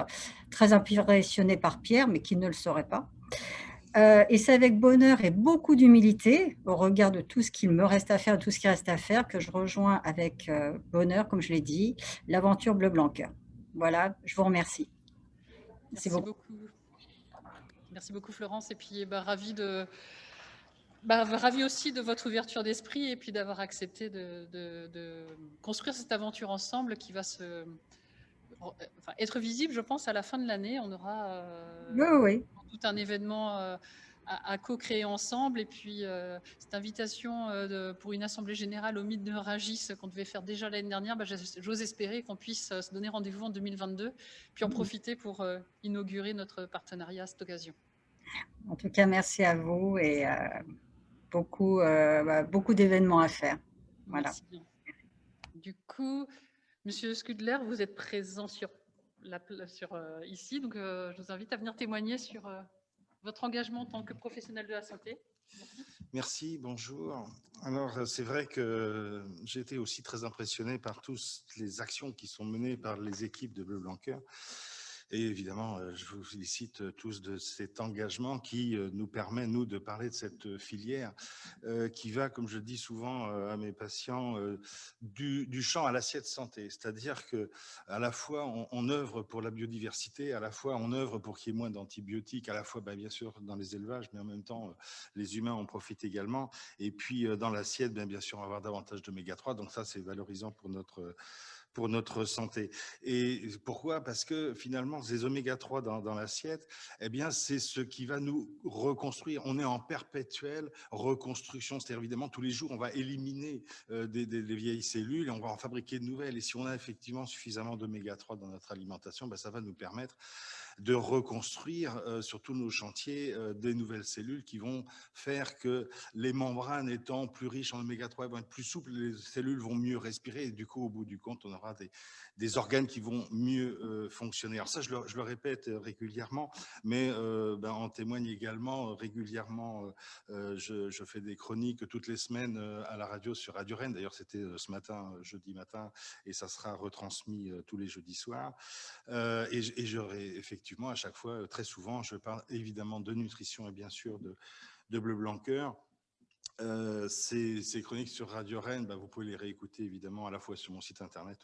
très impressionnée par Pierre, mais qui ne le saurait pas. Et c'est avec bonheur et beaucoup d'humilité, au regard de tout ce qu'il me reste à faire, tout ce qui reste à faire, que je rejoins avec bonheur, comme je l'ai dit, l'aventure Bleu Blanc Cœur. Voilà, je vous remercie. Merci beaucoup. Merci beaucoup Florence, et puis ravi aussi de votre ouverture d'esprit et puis d'avoir accepté de construire cette aventure ensemble qui va être visible, je pense, à la fin de l'année. On aura tout un événement à co-créer ensemble, et puis cette invitation pour une assemblée générale au mythe de Rungis qu'on devait faire déjà l'année dernière, j'ose espérer qu'on puisse se donner rendez-vous en 2022, puis en profiter pour inaugurer notre partenariat à cette occasion. En tout cas, merci à vous, et beaucoup d'événements à faire. Voilà. Merci. Du coup, Monsieur Skudler, vous êtes présent ici, donc je vous invite à venir témoigner sur votre engagement en tant que professionnel de la santé. Merci, bonjour. Alors, c'est vrai que j'ai été aussi très impressionné par toutes les actions qui sont menées par les équipes de Bleu Blanc Cœur. Et évidemment, je vous félicite tous de cet engagement qui nous permet, nous, de parler de cette filière qui va, comme je dis souvent à mes patients, du champ à l'assiette santé. C'est-à-dire qu'à la fois, on œuvre pour la biodiversité, à la fois, on œuvre pour qu'il y ait moins d'antibiotiques, à la fois, bien sûr, dans les élevages, mais en même temps, les humains en profitent également. Et puis, dans l'assiette, bien sûr, on va avoir davantage d'oméga 3. Donc ça, c'est valorisant pour notre santé. Et pourquoi? Parce que finalement, ces oméga 3 dans l'assiette, c'est ce qui va nous reconstruire. On est en perpétuelle reconstruction. C'est-à-dire, évidemment, tous les jours, on va éliminer des vieilles cellules et on va en fabriquer de nouvelles. Et si on a effectivement suffisamment d'oméga 3 dans notre alimentation, ça va nous permettre de reconstruire sur tous nos chantiers des nouvelles cellules qui vont faire que les membranes étant plus riches en oméga 3 vont être plus souples, les cellules vont mieux respirer, et du coup, au bout du compte, on aura des organes qui vont mieux fonctionner. Alors ça, je le répète régulièrement, mais en témoigne également régulièrement. Je fais des chroniques toutes les semaines à la radio sur Radio Rennes. D'ailleurs, c'était ce matin, jeudi matin, et ça sera retransmis tous les jeudis soirs. Et j'aurai effectivement effectivement, à chaque fois, très souvent, je parle évidemment de nutrition et bien sûr de Bleu Blanc Cœur. Ces chroniques sur Radio Rennes, vous pouvez les réécouter évidemment à la fois sur mon site internet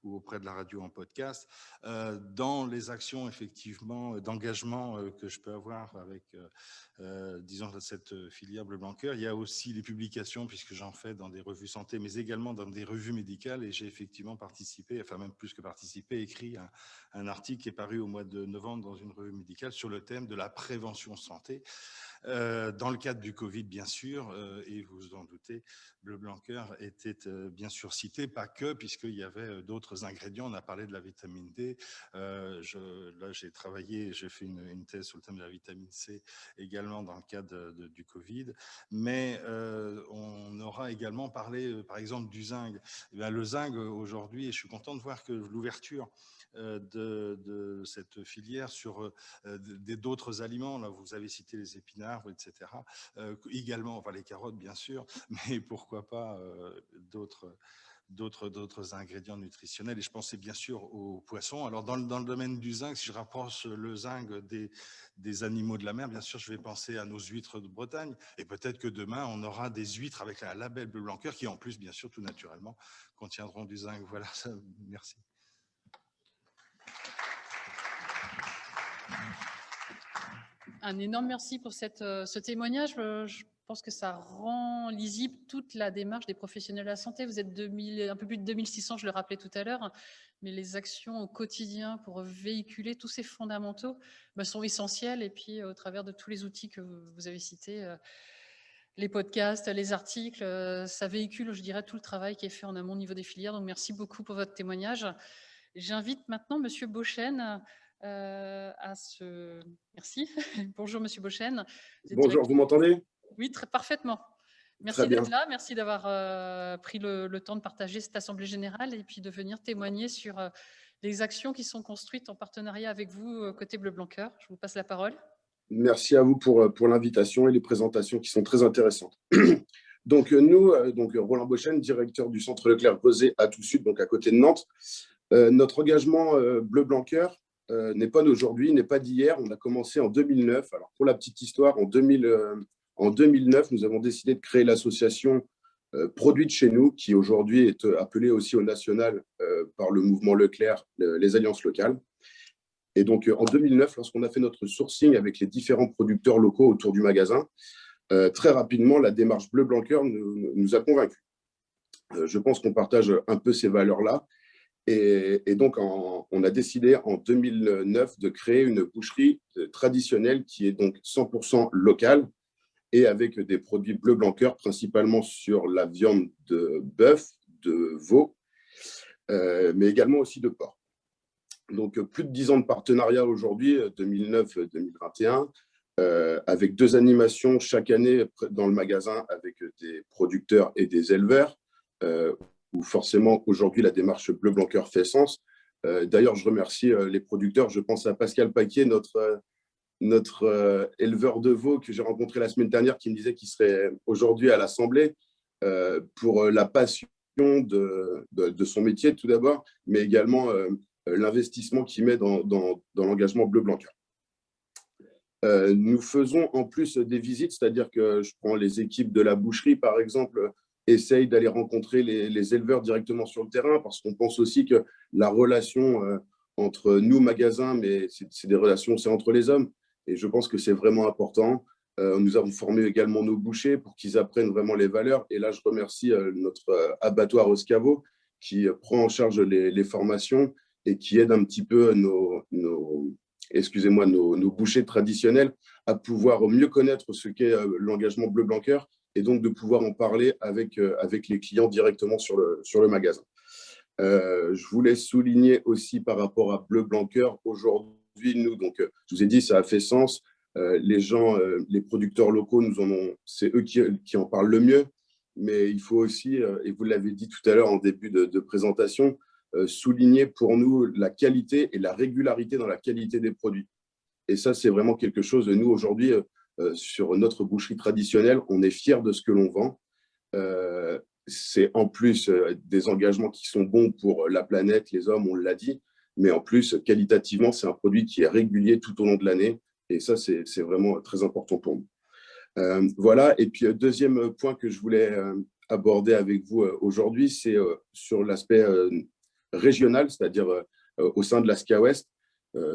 ou auprès de la radio en podcast. Dans les actions effectivement d'engagement que je peux avoir avec, disons, cette filière Bleu Blanc Cœur, il y a aussi les publications, puisque j'en fais dans des revues santé, mais également dans des revues médicales, et j'ai effectivement participé, enfin même plus que participé, écrit un article qui est paru au mois de novembre dans une revue médicale sur le thème de la prévention santé. Dans le cadre du Covid, bien sûr, et vous vous en doutez, Bleu Blanc Cœur était bien sûr cité, pas que, puisqu'il y avait d'autres ingrédients. On a parlé de la vitamine D. Là, j'ai travaillé, j'ai fait une thèse sur le thème de la vitamine C également dans le cadre du Covid. Mais on aura également parlé, par exemple, du zinc. Le zinc, aujourd'hui, et je suis content de voir que l'ouverture de cette filière sur d'autres aliments. Là, vous avez cité les épinards, etc. Également, enfin les carottes, bien sûr, mais pourquoi pas d'autres ingrédients nutritionnels. Et je pensais bien sûr aux poissons. Alors, dans le domaine du zinc, si je rapproche le zinc des animaux de la mer, bien sûr, je vais penser à nos huîtres de Bretagne. Et peut-être que demain, on aura des huîtres avec un label Bleu Blanc Cœur qui, en plus, bien sûr, tout naturellement, contiendront du zinc. Voilà, ça, merci. Un énorme merci pour ce témoignage. Je pense que ça rend lisible toute la démarche des professionnels de la santé. Vous êtes un peu plus de 2600, je le rappelais tout à l'heure, mais les actions au quotidien pour véhiculer tous ces fondamentaux sont essentielles. Et puis, au travers de tous les outils que vous avez cités, les podcasts, les articles, ça véhicule, je dirais, tout le travail qui est fait en amont au niveau des filières. Donc, merci beaucoup pour votre témoignage. J'invite maintenant Monsieur Beauchesne Merci. Bonjour, Monsieur Beauchesne. Bonjour, vous m'entendez? Oui, parfaitement. Merci d'être là. Merci d'avoir pris le temps de partager cette Assemblée Générale et puis de venir témoigner sur les actions qui sont construites en partenariat avec vous, côté Bleu Blanc Cœur. Je vous passe la parole. Merci à vous pour l'invitation et les présentations qui sont très intéressantes. Donc, nous, Roland Beauchesne, directeur du Centre Leclerc-Creuset à Tout-Sud, donc à côté de Nantes. Notre engagement Bleu Blanc Cœur n'est pas d'aujourd'hui, n'est pas d'hier. On a commencé en 2009. Alors, pour la petite histoire, en 2009, nous avons décidé de créer l'association Produits de chez nous, qui aujourd'hui est appelée aussi au national par le mouvement Leclerc, les alliances locales. Et donc, en 2009, lorsqu'on a fait notre sourcing avec les différents producteurs locaux autour du magasin, très rapidement, la démarche Bleu Blanc Cœur nous a convaincus. Je pense qu'on partage un peu ces valeurs-là. Et donc, on a décidé en 2009 de créer une boucherie traditionnelle qui est donc 100% locale et avec des produits Bleu Blanc Cœur, principalement sur la viande de bœuf, de veau, mais également aussi de porc. Donc, plus de 10 ans de partenariat aujourd'hui, 2009-2021, avec 2 animations chaque année dans le magasin avec des producteurs et des éleveurs, où forcément aujourd'hui la démarche Bleu Blanc Cœur fait sens. D'ailleurs, je remercie les producteurs. Je pense à Pascal Paquet, notre éleveur de veaux que j'ai rencontré la semaine dernière, qui me disait qu'il serait aujourd'hui à l'Assemblée pour la passion de son métier tout d'abord, mais également l'investissement qu'il met dans l'engagement Bleu Blanc Cœur. Nous faisons en plus des visites, c'est-à-dire que je prends les équipes de la boucherie, par exemple, essayent d'aller rencontrer les éleveurs directement sur le terrain, parce qu'on pense aussi que la relation entre nous, magasins, mais c'est des relations, c'est entre les hommes, et je pense que c'est vraiment important. Nous avons formé également nos bouchers pour qu'ils apprennent vraiment les valeurs, et là, je remercie notre abattoir Oscavo qui prend en charge les formations et qui aide un petit peu nos bouchers traditionnels à pouvoir mieux connaître ce qu'est l'engagement Bleu Blanc Cœur, et donc de pouvoir en parler avec les clients directement sur le magasin. Je voulais souligner aussi par rapport à Bleu Blanc Cœur, aujourd'hui, nous, donc, je vous ai dit, ça a fait sens. Les producteurs locaux, c'est eux qui en parlent le mieux, mais il faut aussi, et vous l'avez dit tout à l'heure en début de présentation, souligner pour nous la qualité et la régularité dans la qualité des produits. Et ça, c'est vraiment quelque chose de nous aujourd'hui. Sur notre boucherie traditionnelle, on est fiers de ce que l'on vend. C'est en plus des engagements qui sont bons pour la planète, les hommes, on l'a dit, mais en plus, qualitativement, c'est un produit qui est régulier tout au long de l'année. Et ça, c'est vraiment très important pour nous. Voilà. Et puis, deuxième point que je voulais aborder avec vous aujourd'hui, c'est sur l'aspect régional, c'est-à-dire au sein de l'ASCA Ouest.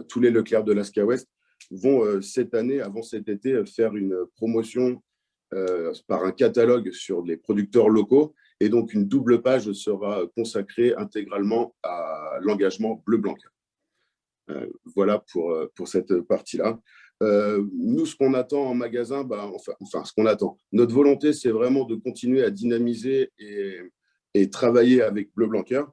Tous les Leclerc de l'ASCA Ouest vont cette année, avant cet été, faire une promotion par un catalogue sur les producteurs locaux. Et donc, une double page sera consacrée intégralement à l'engagement bleu-blanc. Voilà pour cette partie-là. Nous, ce qu'on attend en magasin, enfin, ce qu'on attend, notre volonté, c'est vraiment de continuer à dynamiser et travailler avec Bleu Blanc Cœur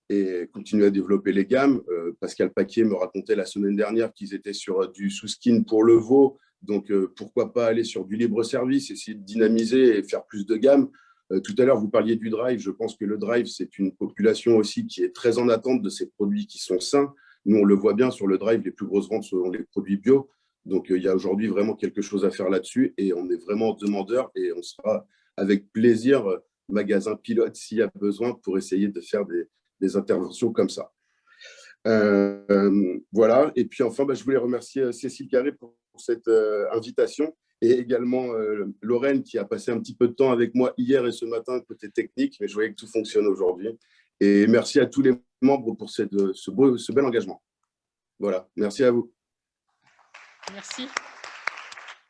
et continuer à développer les gammes. Pascal Paquier me racontait la semaine dernière qu'ils étaient sur du sous-skin pour le veau. Donc, pourquoi pas aller sur du libre-service, essayer de dynamiser et faire plus de gammes. Tout à l'heure, vous parliez du drive. Je pense que le drive, c'est une population aussi qui est très en attente de ces produits qui sont sains. Nous, on le voit bien sur le drive, les plus grosses ventes sont les produits bio. Donc, il y a aujourd'hui vraiment quelque chose à faire là-dessus et on est vraiment demandeur et on sera avec plaisir magasin pilote s'il y a besoin pour essayer de faire des interventions comme ça. Voilà. Et puis enfin, je voulais remercier Cécile Carré pour cette invitation et également Lorraine qui a passé un petit peu de temps avec moi hier et ce matin côté technique, mais je voyais que tout fonctionne aujourd'hui. Et merci à tous les membres pour ce bel engagement. Voilà, merci à vous. Merci.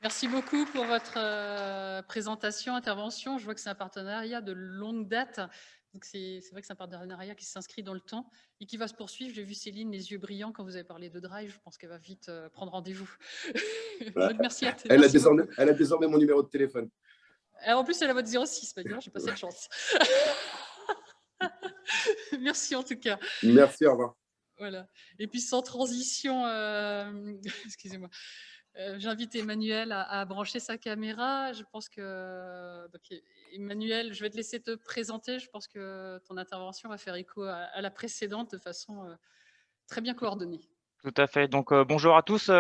Merci beaucoup pour votre présentation, intervention. Je vois que c'est un partenariat de longue date. Donc c'est vrai que c'est un partenariat qui s'inscrit dans le temps et qui va se poursuivre. J'ai vu Céline les yeux brillants quand vous avez parlé de Drive. Je pense qu'elle va vite prendre rendez-vous. Voilà. Merci à Elle a désormais mon numéro de téléphone. Alors, en plus, elle a votre 06. J'ai pas cette chance. Merci en tout cas. Merci, au revoir. Voilà. Et puis sans transition, excusez-moi. J'invite Emmanuel à brancher sa caméra. Je pense que, donc, Emmanuel, je vais te laisser te présenter. Je pense que ton intervention va faire écho à la précédente de façon très bien coordonnée. Tout à fait. Donc, bonjour à tous.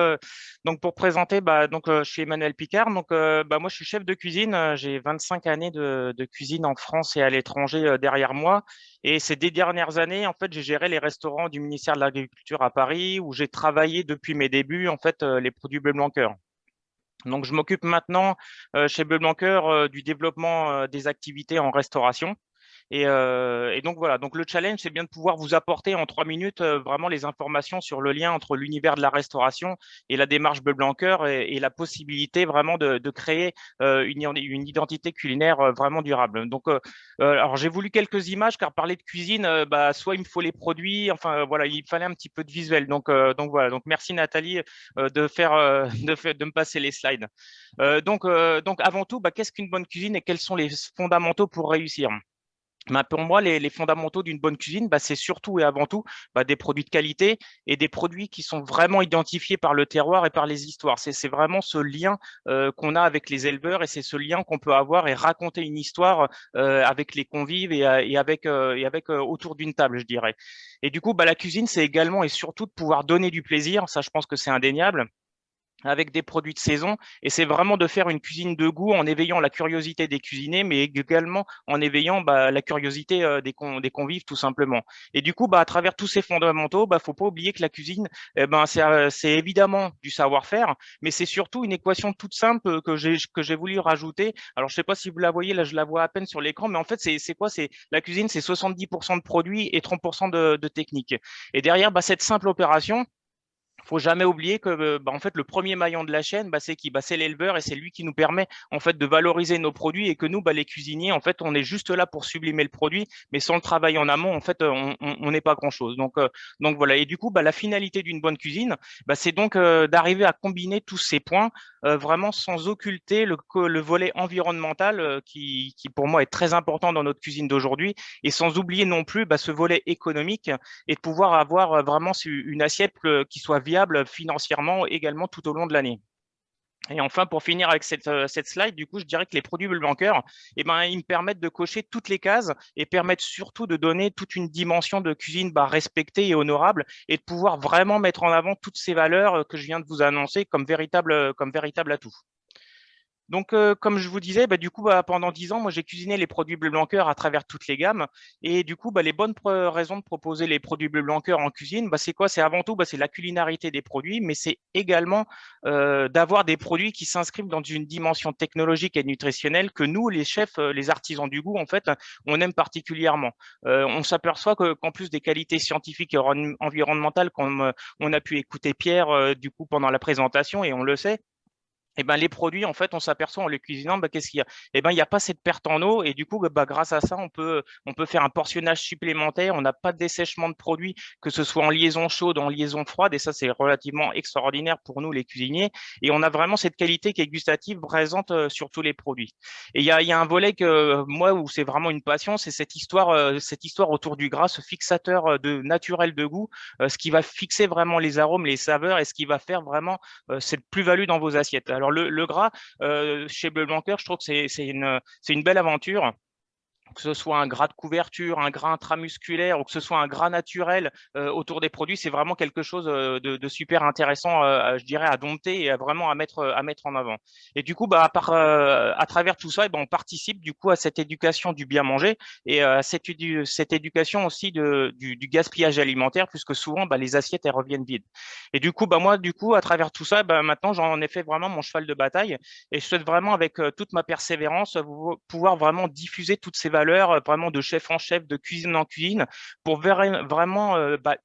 Donc, pour présenter, je suis Emmanuel Picard. Donc, moi, je suis chef de cuisine. J'ai 25 années de cuisine en France et à l'étranger derrière moi. Et ces 10 dernières années, en fait, j'ai géré les restaurants du ministère de l'Agriculture à Paris, où j'ai travaillé depuis mes débuts, en fait, les produits Bleu Blanc Cœur. Donc, je m'occupe maintenant chez Bleu Blanc Cœur du développement des activités en restauration. Et donc voilà, donc le challenge, c'est bien de pouvoir vous apporter en 3 minutes vraiment les informations sur le lien entre l'univers de la restauration et la démarche Bleu Blanc Cœur et la possibilité vraiment de créer une identité culinaire vraiment durable. Donc, alors j'ai voulu quelques images car parler de cuisine, soit il me faut les produits, enfin voilà, il fallait un petit peu de visuel. Donc voilà, donc merci Nathalie de me passer les slides. Donc avant tout, qu'est-ce qu'une bonne cuisine et quels sont les fondamentaux pour réussir? Pour moi, les fondamentaux d'une bonne cuisine, c'est surtout et avant tout des produits de qualité et des produits qui sont vraiment identifiés par le terroir et par les histoires. C'est vraiment ce lien qu'on a avec les éleveurs et c'est ce lien qu'on peut avoir et raconter une histoire avec les convives et avec autour d'une table, je dirais. Et du coup, la cuisine, c'est également et surtout de pouvoir donner du plaisir. Ça, je pense que c'est indéniable, avec des produits de saison, et c'est vraiment de faire une cuisine de goût en éveillant la curiosité des cuisiniers, mais également en éveillant la curiosité des convives tout simplement. Et du coup, à travers tous ces fondamentaux, faut pas oublier que la cuisine, c'est évidemment du savoir-faire, mais c'est surtout une équation toute simple que j'ai voulu rajouter. Alors, je sais pas si vous la voyez, là, je la vois à peine sur l'écran, mais en fait, c'est quoi? C'est la cuisine, c'est 70% de produits et 30% de technique. Et derrière, cette simple opération, faut jamais oublier que en fait le premier maillon de la chaîne, c'est qui? C'est l'éleveur et c'est lui qui nous permet en fait de valoriser nos produits et que nous, les cuisiniers, en fait, on est juste là pour sublimer le produit, mais sans le travail en amont, en fait, on n'est pas grand-chose. Donc voilà. Et du coup, la finalité d'une bonne cuisine, c'est donc d'arriver à combiner tous ces points vraiment sans occulter le volet environnemental qui pour moi est très important dans notre cuisine d'aujourd'hui et sans oublier non plus ce volet économique et de pouvoir avoir vraiment une assiette qui soit viable financièrement également tout au long de l'année. Et enfin, pour finir avec cette slide, du coup, je dirais que les produits Bleu Blanc Cœur, ils me permettent de cocher toutes les cases et permettent surtout de donner toute une dimension de cuisine respectée et honorable et de pouvoir vraiment mettre en avant toutes ces valeurs que je viens de vous annoncer comme véritable atout. Donc, comme je vous disais, du coup, pendant 10 ans, moi, j'ai cuisiné les produits Bleu Blanc Cœur à travers toutes les gammes. Et du coup, les bonnes raisons de proposer les produits Bleu Blanc Cœur en cuisine, c'est quoi? C'est avant tout, c'est la culinarité des produits, mais c'est également d'avoir des produits qui s'inscrivent dans une dimension technologique et nutritionnelle que nous, les chefs, les artisans du goût, en fait, on aime particulièrement. On s'aperçoit qu'en plus des qualités scientifiques et environnementales, comme on a pu écouter Pierre, du coup, pendant la présentation, et on le sait, les produits, en fait, on s'aperçoit en les cuisinant, qu'est-ce qu'il y a? Il n'y a pas cette perte en eau et du coup, grâce à ça, on peut faire un portionnage supplémentaire. On n'a pas de dessèchement de produits, que ce soit en liaison chaude, en liaison froide, et ça, c'est relativement extraordinaire pour nous, les cuisiniers. Et on a vraiment cette qualité qui est gustative présente sur tous les produits. Et il y a un volet que moi, où c'est vraiment une passion, c'est cette histoire autour du gras, ce fixateur naturel de goût, ce qui va fixer vraiment les arômes, les saveurs et ce qui va faire vraiment cette plus-value dans vos assiettes. Alors, le gras, chez Bleu Blanc Cœur, je trouve que c'est une belle aventure. Que ce soit un gras de couverture, un gras intramusculaire ou que ce soit un gras naturel autour des produits, c'est vraiment quelque chose de super intéressant, je dirais, à dompter et vraiment à mettre en avant. Et du coup, à travers tout ça, on participe du coup à cette éducation du bien manger et à cette éducation aussi du gaspillage alimentaire, puisque souvent, les assiettes, elles reviennent vides. Et du coup, moi, à travers tout ça, maintenant, j'en ai fait vraiment mon cheval de bataille et je souhaite vraiment, avec toute ma persévérance, pouvoir vraiment diffuser toutes ces valeurs vraiment de chef en chef, de cuisine en cuisine, pour vraiment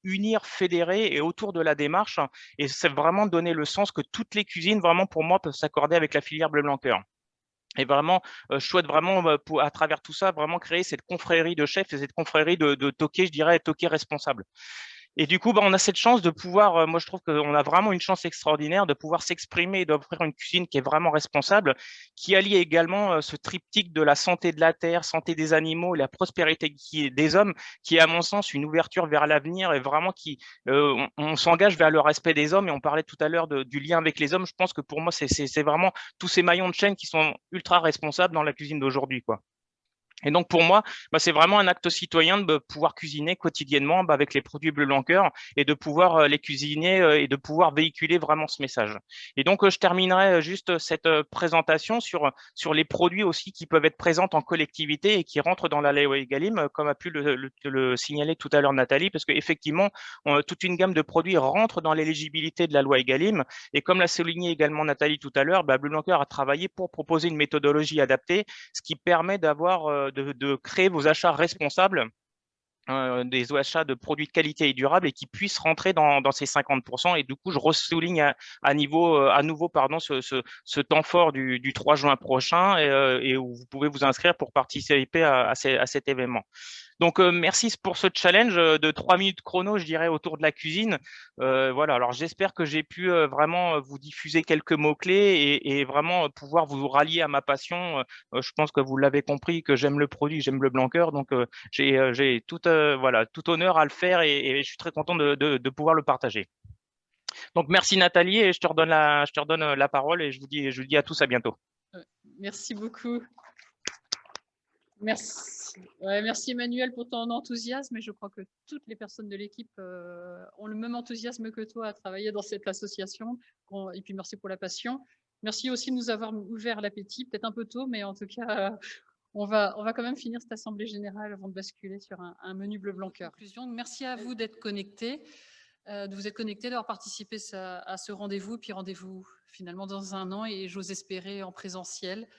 unir, fédérer et autour de la démarche. Et c'est vraiment donner le sens que toutes les cuisines, vraiment pour moi, peuvent s'accorder avec la filière Bleu Blanc Cœur. Et vraiment, je souhaite vraiment, à travers tout ça, vraiment créer cette confrérie de chefs et cette confrérie de toqués, je dirais, toqués responsables. Et du coup, on a cette chance de pouvoir, moi je trouve qu'on a vraiment une chance extraordinaire de pouvoir s'exprimer et d'offrir une cuisine qui est vraiment responsable, qui allie également ce triptyque de la santé de la terre, santé des animaux et la prospérité des hommes, qui est à mon sens une ouverture vers l'avenir et vraiment on s'engage vers le respect des hommes. Et on parlait tout à l'heure du lien avec les hommes. Je pense que pour moi, c'est vraiment tous ces maillons de chaîne qui sont ultra responsables dans la cuisine d'aujourd'hui, quoi. Et donc, pour moi, c'est vraiment un acte citoyen de pouvoir cuisiner quotidiennement avec les produits Bleu Blanc Cœur et de pouvoir les cuisiner et de pouvoir véhiculer vraiment ce message. Et donc, je terminerai juste cette présentation sur les produits aussi qui peuvent être présents en collectivité et qui rentrent dans la loi Egalim, comme a pu le signaler tout à l'heure Nathalie, parce qu'effectivement, toute une gamme de produits rentre dans l'éligibilité de la loi Egalim. Et comme l'a souligné également Nathalie tout à l'heure, Bleu Blanc Cœur a travaillé pour proposer une méthodologie adaptée, ce qui permet d'avoir de créer vos achats responsables, des achats de produits de qualité et durables et qui puissent rentrer dans ces 50%. Et du coup, je ressouligne à nouveau ce temps fort du 3 juin prochain et où vous pouvez vous inscrire pour participer à cet événement. Donc, merci pour ce challenge de 3 minutes chrono, je dirais, autour de la cuisine. Voilà, alors j'espère que j'ai pu vraiment vous diffuser quelques mots-clés et vraiment pouvoir vous rallier à ma passion. Je pense que vous l'avez compris, que j'aime le produit, j'aime Bleu Blanc Cœur. Donc, j'ai tout honneur à le faire et je suis très content de pouvoir le partager. Donc, merci Nathalie et je te redonne la parole et je vous dis à tous à bientôt. Merci beaucoup. Merci. Merci Emmanuel pour ton enthousiasme et je crois que toutes les personnes de l'équipe ont le même enthousiasme que toi à travailler dans cette association. Et puis merci pour la passion. Merci aussi de nous avoir ouvert l'appétit, peut-être un peu tôt, mais en tout cas, on va quand même finir cette assemblée générale avant de basculer sur un menu Bleu Blanc Cœur. Merci à vous d'être connectés, d'avoir participé à ce rendez-vous, puis rendez-vous finalement dans un an et j'ose espérer en présentiel.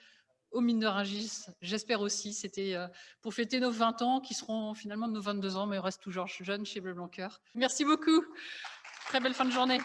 Au Mines de Rungis, j'espère aussi. C'était pour fêter nos 20 ans, qui seront finalement nos 22 ans, mais on reste toujours jeunes chez Bleu Blanc Cœur. Merci beaucoup. Très belle fin de journée.